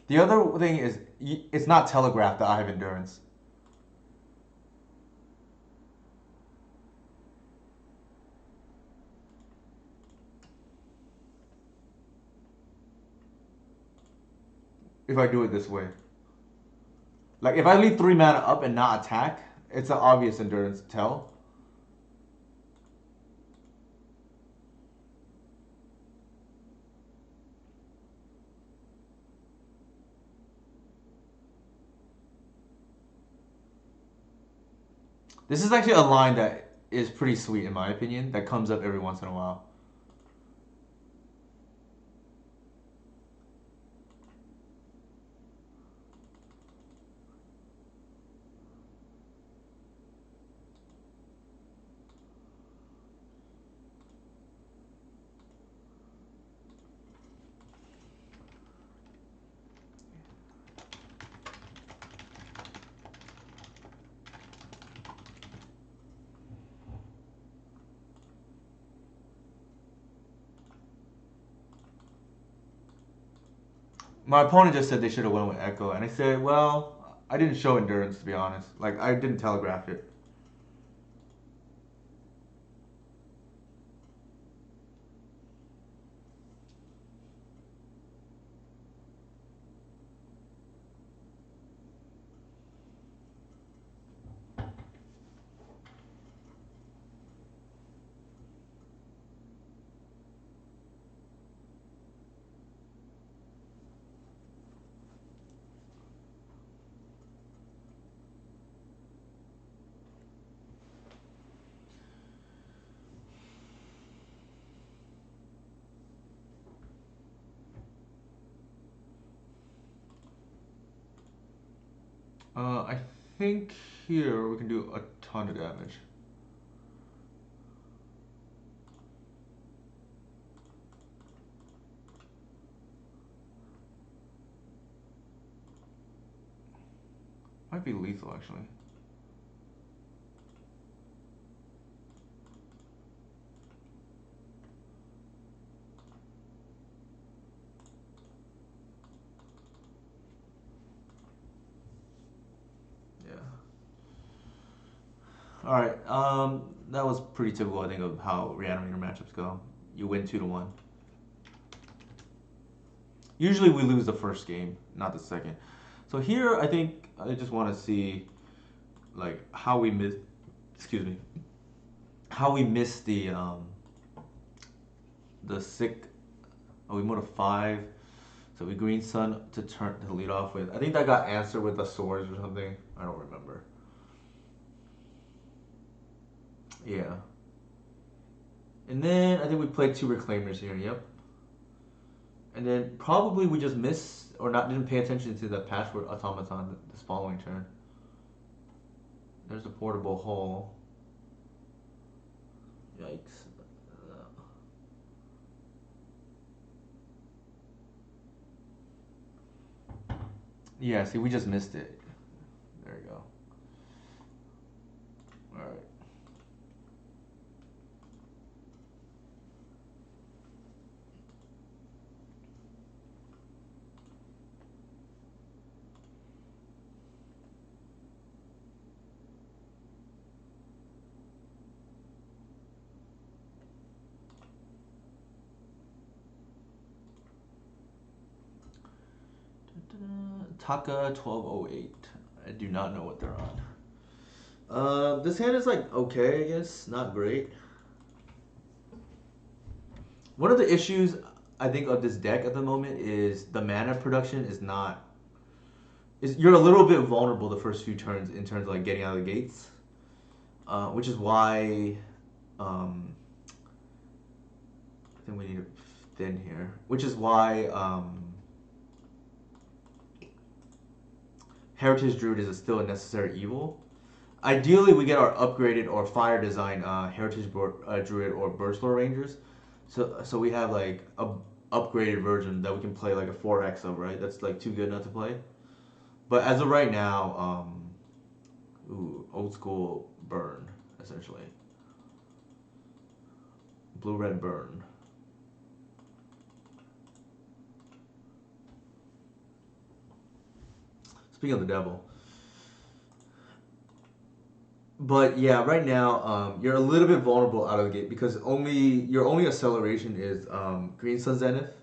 The other thing is, it's not telegraphed that I have endurance. If I do it this way, like if I leave 3 mana up and not attack, it's an obvious endurance tell. This is actually a line that is pretty sweet in my opinion. That comes up every once in a while. My opponent just said they should have went with Echo, and I said, well, I didn't show endurance to be honest. Like I didn't telegraph it. I think here we can do a ton of damage. Might be lethal actually. Yeah. All right. That was pretty typical, I think, of how reanimator matchups go. You win 2-1. Usually we lose the first game, not the second. So here, I think I just want to see like how we miss. Excuse me. How we missed the sick. Oh, we moved a 5. So we green sun to turn to lead off with. I think that got answered with the swords or something. I don't remember. Yeah. And then I think we played 2 reclaimers here. Yep. And then probably we just missed or not didn't pay attention to the patchwork automaton this following turn. There's the portable hole. Yikes. Yeah, see, we just missed it. There you go. All right. Taka 1208. I do not know what they're on. This hand is like okay, I guess, not great. One of the issues I think of this deck at the moment is the mana production is not. You're a little bit vulnerable the first few turns in terms of like getting out of the gates, which is why I think we need to thin here. Which is why Heritage Druid is still a necessary evil. Ideally, we get our upgraded or fire design Heritage Druid or Burstlord Rangers. So we have like a upgraded version that we can play like a 4x of, right? That's like too good not to play. But as of right now, old school burn, essentially. Blue red burn. Speaking of the devil. But yeah, right now you're a little bit vulnerable out of the gate because your only acceleration is Green Sun Zenith.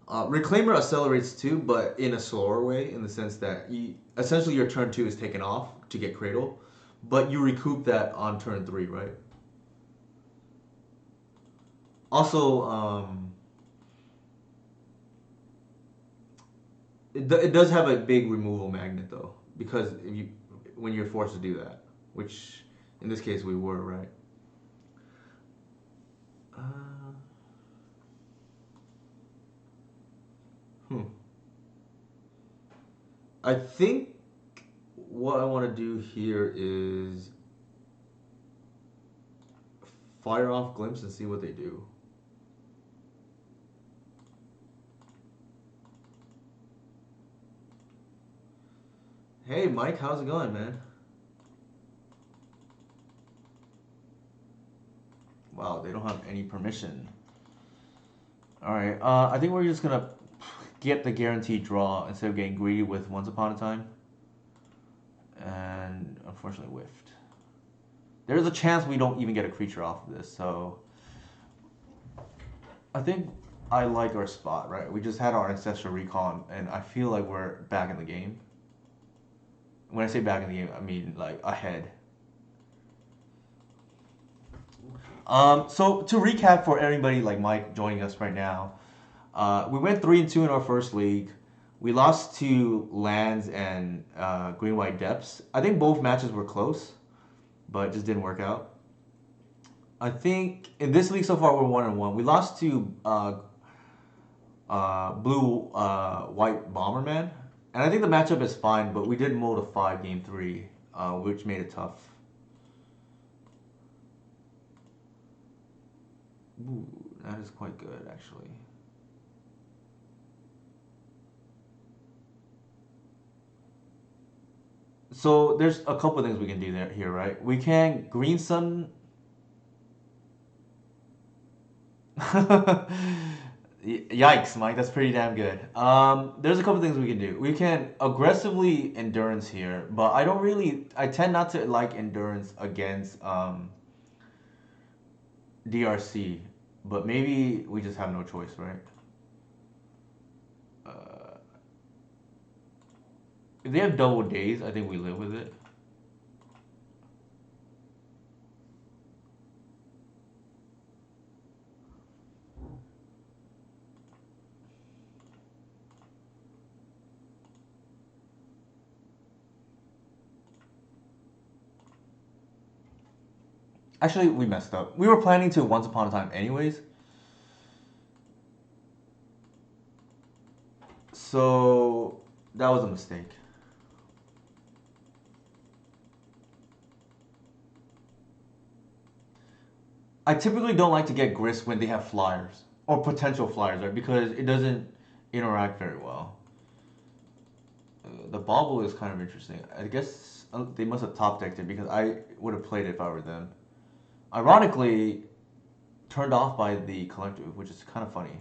Reclaimer accelerates too, but in a slower way, in the sense that essentially your turn 2 is taken off to get Cradle, but you recoup that on turn 3, right? Also, it does have a big removal magnet though, because if you when you're forced to do that. which in this case we were, right? Uh, hmm. I think what I want to do here is fire off Glimpse and see what they do. Hey Mike, how's it going, man? Wow, they don't have any permission. Alright, I think we're just gonna get the guaranteed draw instead of getting greedy with Once Upon a Time. And unfortunately whiffed. There's a chance we don't even get a creature off of this, so I think I like our spot, right? We just had our Ancestral Recall, and I feel like we're back in the game. When I say back in the game, I mean like ahead. So to recap for anybody like Mike joining us right now, we went 3-2 in our first league. We lost to Lands and Green White Depths. I think both matches were close, but it just didn't work out. I think in this league so far we're 1-1. We lost to Blue White Bomberman, and I think the matchup is fine, but we did mold a 5 game 3, which made it tough. Ooh, that is quite good actually. So there's a couple of things we can do there here, right? We can Green Sun. Yikes, Mike, that's pretty damn good. There's a couple things we can do. We can aggressively endurance here, but I tend not to like endurance against DRC, but maybe we just have no choice, right? Uh, if they have double days, I think we live with it. Actually, we messed up. We were planning to Once Upon a Time anyways. So that was a mistake. I typically don't like to get grist when they have flyers or potential flyers, right? Because it doesn't interact very well. The bauble is kind of interesting. I guess they must have top decked it because I would have played it if I were them. Ironically, turned off by the collective, which is kind of funny.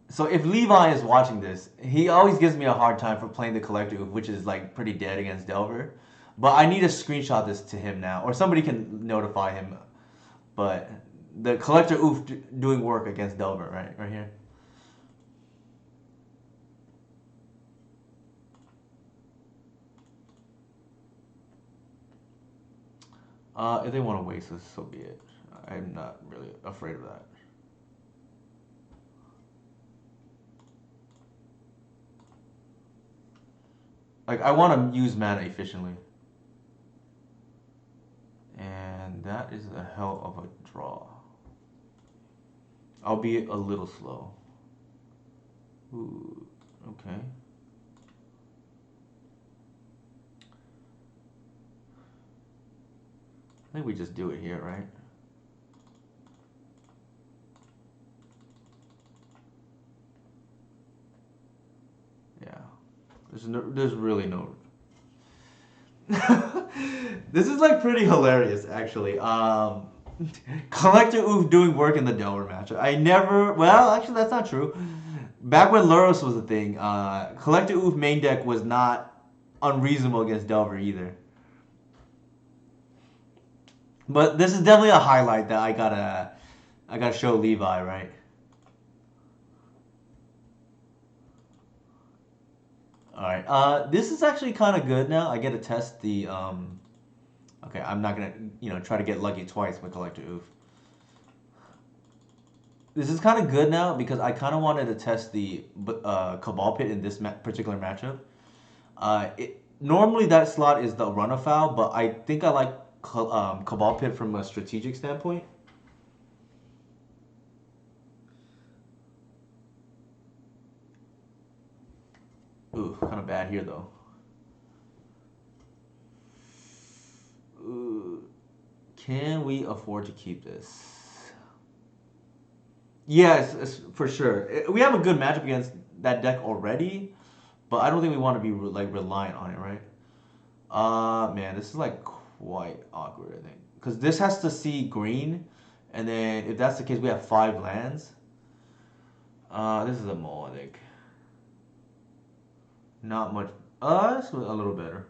So if Levi is watching this, he always gives me a hard time for playing the collective, which is like pretty dead against Delver. But I need to screenshot this to him now, or somebody can notify him. But the collector oof doing work against Delver, right here. If they want to waste this, so be it. I'm not really afraid of that. Like I want to use mana efficiently, and that is a hell of a draw. I'll be a little slow. Ooh, okay. I think we just do it here, right? Yeah. There's really no. This is like pretty hilarious, actually. Collector Oof doing work in the Delver match. I never. Well, actually, that's not true. Back when Luros was a thing, Collector Oof main deck was not unreasonable against Delver either. But this is definitely a highlight that I gotta show Levi, right? All right. This is actually kind of good now. I get to test the. Okay, I'm not gonna try to get lucky twice with Collector Oof. This is kind of good now because I kind of wanted to test the Cabal Pit in this particular matchup. Normally that slot is the run of foul, but I think I like Cabal Pit from a strategic standpoint. Ooh, kind of bad here though. Ooh, can we afford to keep this? Yes, for sure. We have a good matchup against that deck already, but I don't think we want to be like reliant on it, right? Man, this is like quite awkward, I think, because this has to see green, and then if that's the case, we have 5 lands. This is a mole, I think. Not much. That's a little better.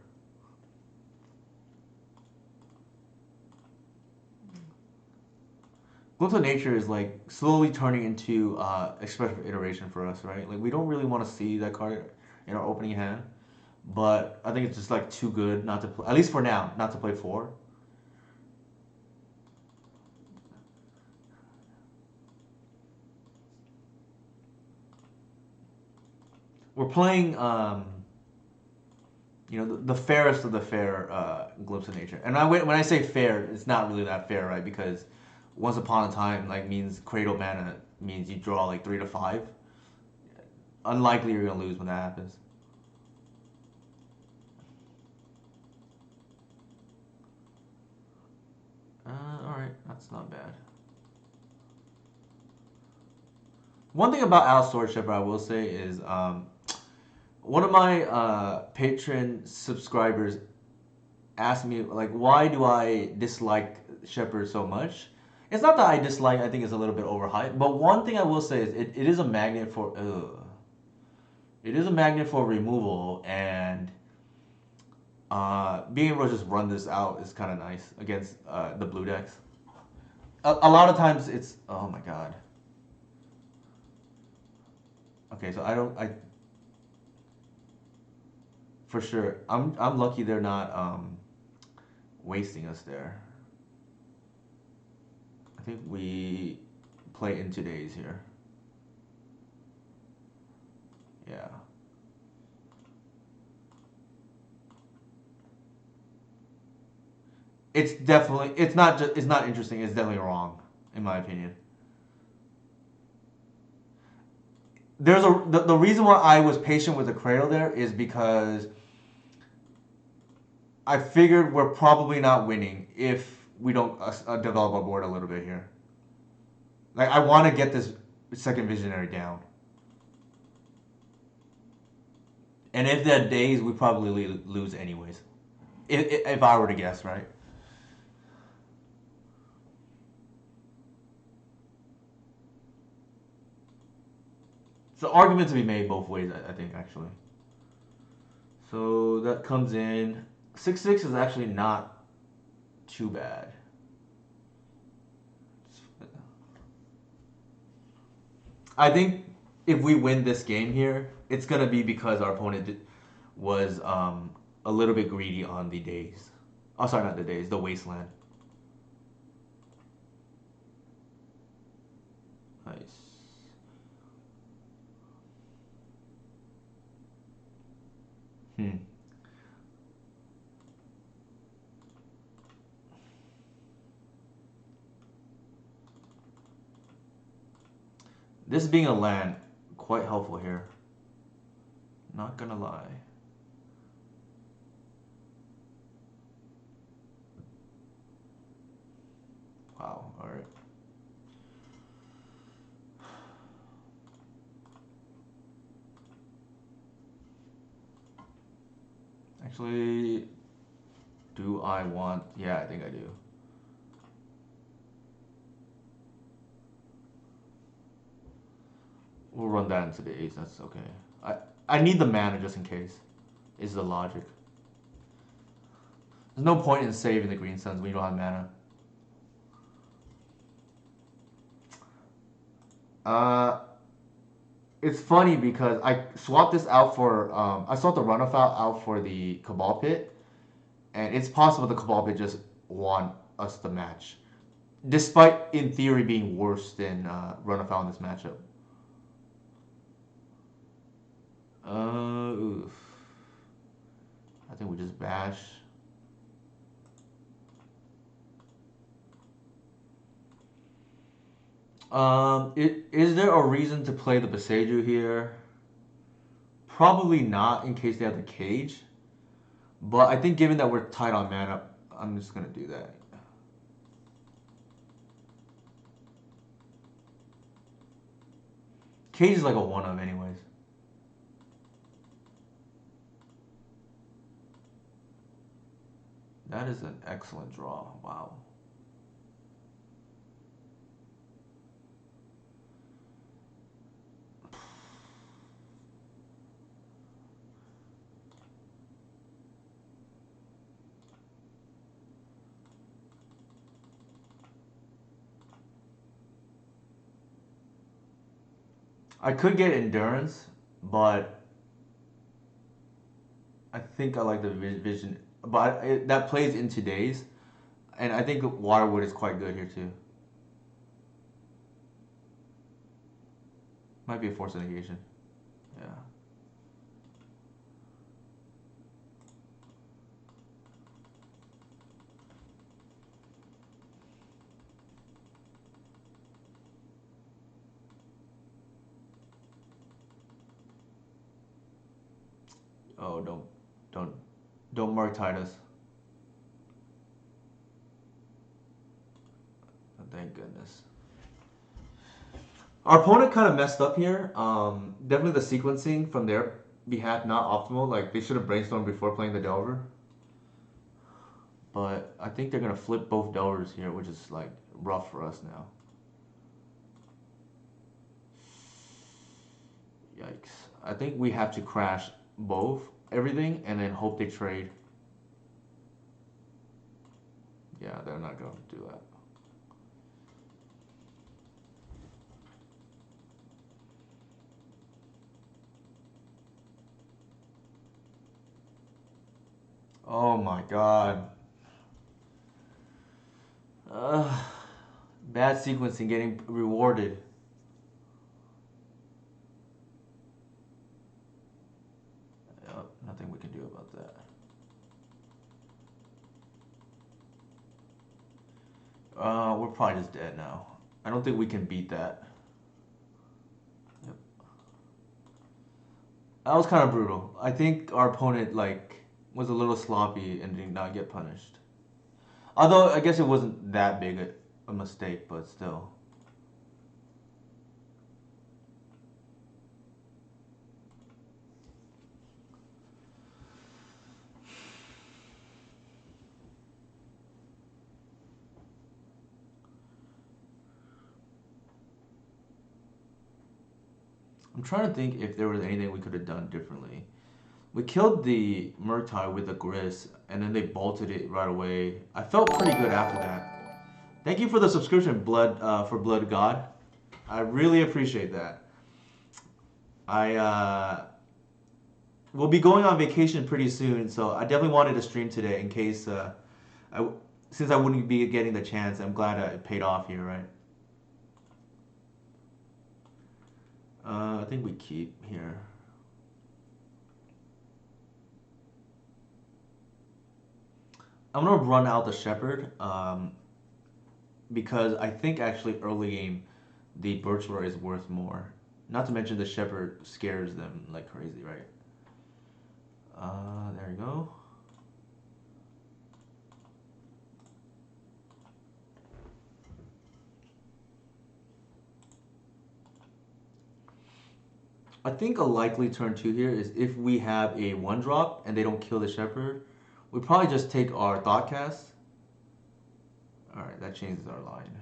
Glimpse of Nature is like slowly turning into expressive iteration for us, right? Like we don't really want to see that card in our opening hand, but I think it's just like too good not to play. At least for now, not to play 4. We're playing, the fairest of the fair Glimpse of Nature. And when I say fair, it's not really that fair, right? Because once upon a time, like means Cradle mana means you draw like 3 to 5. Unlikely you're gonna lose when that happens. All right, that's not bad. One thing about Al Sword Shepherd I will say is one of my patron subscribers asked me like, why do I dislike Shepherd so much? It's not that I dislike. I think it's a little bit overhyped. But one thing I will say is it is a magnet for. It is a magnet for removal, and being able to just run this out is kind of nice against the blue decks. A lot of times it's oh my god. Okay, so I don't I for sure. I'm lucky they're not wasting us there. I think we play in today's here. Yeah. It's not interesting, it's definitely wrong, in my opinion. The reason why I was patient with the cradle there is because I figured we're probably not winning if we don't develop our board a little bit here. Like I want to get this second visionary down. And if that days, we probably lose anyways. If I were to guess, right? So argument to be made both ways, I think actually. So that comes in 6/6 is actually not too bad. I think if we win this game here, it's gonna be because our opponent was a little bit greedy on the days. Oh, sorry, not the days, the wasteland. Nice. Hmm. This being a land, quite helpful here. Not gonna lie. Wow. All right. Actually, do I want? Yeah, I think I do. We'll run that into the ace. That's okay. I need the mana just in case. Is the logic. There's no point in saving the green suns when you don't have mana. Uh, it's funny because I swapped this out for I swapped the runoff out for the Cabal Pit, and it's possible the Cabal Pit just want us to match. despite in theory being worse than run afoul in this matchup. Oof. I think we just bash. Is there a reason to play the Beseju here? Probably not in case they have the cage. But I think given that we're tight on mana, I'm just going to do that. Cage is like a one-of anyways. That is an excellent draw. Wow. I could get endurance, but I think I like the vision. But that plays in today's, and I think Waterwood is quite good here too. Might be a force of negation. Yeah. Oh, don't, don't mark Titus. Oh, thank goodness. Our opponent kind of messed up here. Definitely the sequencing from their behalf not optimal. Like they should have brainstormed before playing the Delver. But I think they're gonna flip both Delvers here, which is like rough for us now. Yikes. I think we have to crash both, everything, and then hope they trade. Yeah, they're not going to do that. Oh my god. Bad sequencing getting rewarded. Nothing we can do about that. We're probably just dead now. I don't think we can beat that. Yep. That was kind of brutal. I think our opponent like was a little sloppy and did not get punished. Although I guess it wasn't that big a mistake, but still. I'm trying to think if there was anything we could have done differently. We killed the Murtai with a Gris, and then they bolted it right away. I felt pretty good after that. Thank you for the subscription, Blood God. I really appreciate that. I will be going on vacation pretty soon, so I definitely wanted to stream today in case I, since I wouldn't be getting the chance. I'm glad it paid off here, right? I think we keep here. I'm gonna run out the Shepherd because I think actually early game the Birchwood is worth more. Not to mention the Shepherd scares them like crazy, right? There you go. I think a likely turn two here is if we have a one drop and they don't kill the Shepherd, we probably just take our Thoughtcast. Alright, that changes our line.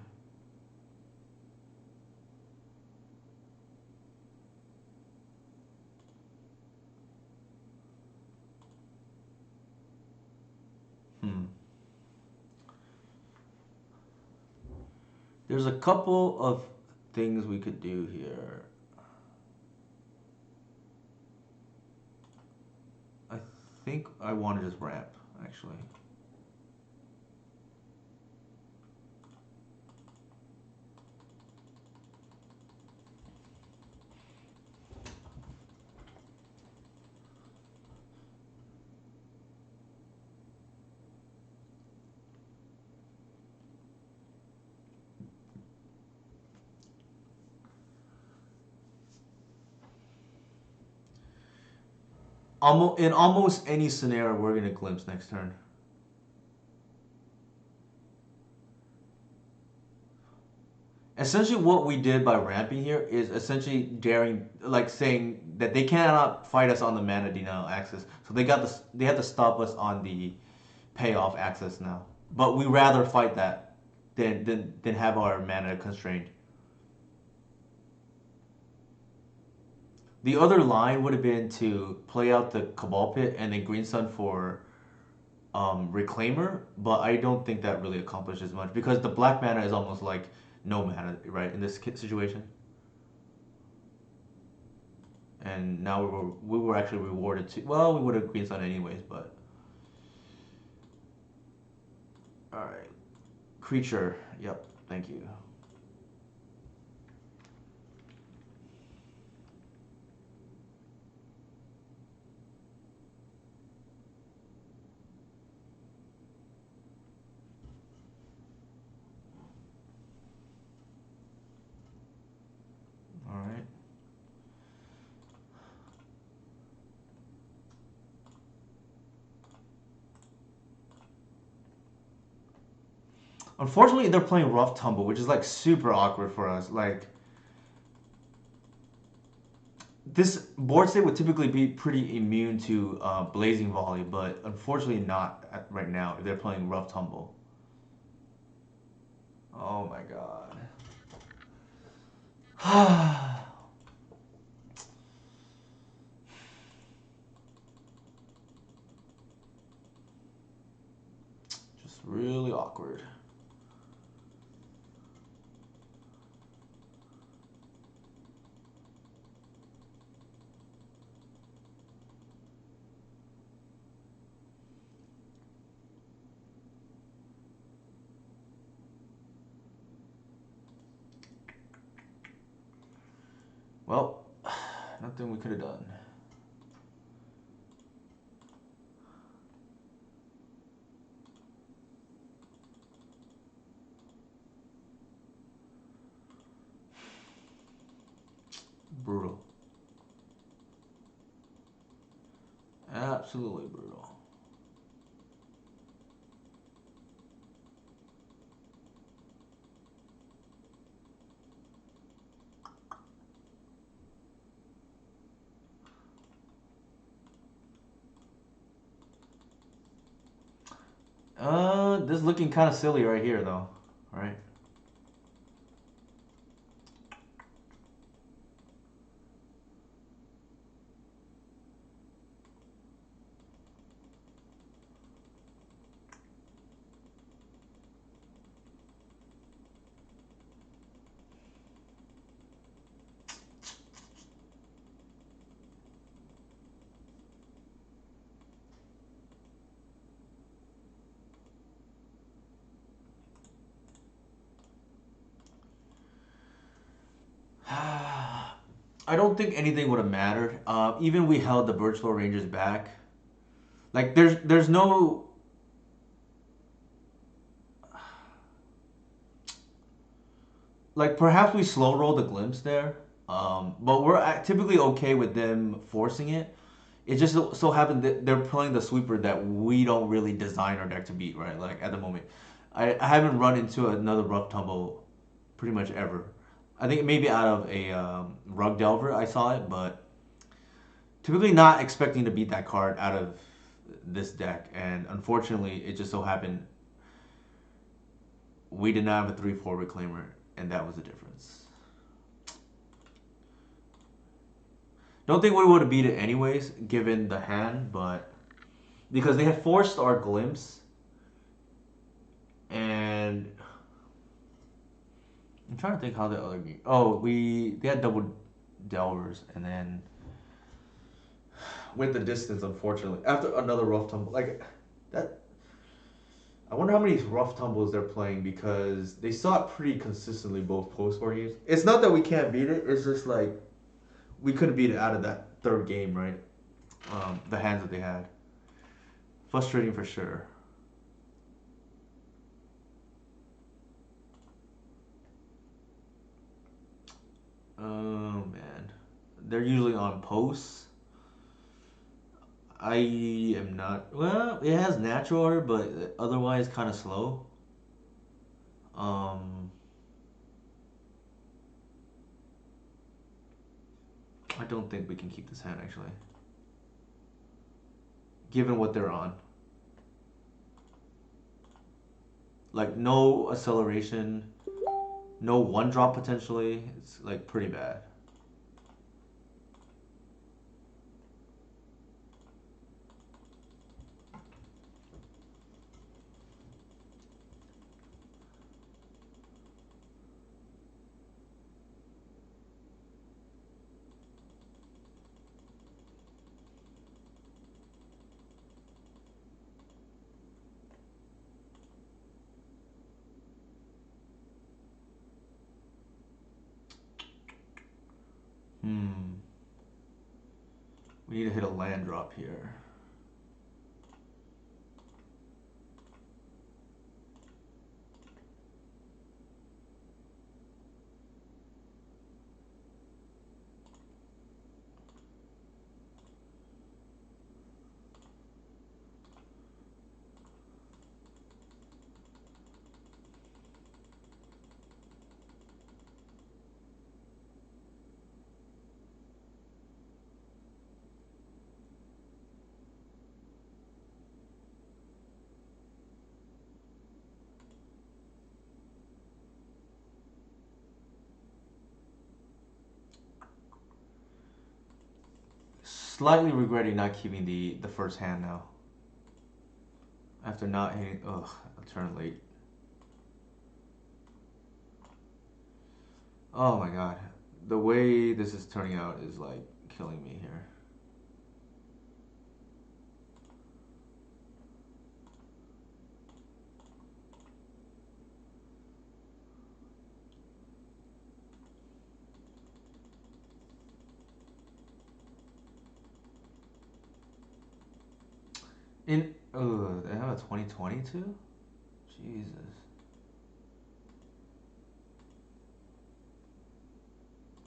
There's a couple of things we could do here. I think I want to just ramp, actually. almost any scenario, we're gonna glimpse next turn. Essentially, what we did by ramping here is essentially daring, like saying that they cannot fight us on the mana denial axis. So they have to stop us on the payoff axis now. But we rather fight that than have our mana constrained. The other line would have been to play out the Cabal Pit and then Green Sun for Reclaimer, but I don't think that really accomplishes much because the black mana is almost like no mana, right, in this situation. And now we were actually rewarded to. Well, we would have Green Sun anyways, but all right, creature. Yep, thank you. All right. Unfortunately, they're playing Rough Tumble, which is like super awkward for us. Like this board state would typically be pretty immune to Blazing Volley, but unfortunately not right now if they're playing Rough Tumble. Oh my god. Just really awkward. Well, nothing we could have done. Brutal. Absolutely brutal. This is looking kind of silly right here, though. Right? I don't think anything would have mattered. Even we held the Birchlow Rangers back. Like there's no like perhaps we slow roll the glimpse there. But we're typically okay with them forcing it. It just so happened that they're playing the sweeper that we don't really design our deck to beat, right? Like at the moment, I haven't run into another rough tumble pretty much ever. I think maybe out of a rug delver I saw it, but typically not expecting to beat that card out of this deck. And unfortunately, it just so happened we did not have a 3/4 reclaimer, and that was the difference. Don't think we would have beat it anyways, given the hand, but because they had forced our glimpse, and I'm trying to think how the other game. Oh, they had double delvers, and then went the distance. Unfortunately, after another rough tumble, like that. I wonder how many rough tumbles they're playing because they saw it pretty consistently both post war games. It's not that we can't beat it. It's just like we couldn't beat it out of that third game, right? The hands that they had. Frustrating for sure. Oh man, they're usually on posts. I am not. Well, it has natural order, but otherwise kind of slow. Um, I don't think we can keep this hand actually, given what they're on. Like no acceleration, no one drop potentially. It's like pretty bad. Hmm. We need to hit a land drop here. Slightly regretting not keeping the first hand now. After not hitting, ugh, a turn late. Oh my god, the way this is turning out is like killing me here. They have a 2022. Jesus.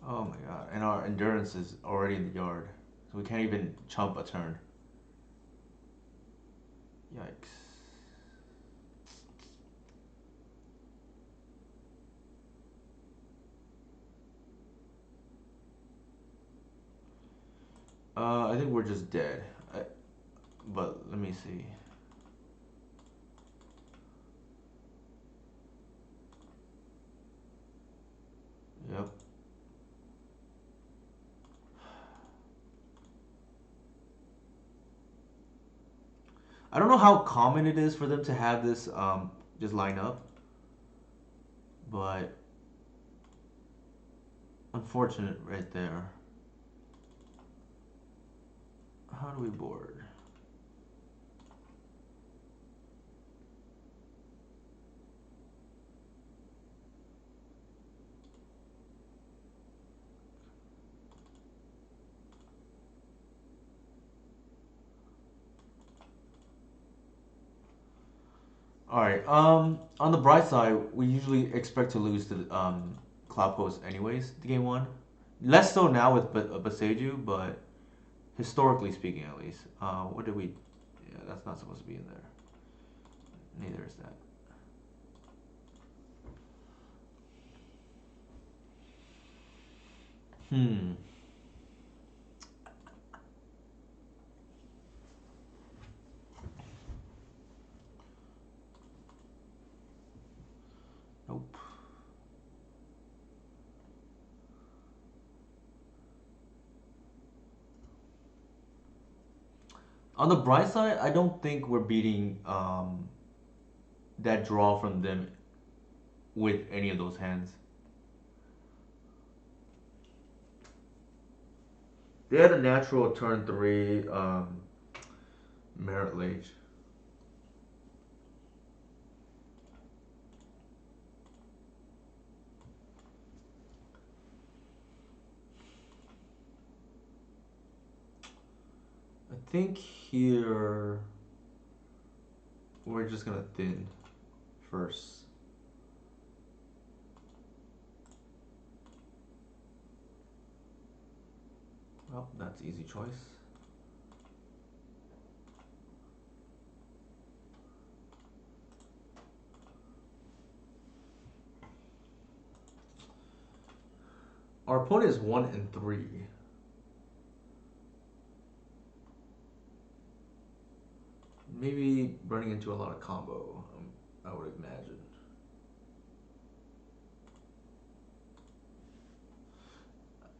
Oh my god, and our endurance is already in the yard, so we can't even chump a turn. Yikes. I think we're just dead. But let me see. Yep. I don't know how common it is for them to have this just line up, but unfortunate right there. How do we board? All right. On the bright side, we usually expect to lose to Cloud Post anyways, the game one. Less so now with Baseju, but historically speaking, at least. What did we? Yeah, that's not supposed to be in there. Neither is that. Hmm. Nope. On the bright side, I don't think we're beating that draw from them with any of those hands. They had a natural turn three Merit Lage. I think here we're just gonna thin first. Well, that's easy choice. Our opponent is 1-3. Maybe running into a lot of combo, I would imagine.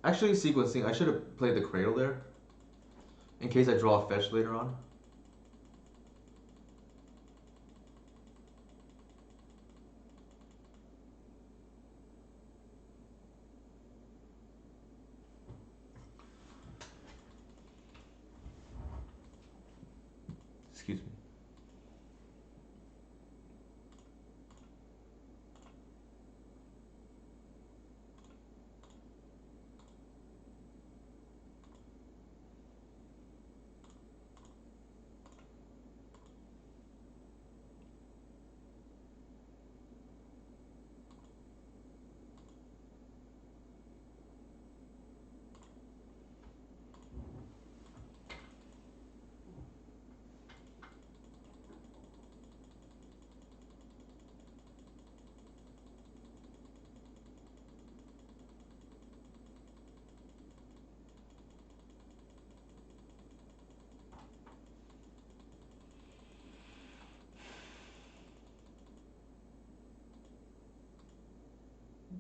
Actually, sequencing, I should have played the Cradle there. In case I draw a fetch later on. Excuse me.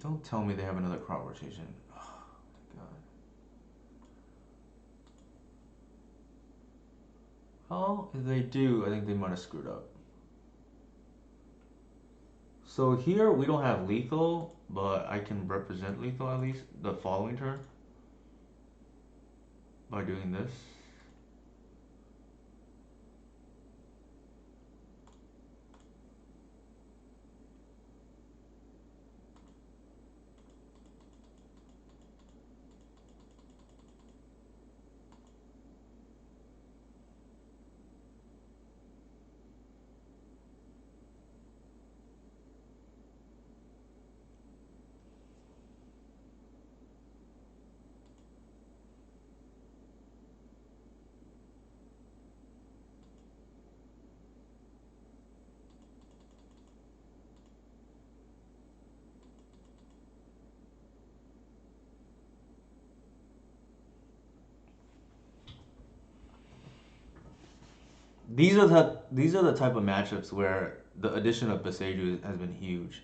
Don't tell me they have another crop rotation. Oh my god. Well, if they do, I think they might have screwed up. So here we don't have lethal, but I can represent lethal at least the following turn by doing this. These are the type of matchups where the addition of Beseju has been huge.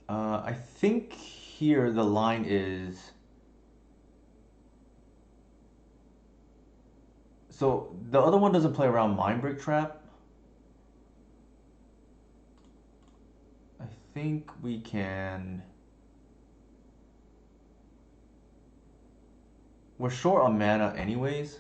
I think here the line is so the other one doesn't play around Mindbreak Trap. I think we can. We're short on mana anyways.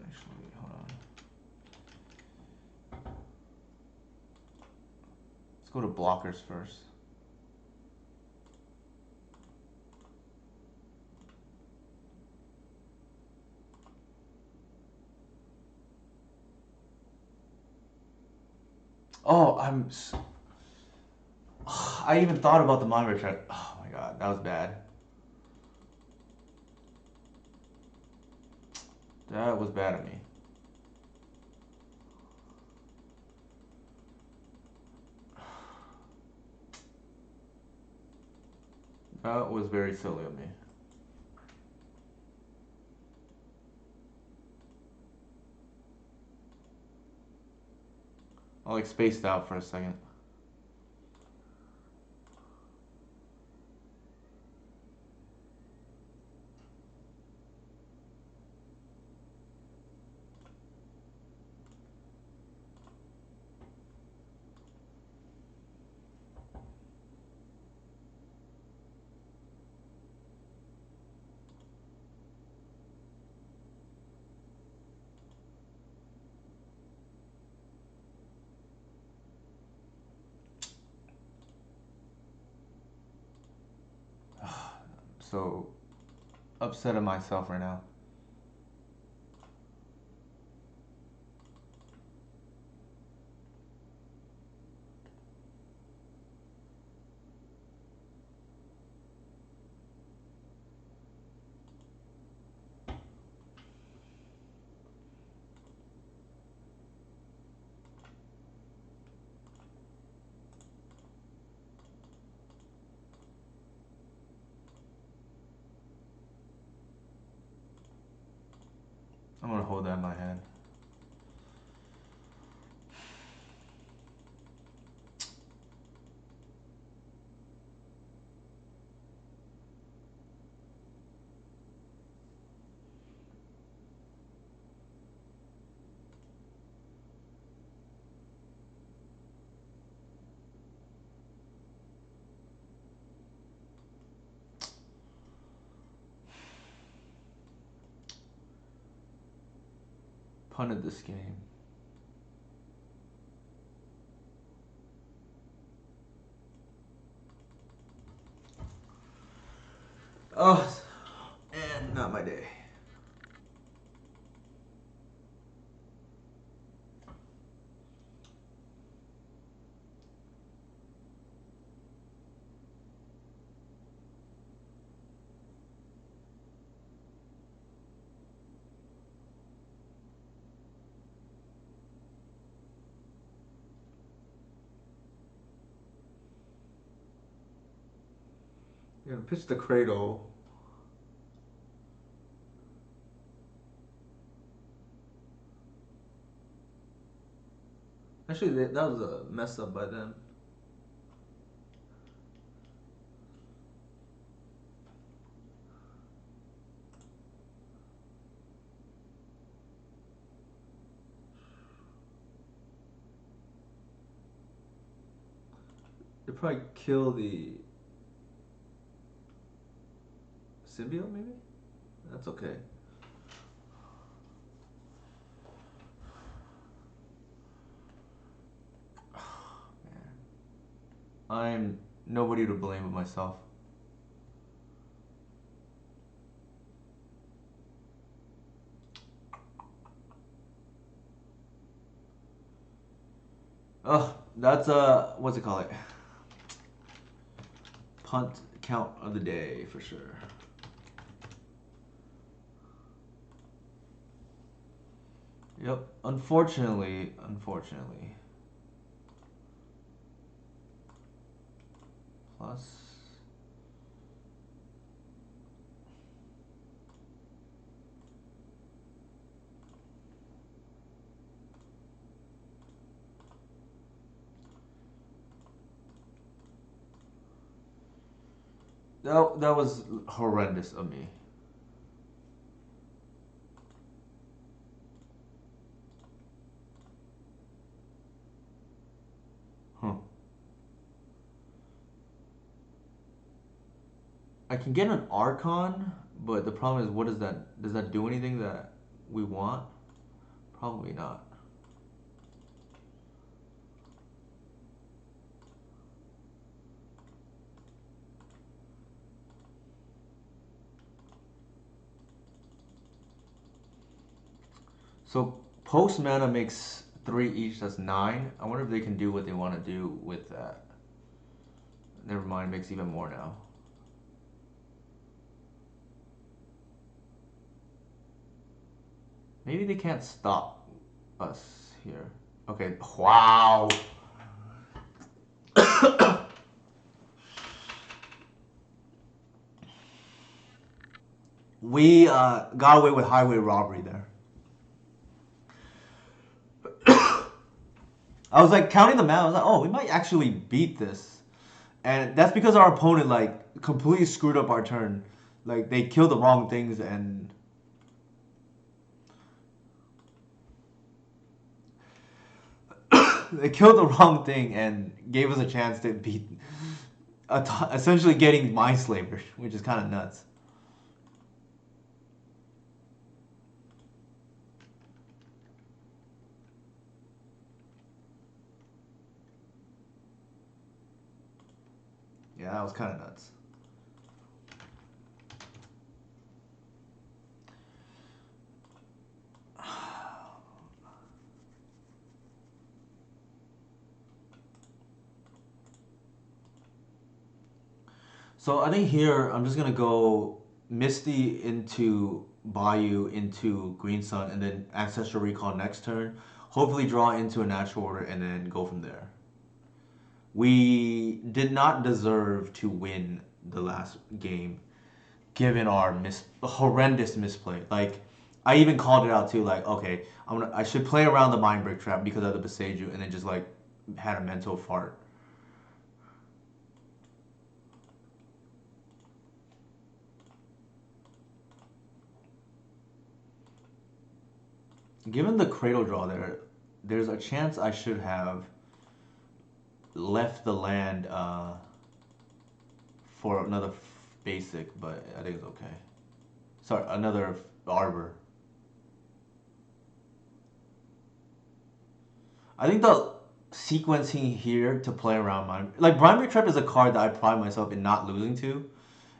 Actually, hold on. Let's go to blockers first. Oh, I even thought about the Mindbreak Trap. Oh my god, that was bad. That was bad of me. That was very silly of me. I like spaced out for a second. So upset at myself right now. I'm gonna hold that in my hand. Punted this game. Oh, and not my day. You're gonna pitch the cradle. Actually, that was a mess up by them. They probably kill the symbiote, maybe? That's okay. Man. I'm nobody to blame but myself. Oh, that's what's it called? Punt count of the day for sure. Yep. Unfortunately. Plus. That was horrendous of me. Huh. I can get an Archon, but the problem is, what does that do anything that we want? Probably not. So post mana makes 3 each, that's 9. I wonder if they can do what they want to do with that. Never mind, makes even more now. Maybe they can't stop us here. Okay, wow. We got away with highway robbery there. I was like counting the map. I was like, oh, we might actually beat this, and that's because our opponent like completely screwed up our turn. Like they killed the wrong things and they killed the wrong thing and gave us a chance to beat, essentially getting Mind Slaver, which is kind of nuts. Yeah, that was kind of nuts. So I think here I'm just gonna go Misty into Bayou into Green Sun and then Ancestral Recall next turn. Hopefully draw into a natural order and then go from there. We did not deserve to win the last game given our horrendous misplay. Like I even called it out too. Like okay, I should play around the Mind Break trap because of the Beseju and then just like had a mental fart. Given the cradle draw there, there's a chance I should have left the land for another basic, but I think it's okay. Sorry, another arbor. I think the sequencing here to play around my like Primary Trap is a card that I pride myself in not losing to,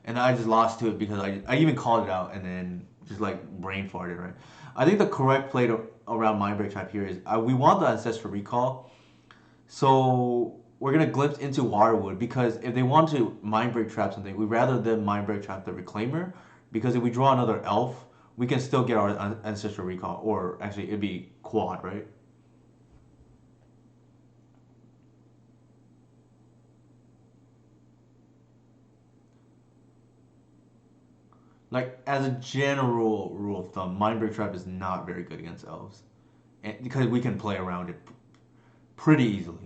and I just lost to it because I even called it out and then just like brain farted right. I think the correct play to, around Mind Break Trap here is we want the Ancestral Recall. So we're gonna glimpse into Waterwood because if they want to mind break trap something, we'd rather them mind break trap the Reclaimer because if we draw another elf, we can still get our ancestral recall, or actually it'd be quad, right? Like as a general rule of thumb, mind break trap is not very good against elves, and, because we can play around it pretty easily.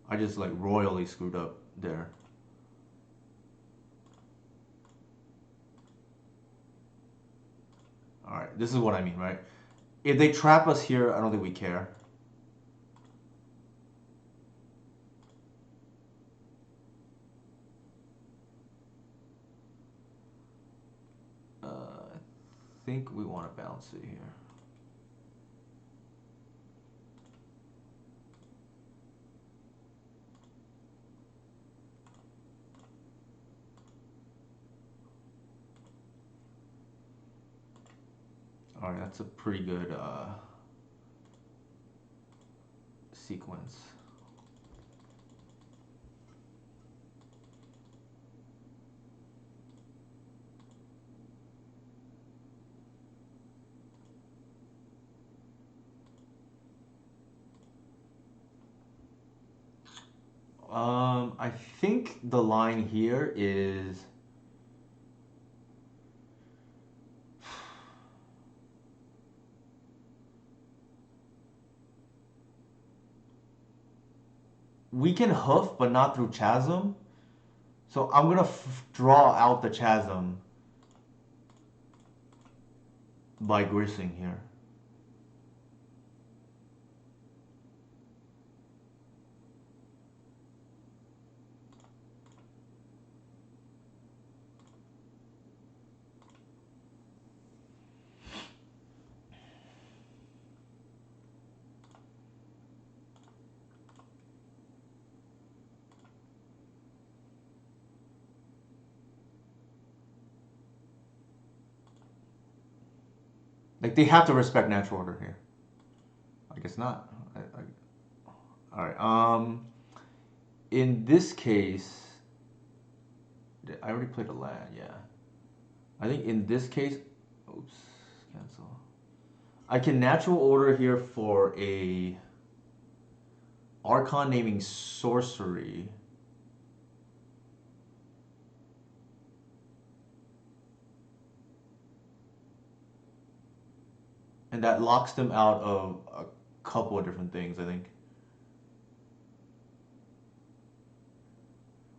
I just like royally screwed up there. All right, this is what I mean, right? If they trap us here, I don't think we care. I think we want to bounce it here. All right, that's a pretty good sequence. I think the line here is we can hoof, but not through chasm. So I'm gonna draw out the chasm by grissing here. Like they have to respect natural order here. I guess not. All right. In this case, I already played a land. Yeah. I think in this case, oops, cancel. I can natural order here for a Archon naming sorcery. that locks them out of a couple of different things, I think.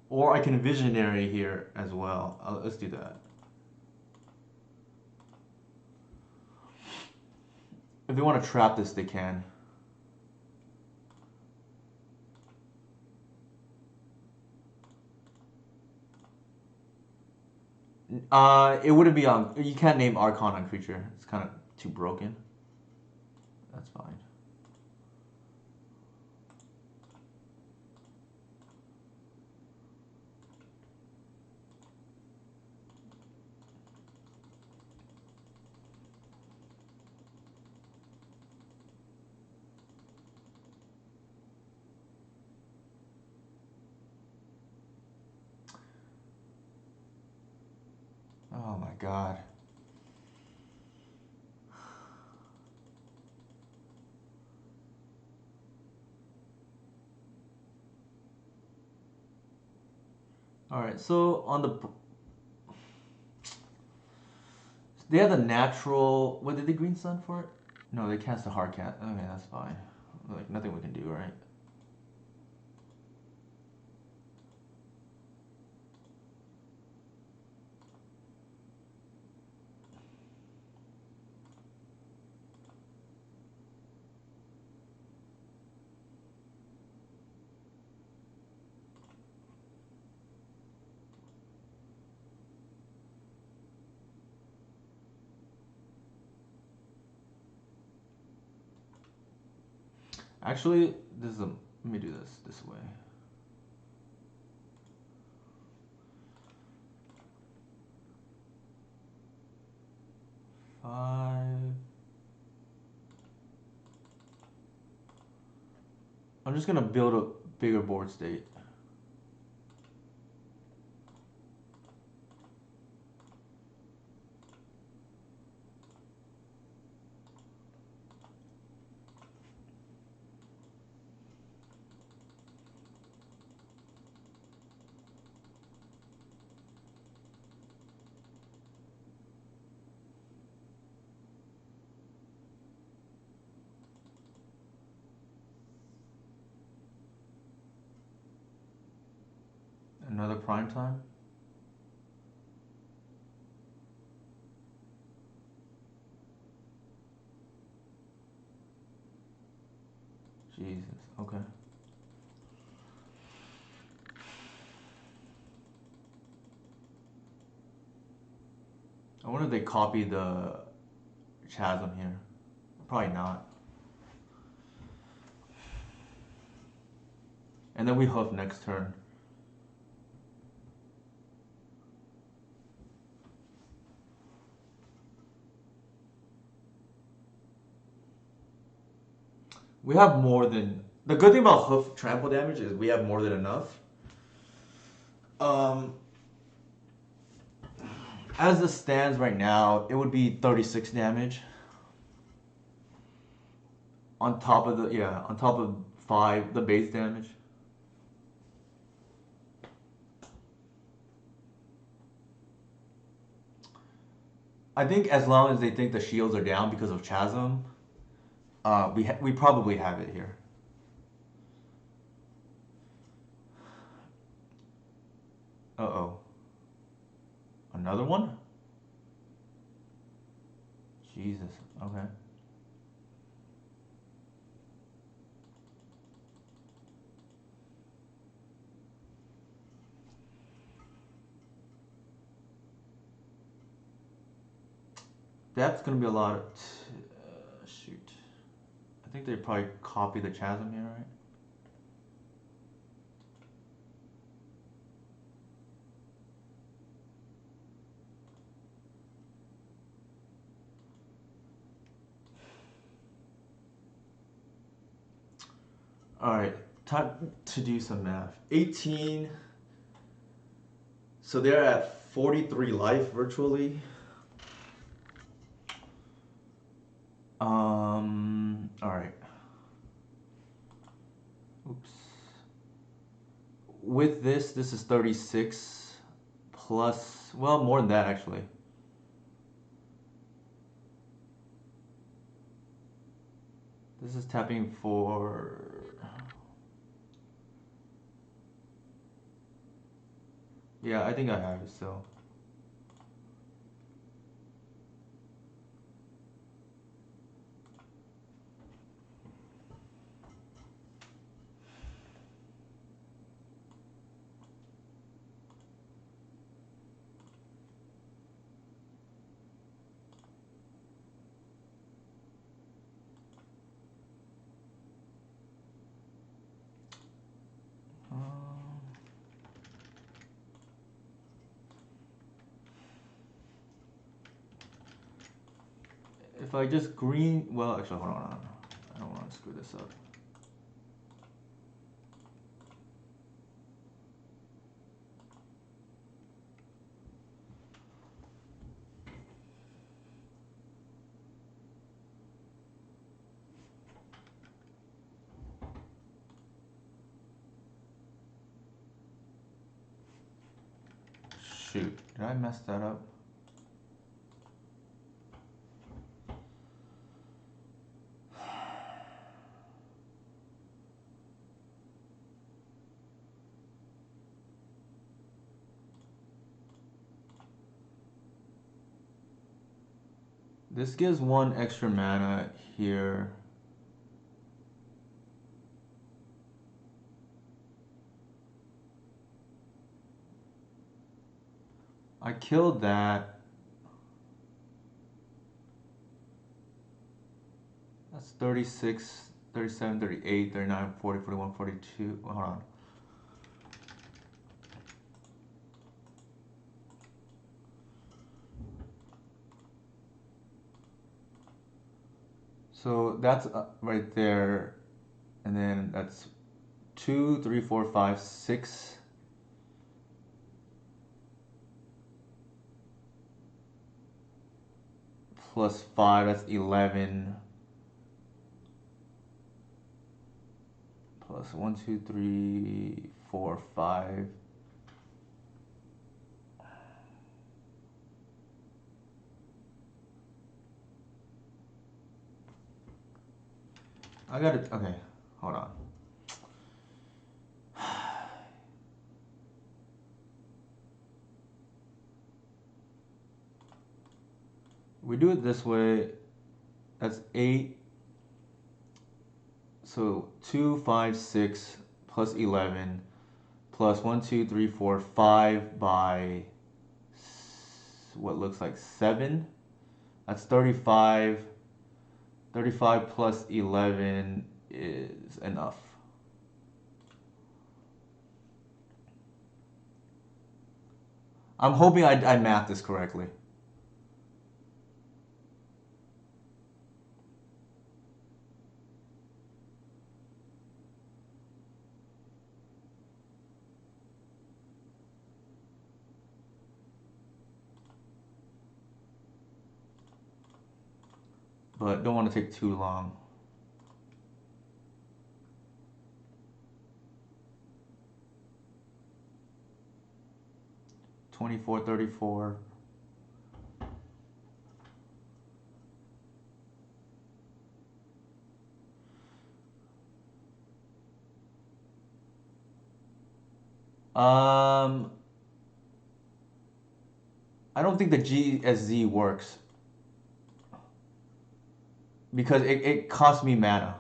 Or I can visionary here as well. Let's do that. If they want to trap this, they can. It wouldn't be on. You can't name Archon on creature. It's kind of too broken. That's fine. Oh my god. Alright, so on the. They have the natural. What did they green sun for it? No, they cast a hard cat. Okay, that's fine. Like, nothing we can do, right? Actually, this is a. Let me do this way. Five. I'm just gonna build a bigger board state. Another prime time. Jesus. Okay. I wonder if they copy the chasm here. Probably not. And then we hoof next turn. We have more than. The good thing about hoof trample damage is we have more than enough. Um, as it stands right now, it would be 36 damage. On top of on top of 5, the base damage. I think as long as they think the shields are down because of Chasm, we probably have it here. Uh-oh. Another one? Jesus. Okay. That's gonna be a lot of. Shoot. I think they probably copy the Chasm here, right? Alright, time to do some math. 18. So they're at 43 life virtually. Alright. Oops. With this is 36 plus, well, more than that actually. This is tapping for... Yeah, I think I have it still. If I just green, well, actually, hold on. I don't want to screw this up. Shoot, did I mess that up? This gives one extra mana here. I killed that. That's 36, 37, 38, 39, 40, 41, 42. Hold on. So that's right there. And then that's 2, 3, 4, 5, 6. Plus 5, that's 11. Plus 1, 2, 3, 4, 5. I got it. Okay, hold on. We do it this way. That's 8. So 2, 5, 6 plus 11 plus 1, 2, 3, 4, 5 by what looks like 7. That's 35. 35 plus 11 is enough. I'm hoping I math this correctly. But don't want to take too long. $24, $34. I don't think the GSZ works because it costs me mana.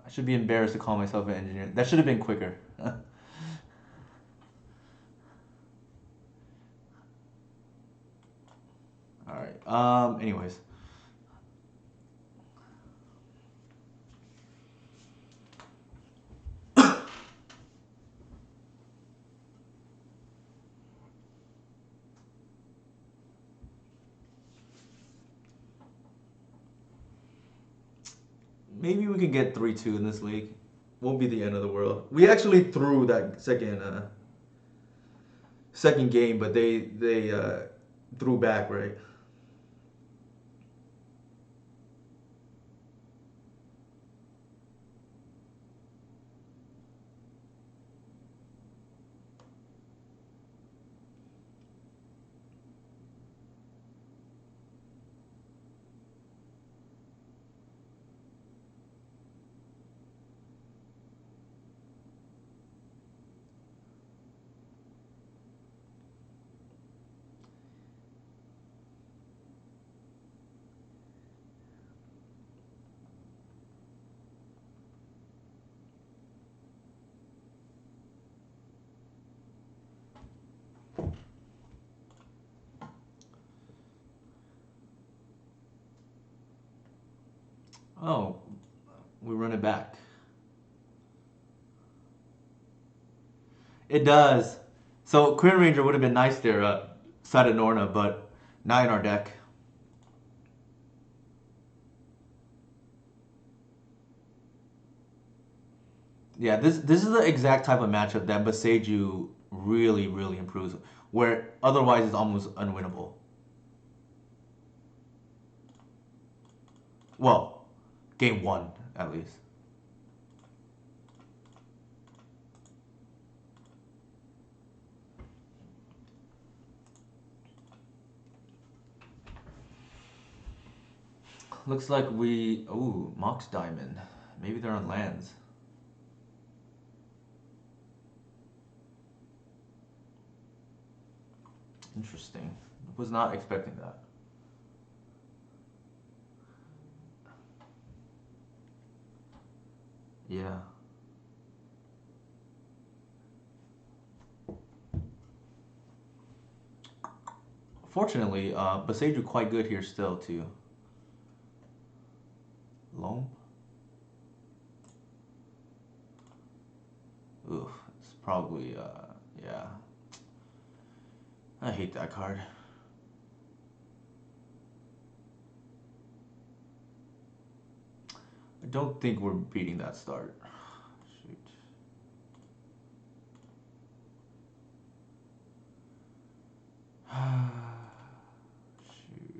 I should be embarrassed to call myself an engineer. That should have been quicker. Alright, anyways. Maybe we can get 3-2 in this league. Won't be the end of the world. We actually threw that second game, but they threw back, right? Oh, we run it back. It does. So Queen Ranger would have been nice there, side of Norna, but not in our deck. Yeah, this is the exact type of matchup that Baseju really improves, where otherwise it's almost unwinnable. Well, game one at least. Looks like we Mox Diamond. Maybe they're on lands. Interesting. Was not expecting that. Yeah. Fortunately, Baseju quite good here still too. Loam. Oof, it's probably yeah. I hate that card. I don't think we're beating that start. Shoot. Shoot.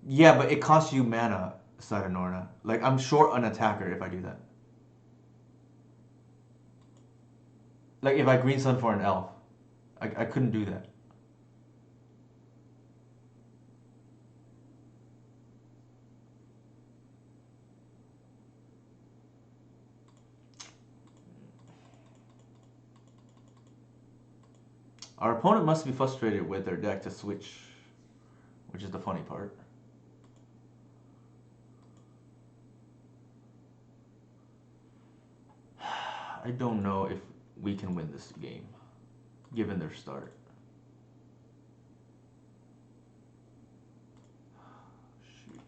Yeah, but it costs you mana, Side. Like I'm short an attacker if I do that. Like if I green sun for an elf, I couldn't do that. Our opponent must be frustrated with their deck to switch, which is the funny part. I don't know if we can win this game, given their start. Shoot.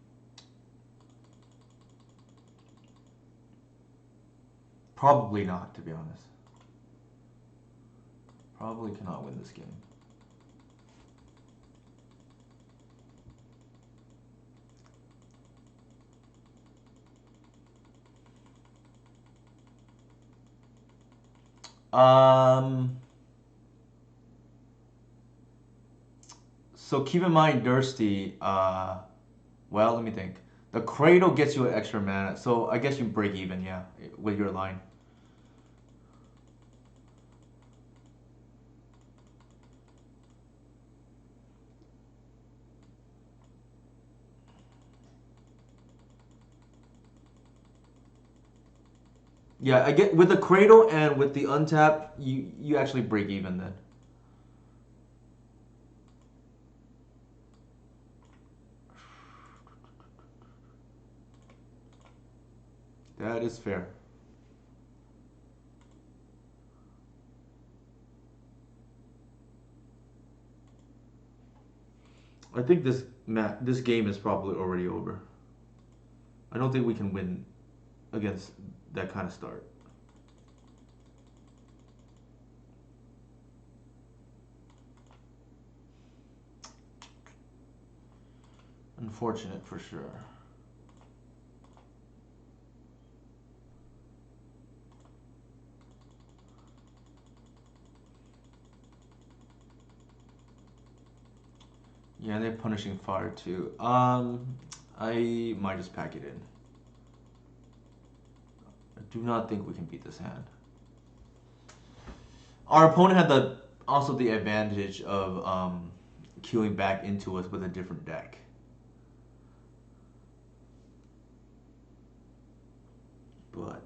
Probably not, to be honest. Probably cannot win this game. Um. So keep in mind, Dursty. Well, let me think. The Cradle gets you an extra mana, so I guess you break even, yeah, with your line. Yeah, I get with the Cradle and with the untap, you actually break even then. That is fair. I think this game is probably already over. I don't think we can win against that kind of start. Unfortunate for sure. Yeah, they're punishing fire too. I might just pack it in. I do not think we can beat this hand. Our opponent had the advantage of queuing back into us with a different deck. But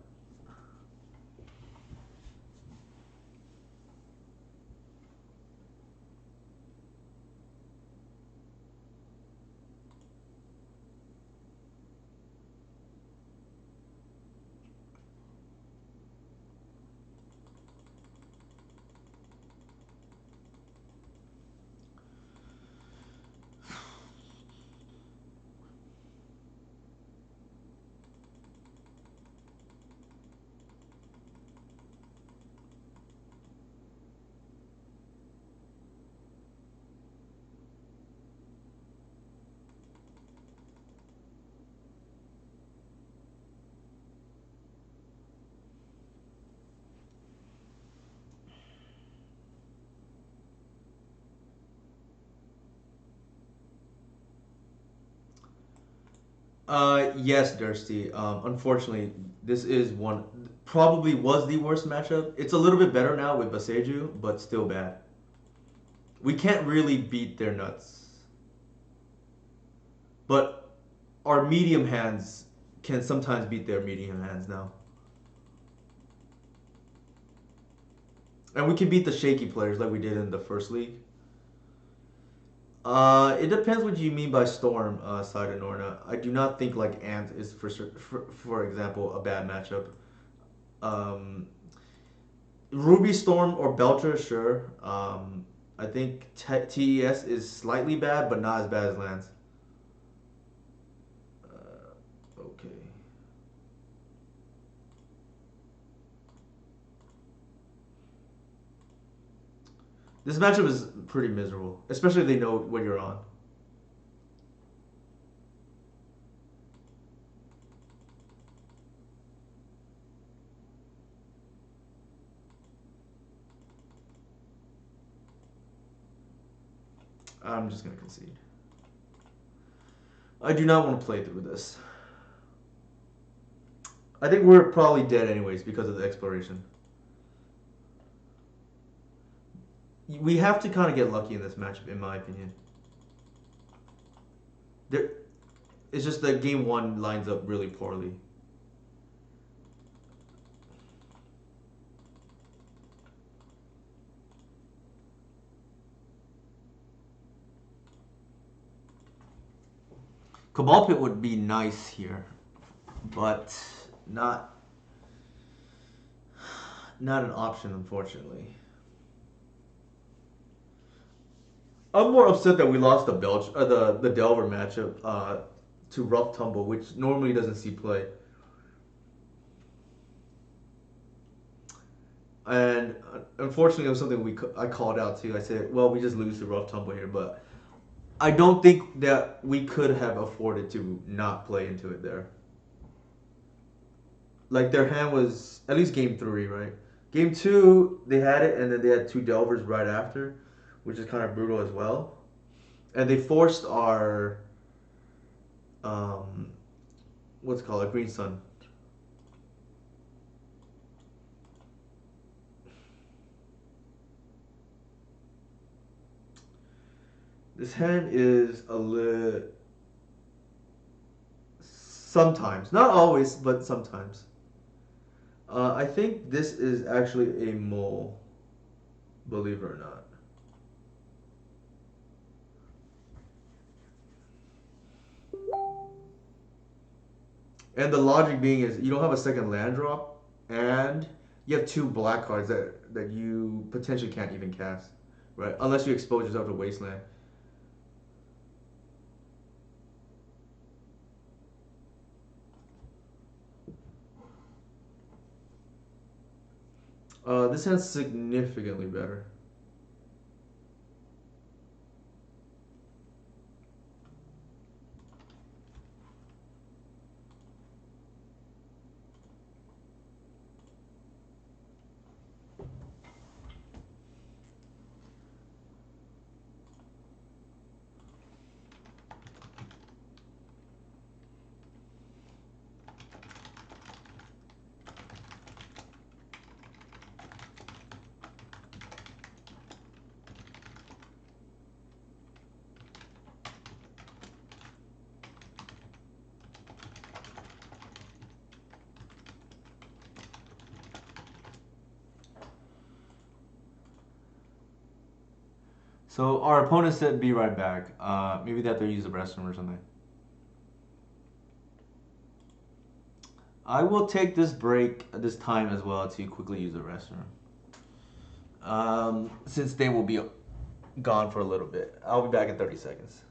Yes, Dursty. Unfortunately, this is one probably was the worst matchup. It's a little bit better now with Baseju, but still bad. We can't really beat their nuts, but our medium hands can sometimes beat their medium hands now, and we can beat the shaky players like we did in the first league. It depends what you mean by storm, Side of Norna. I do not think like Ant is for example a bad matchup. Um, Ruby Storm or Belcher, sure. I think TES is slightly bad, but not as bad as Lance. Okay. This matchup is pretty miserable, especially if they know what you're on. I'm just gonna concede. I do not want to play through this. I think we're probably dead anyways because of the exploration. We have to kind of get lucky in this matchup, in my opinion. There, it's just that game one lines up really poorly. Cabal Pit would be nice here, but not not an option, unfortunately. I'm more upset that we lost the Delver matchup to Rough Tumble, which normally doesn't see play. And unfortunately, it was something I called out too. I said, "Well, we just lose to Rough Tumble here," but I don't think that we could have afforded to not play into it there. Like their hand was at least game three, right? Game two, they had it, and then they had two Delvers right after, which is kind of brutal as well. And they forced our um, what's it called, a Green Sun. This hand is a little sometimes, not always, but sometimes. I think this is actually a mole, believe it or not. And the logic being is you don't have a second land drop, and you have two black cards that you potentially can't even cast, right? Unless you expose yourself to Wasteland. This hand's significantly better. So our opponent said be right back. Maybe they have to use the restroom or something. I will take this break this time as well to quickly use the restroom. Since they will be gone for a little bit. I'll be back in 30 seconds.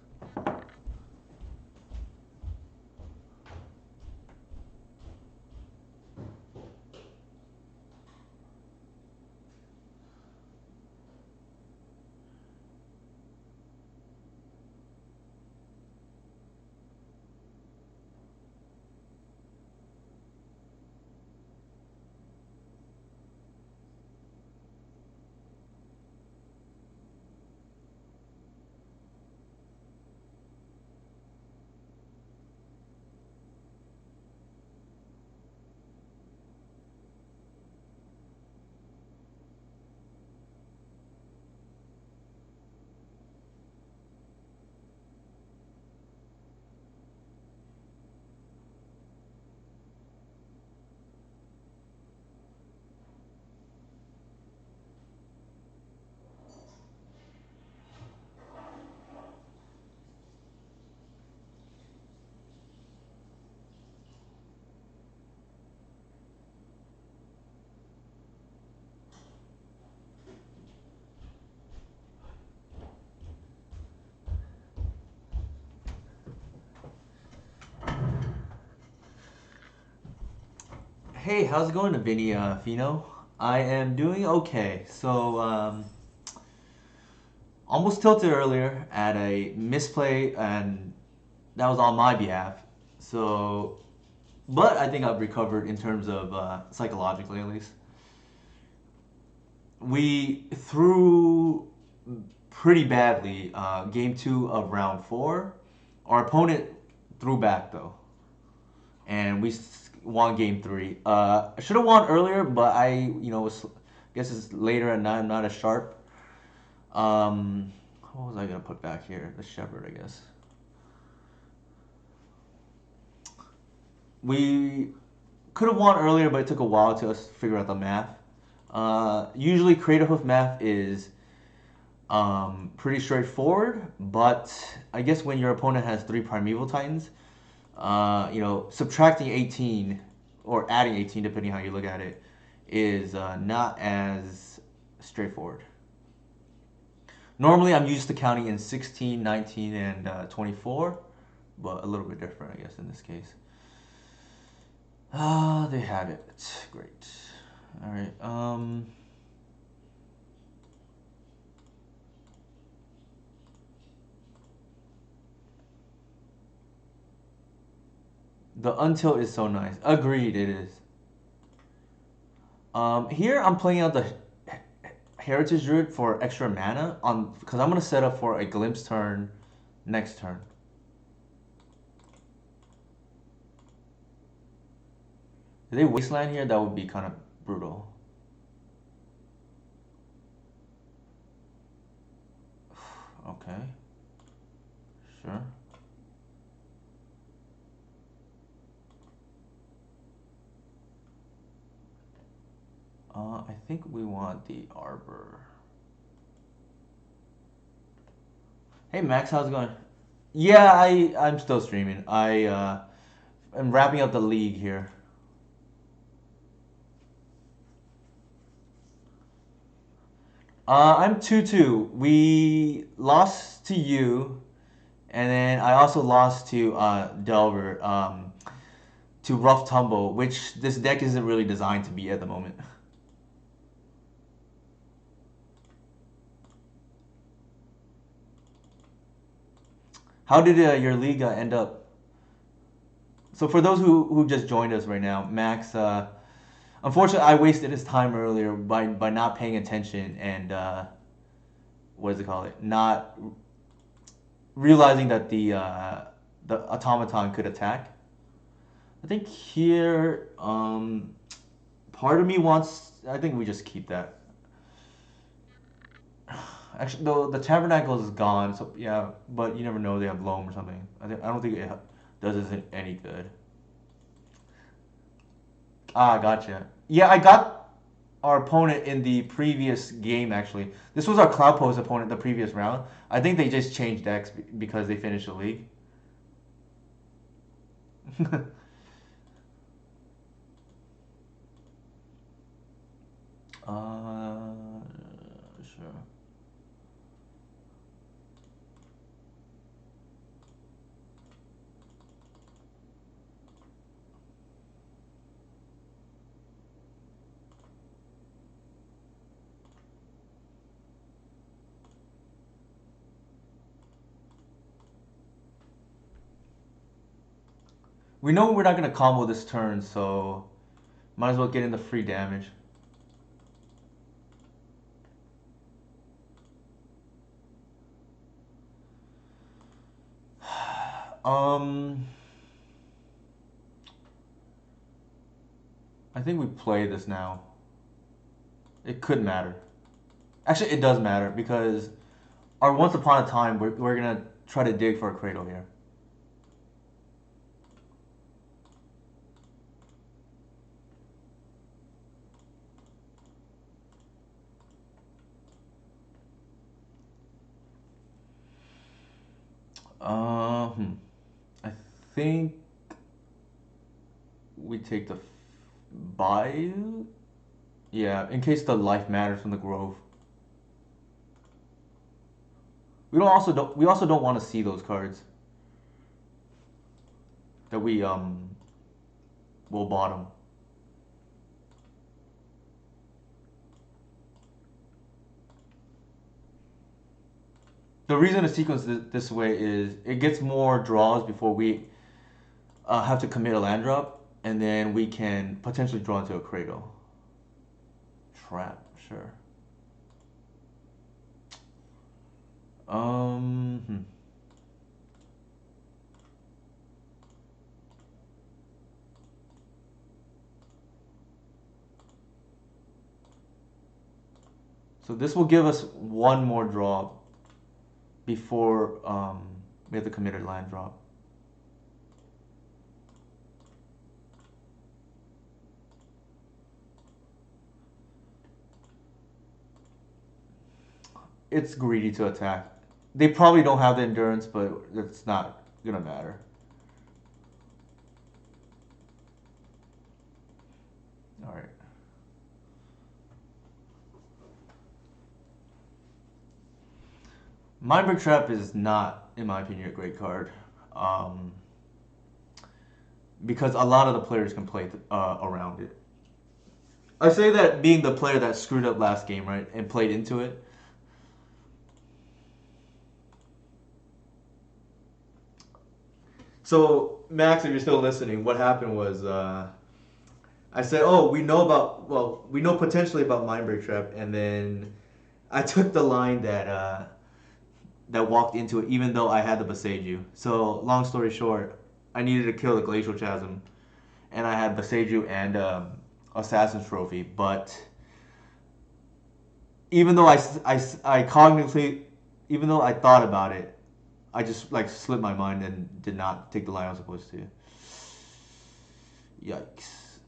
Hey, how's it going, Vinny Fino? I am doing okay. Almost tilted earlier at a misplay, and that was on my behalf. So, but I think I've recovered in terms of psychologically at least. We threw pretty badly game two of round four. Our opponent threw back though, and we won game three. I should have won earlier, but guess it's later at night. I'm not as sharp. What was I gonna put back here? The shepherd, I guess. We could have won earlier, but it took a while to us figure out the math. Usually, creative with math is pretty straightforward, but I guess when your opponent has three primeval titans, subtracting 18 or adding 18, depending how you look at it, is not as straightforward. Normally, I'm used to counting in 16, 19, and 24, but a little bit different, I guess, in this case. They had it. Great. All right. The untilt is so nice. Agreed, it is. Here I'm playing out the Heritage Druid for extra mana on because I'm gonna set up for a glimpse turn next turn. If they wasteland here, that would be kind of brutal. Okay, sure. I think we want the Arbor. Hey Max, how's it going? Yeah, I'm still streaming. I'm wrapping up the league here. I'm 2-2. We lost to you, and then I also lost to Delver, to Rough Tumble, which this deck isn't really designed to be at the moment. How did your league end up? So for those who just joined us right now, Max, unfortunately, I wasted his time earlier by not paying attention and what does it call it? Not realizing that the automaton could attack. I think here, part of me wants. I think we just keep that. Actually, the tabernacle is gone, so yeah. But you never know; they have loam or something. I don't think it does us any good. Ah, gotcha. Yeah, I got our opponent in the previous game. Actually, this was our Cloud Post opponent the previous round. I think they just changed decks because they finished the league. Sure. We know we're not gonna combo this turn, so might as well get in the free damage. Um, I think we play this now. It could matter. Actually, it does matter because our once upon a time, we're gonna try to dig for a cradle here. I think we take the Bayou. Yeah, in case the life matters from the Grove. We also don't want to see those cards that we will bottom. The reason to sequence this way is it gets more draws before we have to commit a land drop, and then we can potentially draw into a cradle. Trap, sure. Hmm. So this will give us one more draw before we have to commit a land drop. It's greedy to attack. They probably don't have the endurance, but it's not gonna matter. All right. Mindbreak Trap is not, in my opinion, a great card. Um, because a lot of the players can play around it. I say that being the player that screwed up last game, right, and played into it. So, Max, if you're still listening, what happened was I said, "Oh, we know potentially about Mindbreak Trap," and then I took the line that walked into it, even though I had the Boseiju. So, long story short, I needed to kill the Glacial Chasm, and I had Boseiju and Assassin's Trophy. But even though I cognitively, even though I thought about it, I just like slipped my mind and did not take the line I was supposed to. Yikes.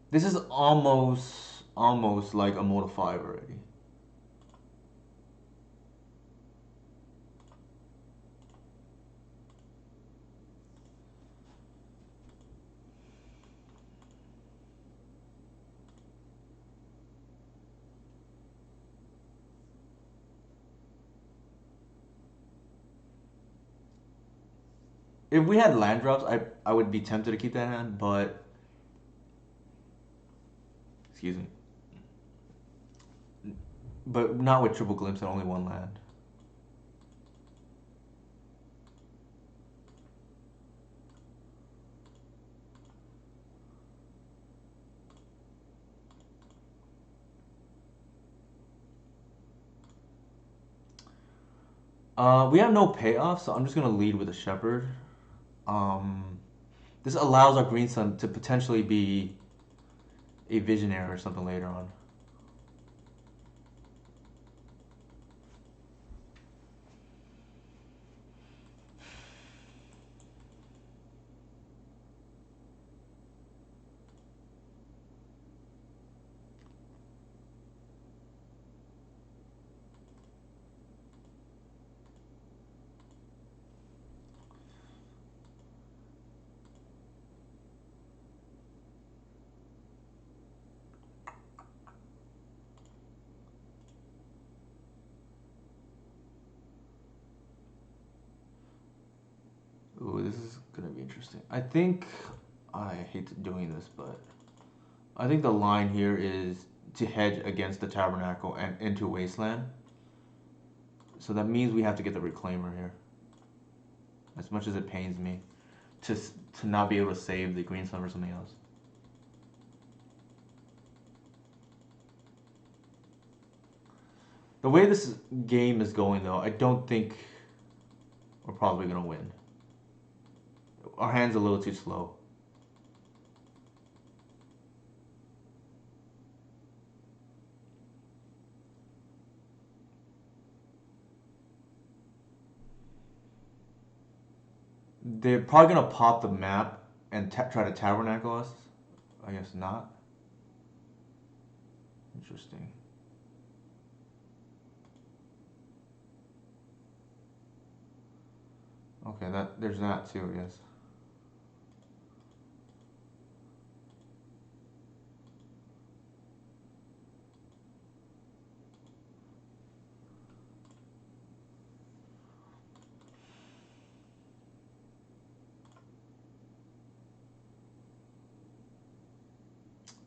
This is almost like a Moto 5 already. If we had land drops, I would be tempted to keep that hand, but excuse me, but not with triple glimpse and only one land. We have no payoff, so I'm just gonna lead with a shepherd. Um, this allows our green sun to potentially be a visionary or something later on. Ooh, this is gonna be interesting. I hate doing this, but I think the line here is to hedge against the Tabernacle and into Wasteland. So that means we have to get the Reclaimer here. As much as it pains me to to not be able to save the Green Sun or something else. The way this game is going, though, I don't think we're probably gonna win. Our hand's a little too slow. They're probably gonna pop the map and try to tabernacle us. I guess not. Interesting. Okay, that there's that too. I guess.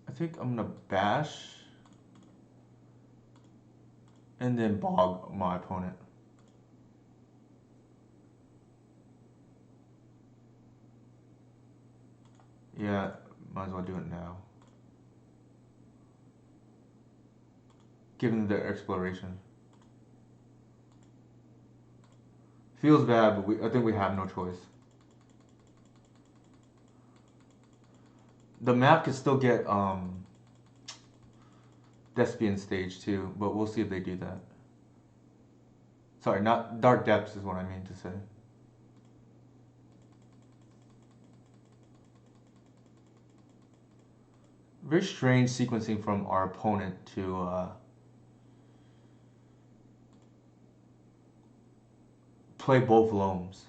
I think I'm gonna bash. And then bog my opponent. Yeah, might as well do it now. Given the exploration. Feels bad, but I think we have no choice. The map could still get Despian stage too, but we'll see if they do that. Sorry, not Dark Depths is what I mean to say. Very strange sequencing from our opponent to play both loams.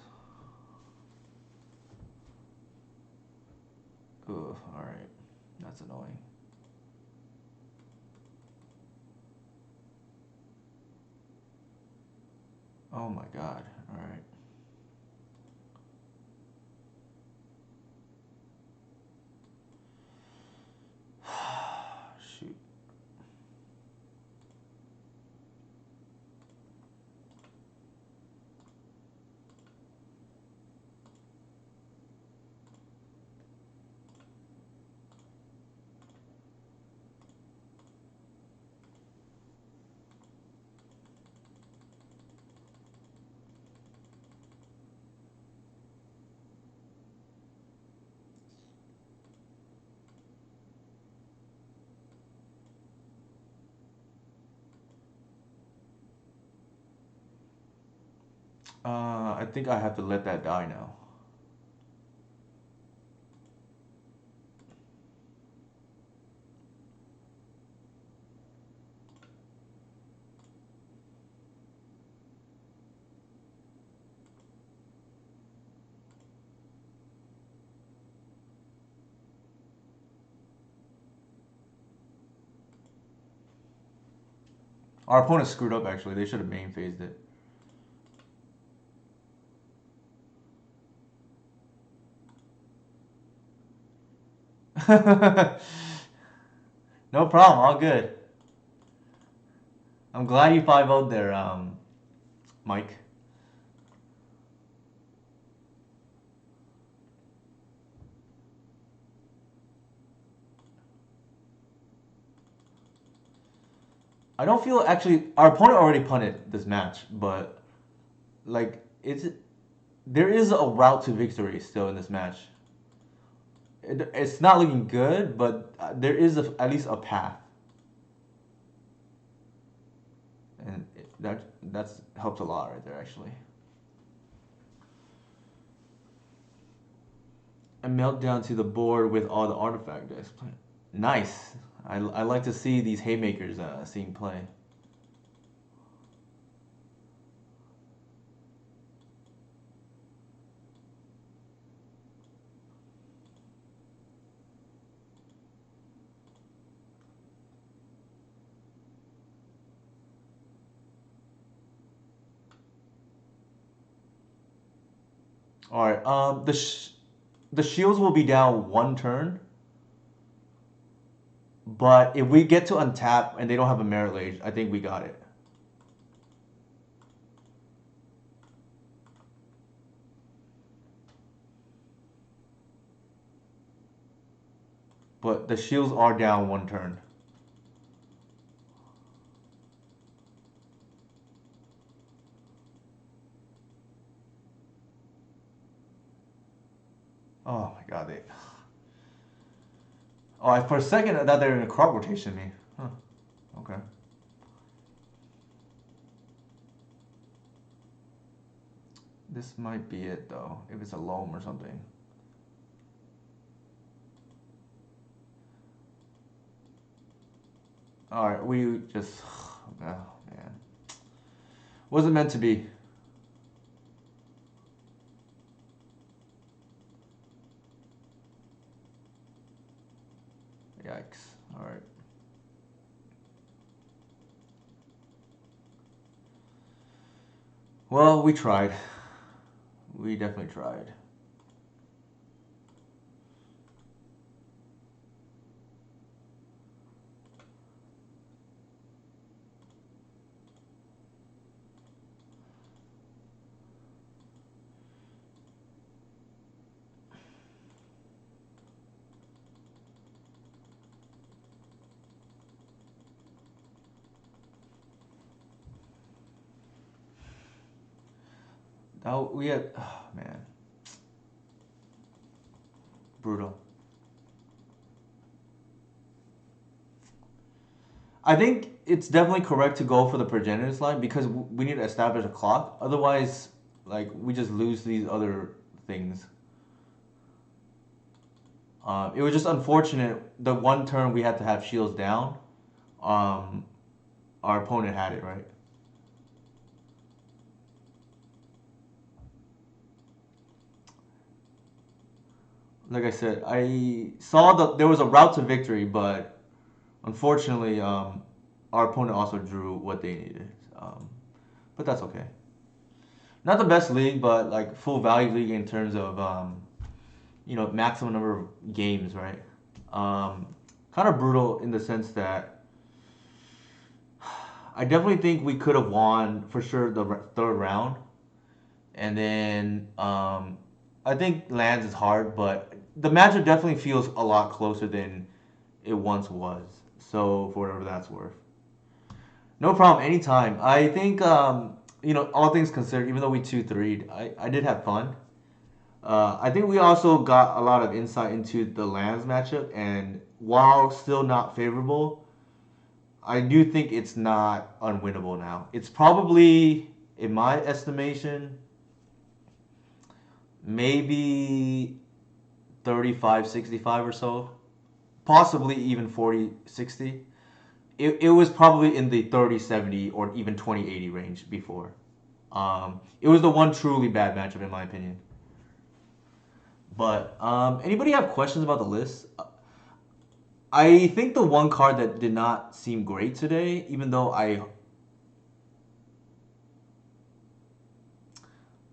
Ugh, alright. That's annoying. Oh my god. Alright. Shoot. I think I have to let that die now. Our opponent screwed up actually. They should have main phased it. No problem, all good. I'm glad you 5-0'd there, Mike. I don't feel actually our opponent already punted this match, but like there is a route to victory still in this match. It's not looking good, but there is at least a path, and that's helped a lot right there actually. A meltdown to the board with all the artifact decks. Nice. I like to see these haymakers seeing play. All right. The shields will be down one turn, but if we get to untap and they don't have a Merit Lage, I think we got it. But the shields are down one turn. Oh my god, they. Oh, for a second I thought they were gonna crop rotation me. Huh. Okay. This might be it though, if it's a loam or something. Alright, we just. Oh man. Wasn't meant to be. Yikes. Alright. Well, we tried. We definitely tried. we had, oh, man, brutal. I think it's definitely correct to go for the progenitors line because we need to establish a clock. Otherwise, like we just lose these other things. It was just unfortunate. The one turn we had to have shields down. Um, our opponent had it right. Like I said, I saw that there was a route to victory, but unfortunately, our opponent also drew what they needed. But that's okay. Not the best league, but like full value league in terms of maximum number of games, right? Um, Kind of brutal in the sense that I definitely think we could have won for sure the third round, and then I think lands is hard, but the matchup definitely feels a lot closer than it once was. So for whatever that's worth, no problem, anytime. I think all things considered, even though we 2-3'd, I did have fun. I think we also got a lot of insight into the lands matchup, and while still not favorable, I do think it's not unwinnable now. It's probably, in my estimation, maybe 35-65 or so, possibly even 40-60. It was probably in the 30-70 or even 20-80 range before. It was the one truly bad matchup, in my opinion. But anybody have questions about the list? I think the one card that did not seem great today, even though I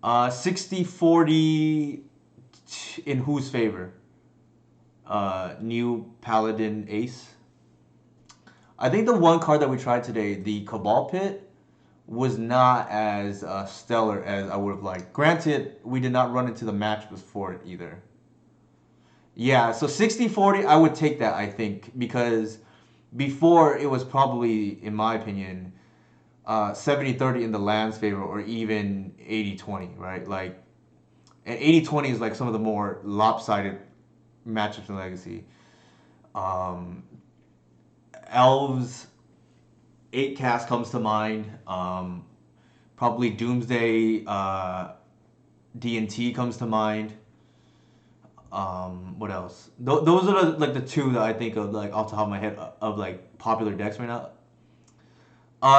60-40 in whose favor? New Paladin Ace. I think the one card that we tried today, the Cabal Pit, was not as stellar as I would have liked. Granted, we did not run into the match before it either. Yeah, so 60-40, I would take that, I think, because before it was probably, in my opinion, 70-30 in the land's favor or even 80-20, right? Like, and 80-20 is like some of the more lopsided matchups in Legacy. Um, Elves, 8 cast comes to mind. Probably Doomsday D&T comes to mind. What else? Those are like the two that I think of like off the top of my head of like popular decks right now.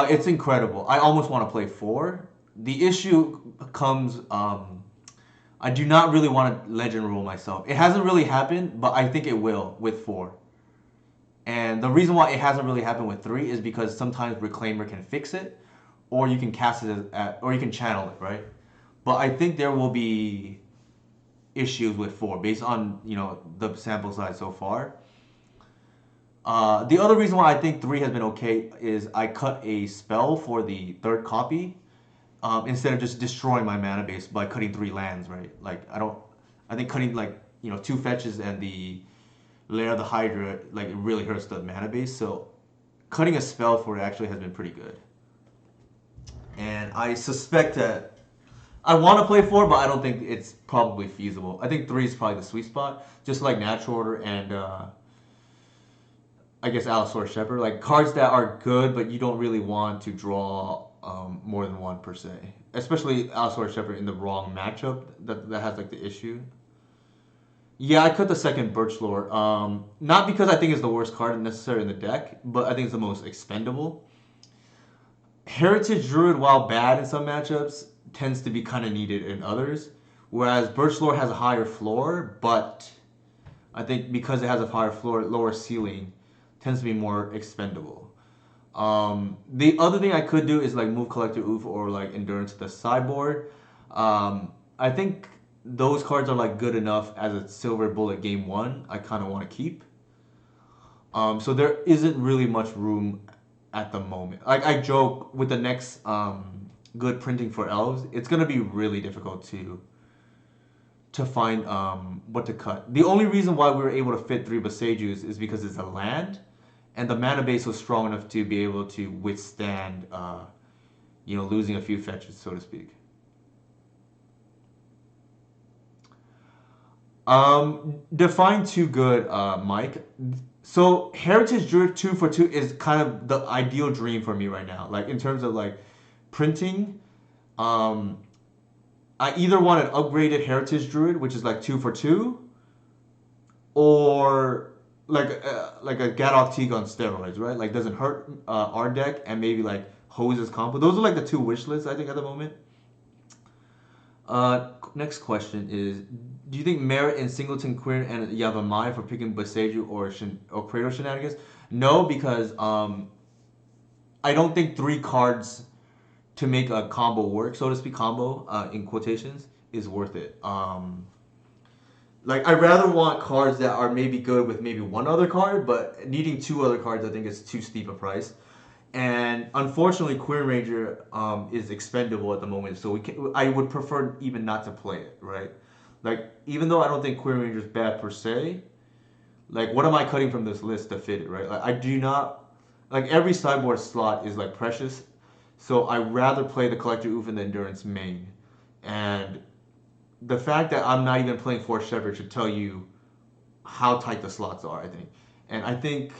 It's incredible. I almost want to play 4. The issue comes. I do not really want to legend rule myself. It hasn't really happened, but I think it will with 4. And the reason why it hasn't really happened with 3 is because sometimes Reclaimer can fix it, or you can cast it or you can channel it, right? But I think there will be issues with 4 based on the sample size so far. The other reason why I think 3 has been okay is I cut a spell for the third copy instead of just destroying my mana base by cutting 3 lands, right? Like I think cutting like 2 fetches and the Lair of the Hydra like it really hurts the mana base. So cutting a spell for it actually has been pretty good. And I suspect that I want to play 4, but I don't think it's probably feasible. I think 3 is probably the sweet spot, just like Natural Order and I guess Allosaurus Shepherd, like cards that are good, but you don't really want to draw more than one per se. Especially Allosaurus Shepherd in the wrong matchup that has like the issue. Yeah, I cut the second Birch Lord. Not because I think it's the worst card necessarily in the deck, but I think it's the most expendable. Heritage Druid, while bad in some matchups, tends to be kind of needed in others. Whereas Birch Lord has a higher floor, but I think because it has a higher floor, lower ceiling, tends to be more expendable. The other thing I could do is like move Collector Oof or like Endurance to the sideboard. I think those cards are like good enough as a silver bullet game 1. I kind of want to keep. So there isn't really much room at the moment. Like I joke with the next good printing for Elves, it's gonna be really difficult to find what to cut. The only reason why we were able to fit 3 Besejus is because it's a land, and the mana base was strong enough to be able to withstand losing a few fetches, so to speak. Define too good, Mike. So Heritage Druid 2 for 2 is kind of the ideal dream for me right now. Like in terms of like printing, um, I either want an upgraded Heritage Druid, which is like 2 for 2, or like a Gadok Teague on steroids, right? Like doesn't hurt our deck and maybe like hoses combo. Those are like the two wish lists I think at the moment. Next question is: do you think merit in Singleton Quinn and Yavamai for picking Boseiju or Kratos shenanigans? No, because I don't think 3 cards to make a combo work, so to speak, combo in quotations, is worth it. Like I'd rather want cards that are maybe good with maybe one other card, but needing 2 other cards I think is too steep a price. And unfortunately, Queer Ranger is expendable at the moment, so I would prefer even not to play it, right? Like even though I don't think Queer Ranger is bad per se, like what am I cutting from this list to fit it, right? Like I do not like every sideboard slot is like precious, so I rather play the Collector Oof and the Endurance main, and the fact that I'm not even playing Force Shepherd should tell you how tight the slots are, I think. And I think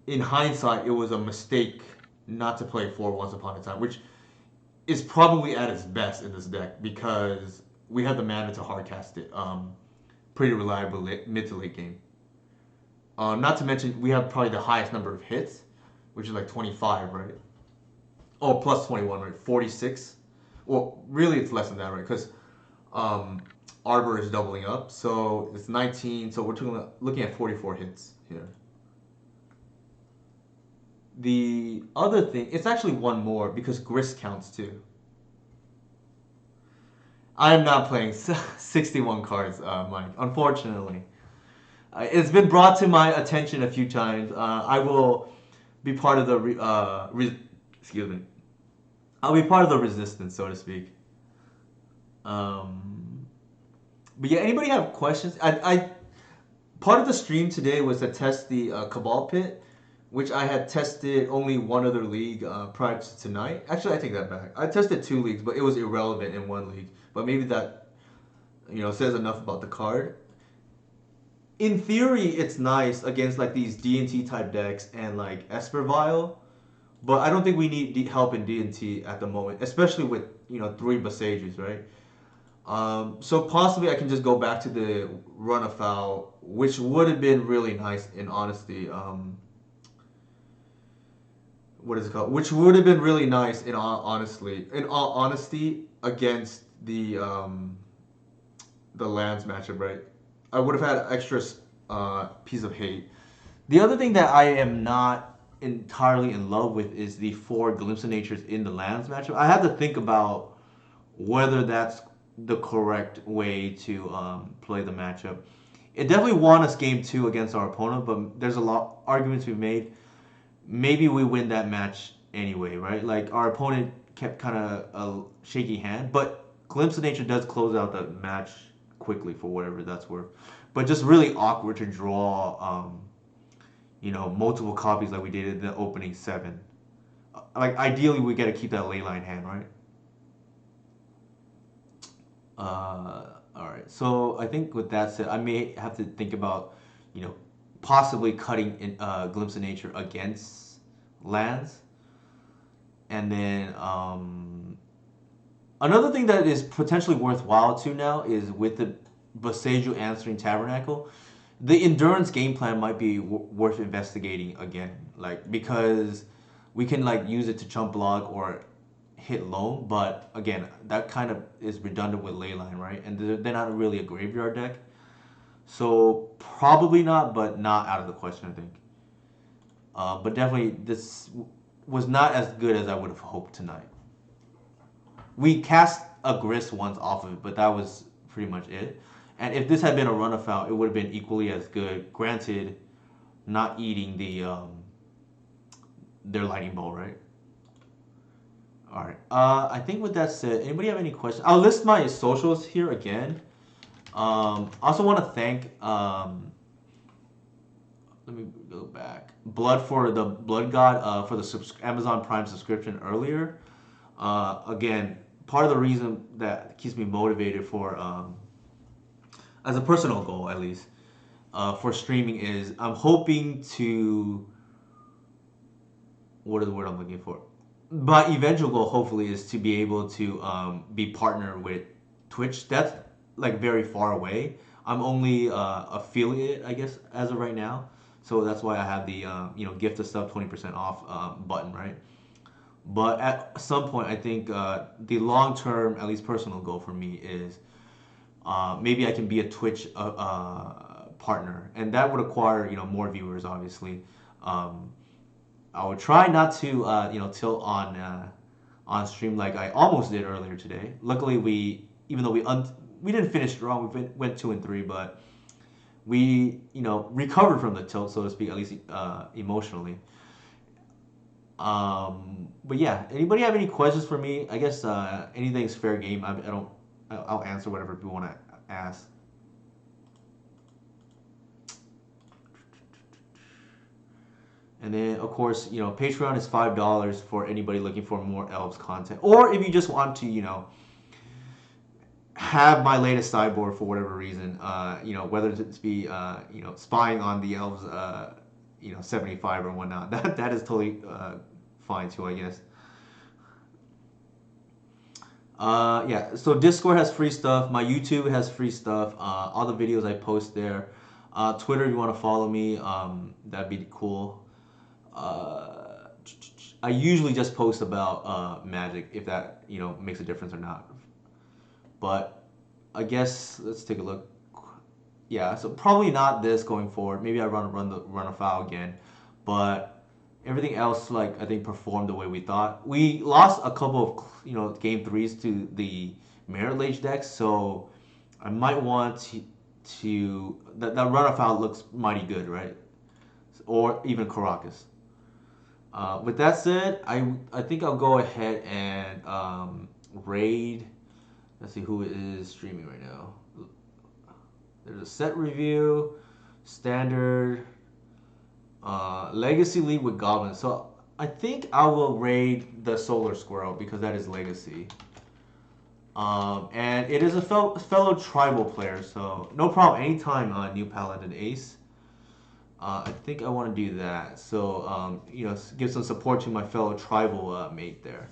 in hindsight, it was a mistake not to play 4 Once Upon a Time, which is probably at its best in this deck because we have the mana to hardcast it pretty reliably mid to late game. Not to mention, we have probably the highest number of hits, which is like 25, right? Oh, plus 21, right? 46. Well, really, it's less than that, right? Because um, Arbor is doubling up, so it's 19. So we're looking at 44 hits here. The other thing, it's actually one more because Grist counts too. I am not playing 61 cards, Mike. Unfortunately, it's been brought to my attention a few times. I will be part of the excuse me. I'll be part of the resistance, so to speak. Um, but yeah, anybody have questions? I part of the stream today was to test the Cabal Pit, which I had tested only one other league prior to tonight. Actually, I take that back. I tested 2 leagues, but it was irrelevant in one league. But maybe that says enough about the card. In theory, it's nice against like these D&T type decks and like Espervile, but I don't think we need help in D&T at the moment, especially with 3 Bosages, right? So possibly I can just go back to the run afoul, which would have been really nice in honesty. What is it called? Which would have been really nice in all honesty, against the lands matchup, right? I would have had extra piece of hate. The other thing that I am not entirely in love with is the 4 Glimpse of Natures in the lands matchup. I have to think about whether that's the correct way to play the matchup. It definitely won us game 2 against our opponent, but there's a lot arguments we've made. Maybe we win that match anyway, right? Like our opponent kept kind of a shaky hand, but Glimpse of Nature does close out the match quickly for whatever that's worth. But just really awkward to draw, multiple copies like we did in the opening 7. Like ideally, we got to keep that leyline hand, right? All right. So I think with that said, I may have to think about, you know, possibly cutting in Glimpse of Nature against lands, and then another thing that is potentially worthwhile too now is with the Boseiju answering Tabernacle, the endurance game plan might be worth investigating again, like because we can like use it to chump block or hit loam, but again, that kind of is redundant with Leyline, right? And they're not really a graveyard deck, so probably not, but not out of the question, I think. But definitely, this was not as good as I would have hoped tonight. We cast a Grist once off of it, but that was pretty much it. And if this had been a run of foul, it would have been equally as good. Granted, not eating their lightning bolt, right? All right. I think with that said, anybody have any questions? I'll list my socials here again. I also want to thank. Let me go back. Blood for the Blood God for the Amazon Prime subscription earlier. Again, part of the reason that keeps me motivated for as a personal goal at least, for streaming is I'm hoping to, what is the word I'm looking for? My eventual goal, hopefully, is to be able to be partnered with Twitch. That's like very far away. I'm only affiliate, I guess, as of right now. So that's why I have the gift a sub 20% off button, right? But at some point, I think the long term, at least personal goal for me is maybe I can be a Twitch partner, and that would require more viewers, obviously. Um, I would try not to tilt on stream like I almost did earlier today. Luckily, even though we didn't finish strong, went 2-3, but we recovered from the tilt, so to speak, at least emotionally. But yeah, anybody have any questions for me? I guess anything's fair game. I don't. I'll answer whatever people want to ask. And then, of course, Patreon is $5 for anybody looking for more Elves content, or if you just want to, have my latest sideboard for whatever reason. Whether it be, spying on the Elves, 75 or whatnot. That is totally fine too, I guess. Yeah, so Discord has free stuff. My YouTube has free stuff. All the videos I post there. Twitter, if you want to follow me, that'd be cool. Uh, I usually just post about Magic, if that makes a difference or not. But I guess let's take a look. Yeah, so probably not this going forward. Maybe I run a foul again, but everything else like I think performed the way we thought. We lost a couple of game threes to the Mirror Lage decks, so I might want that run a foul looks mighty good, right? Or even Caracas. With that said, I think I'll go ahead and raid. Let's see who is streaming right now. There's a set review, standard, legacy league with goblins. So I think I will raid the Solar Squirrel because that is legacy. And it is a fellow tribal player, so no problem. Anytime new Paladin Ace. I think I want to do that. So give some support to my fellow tribal mate there.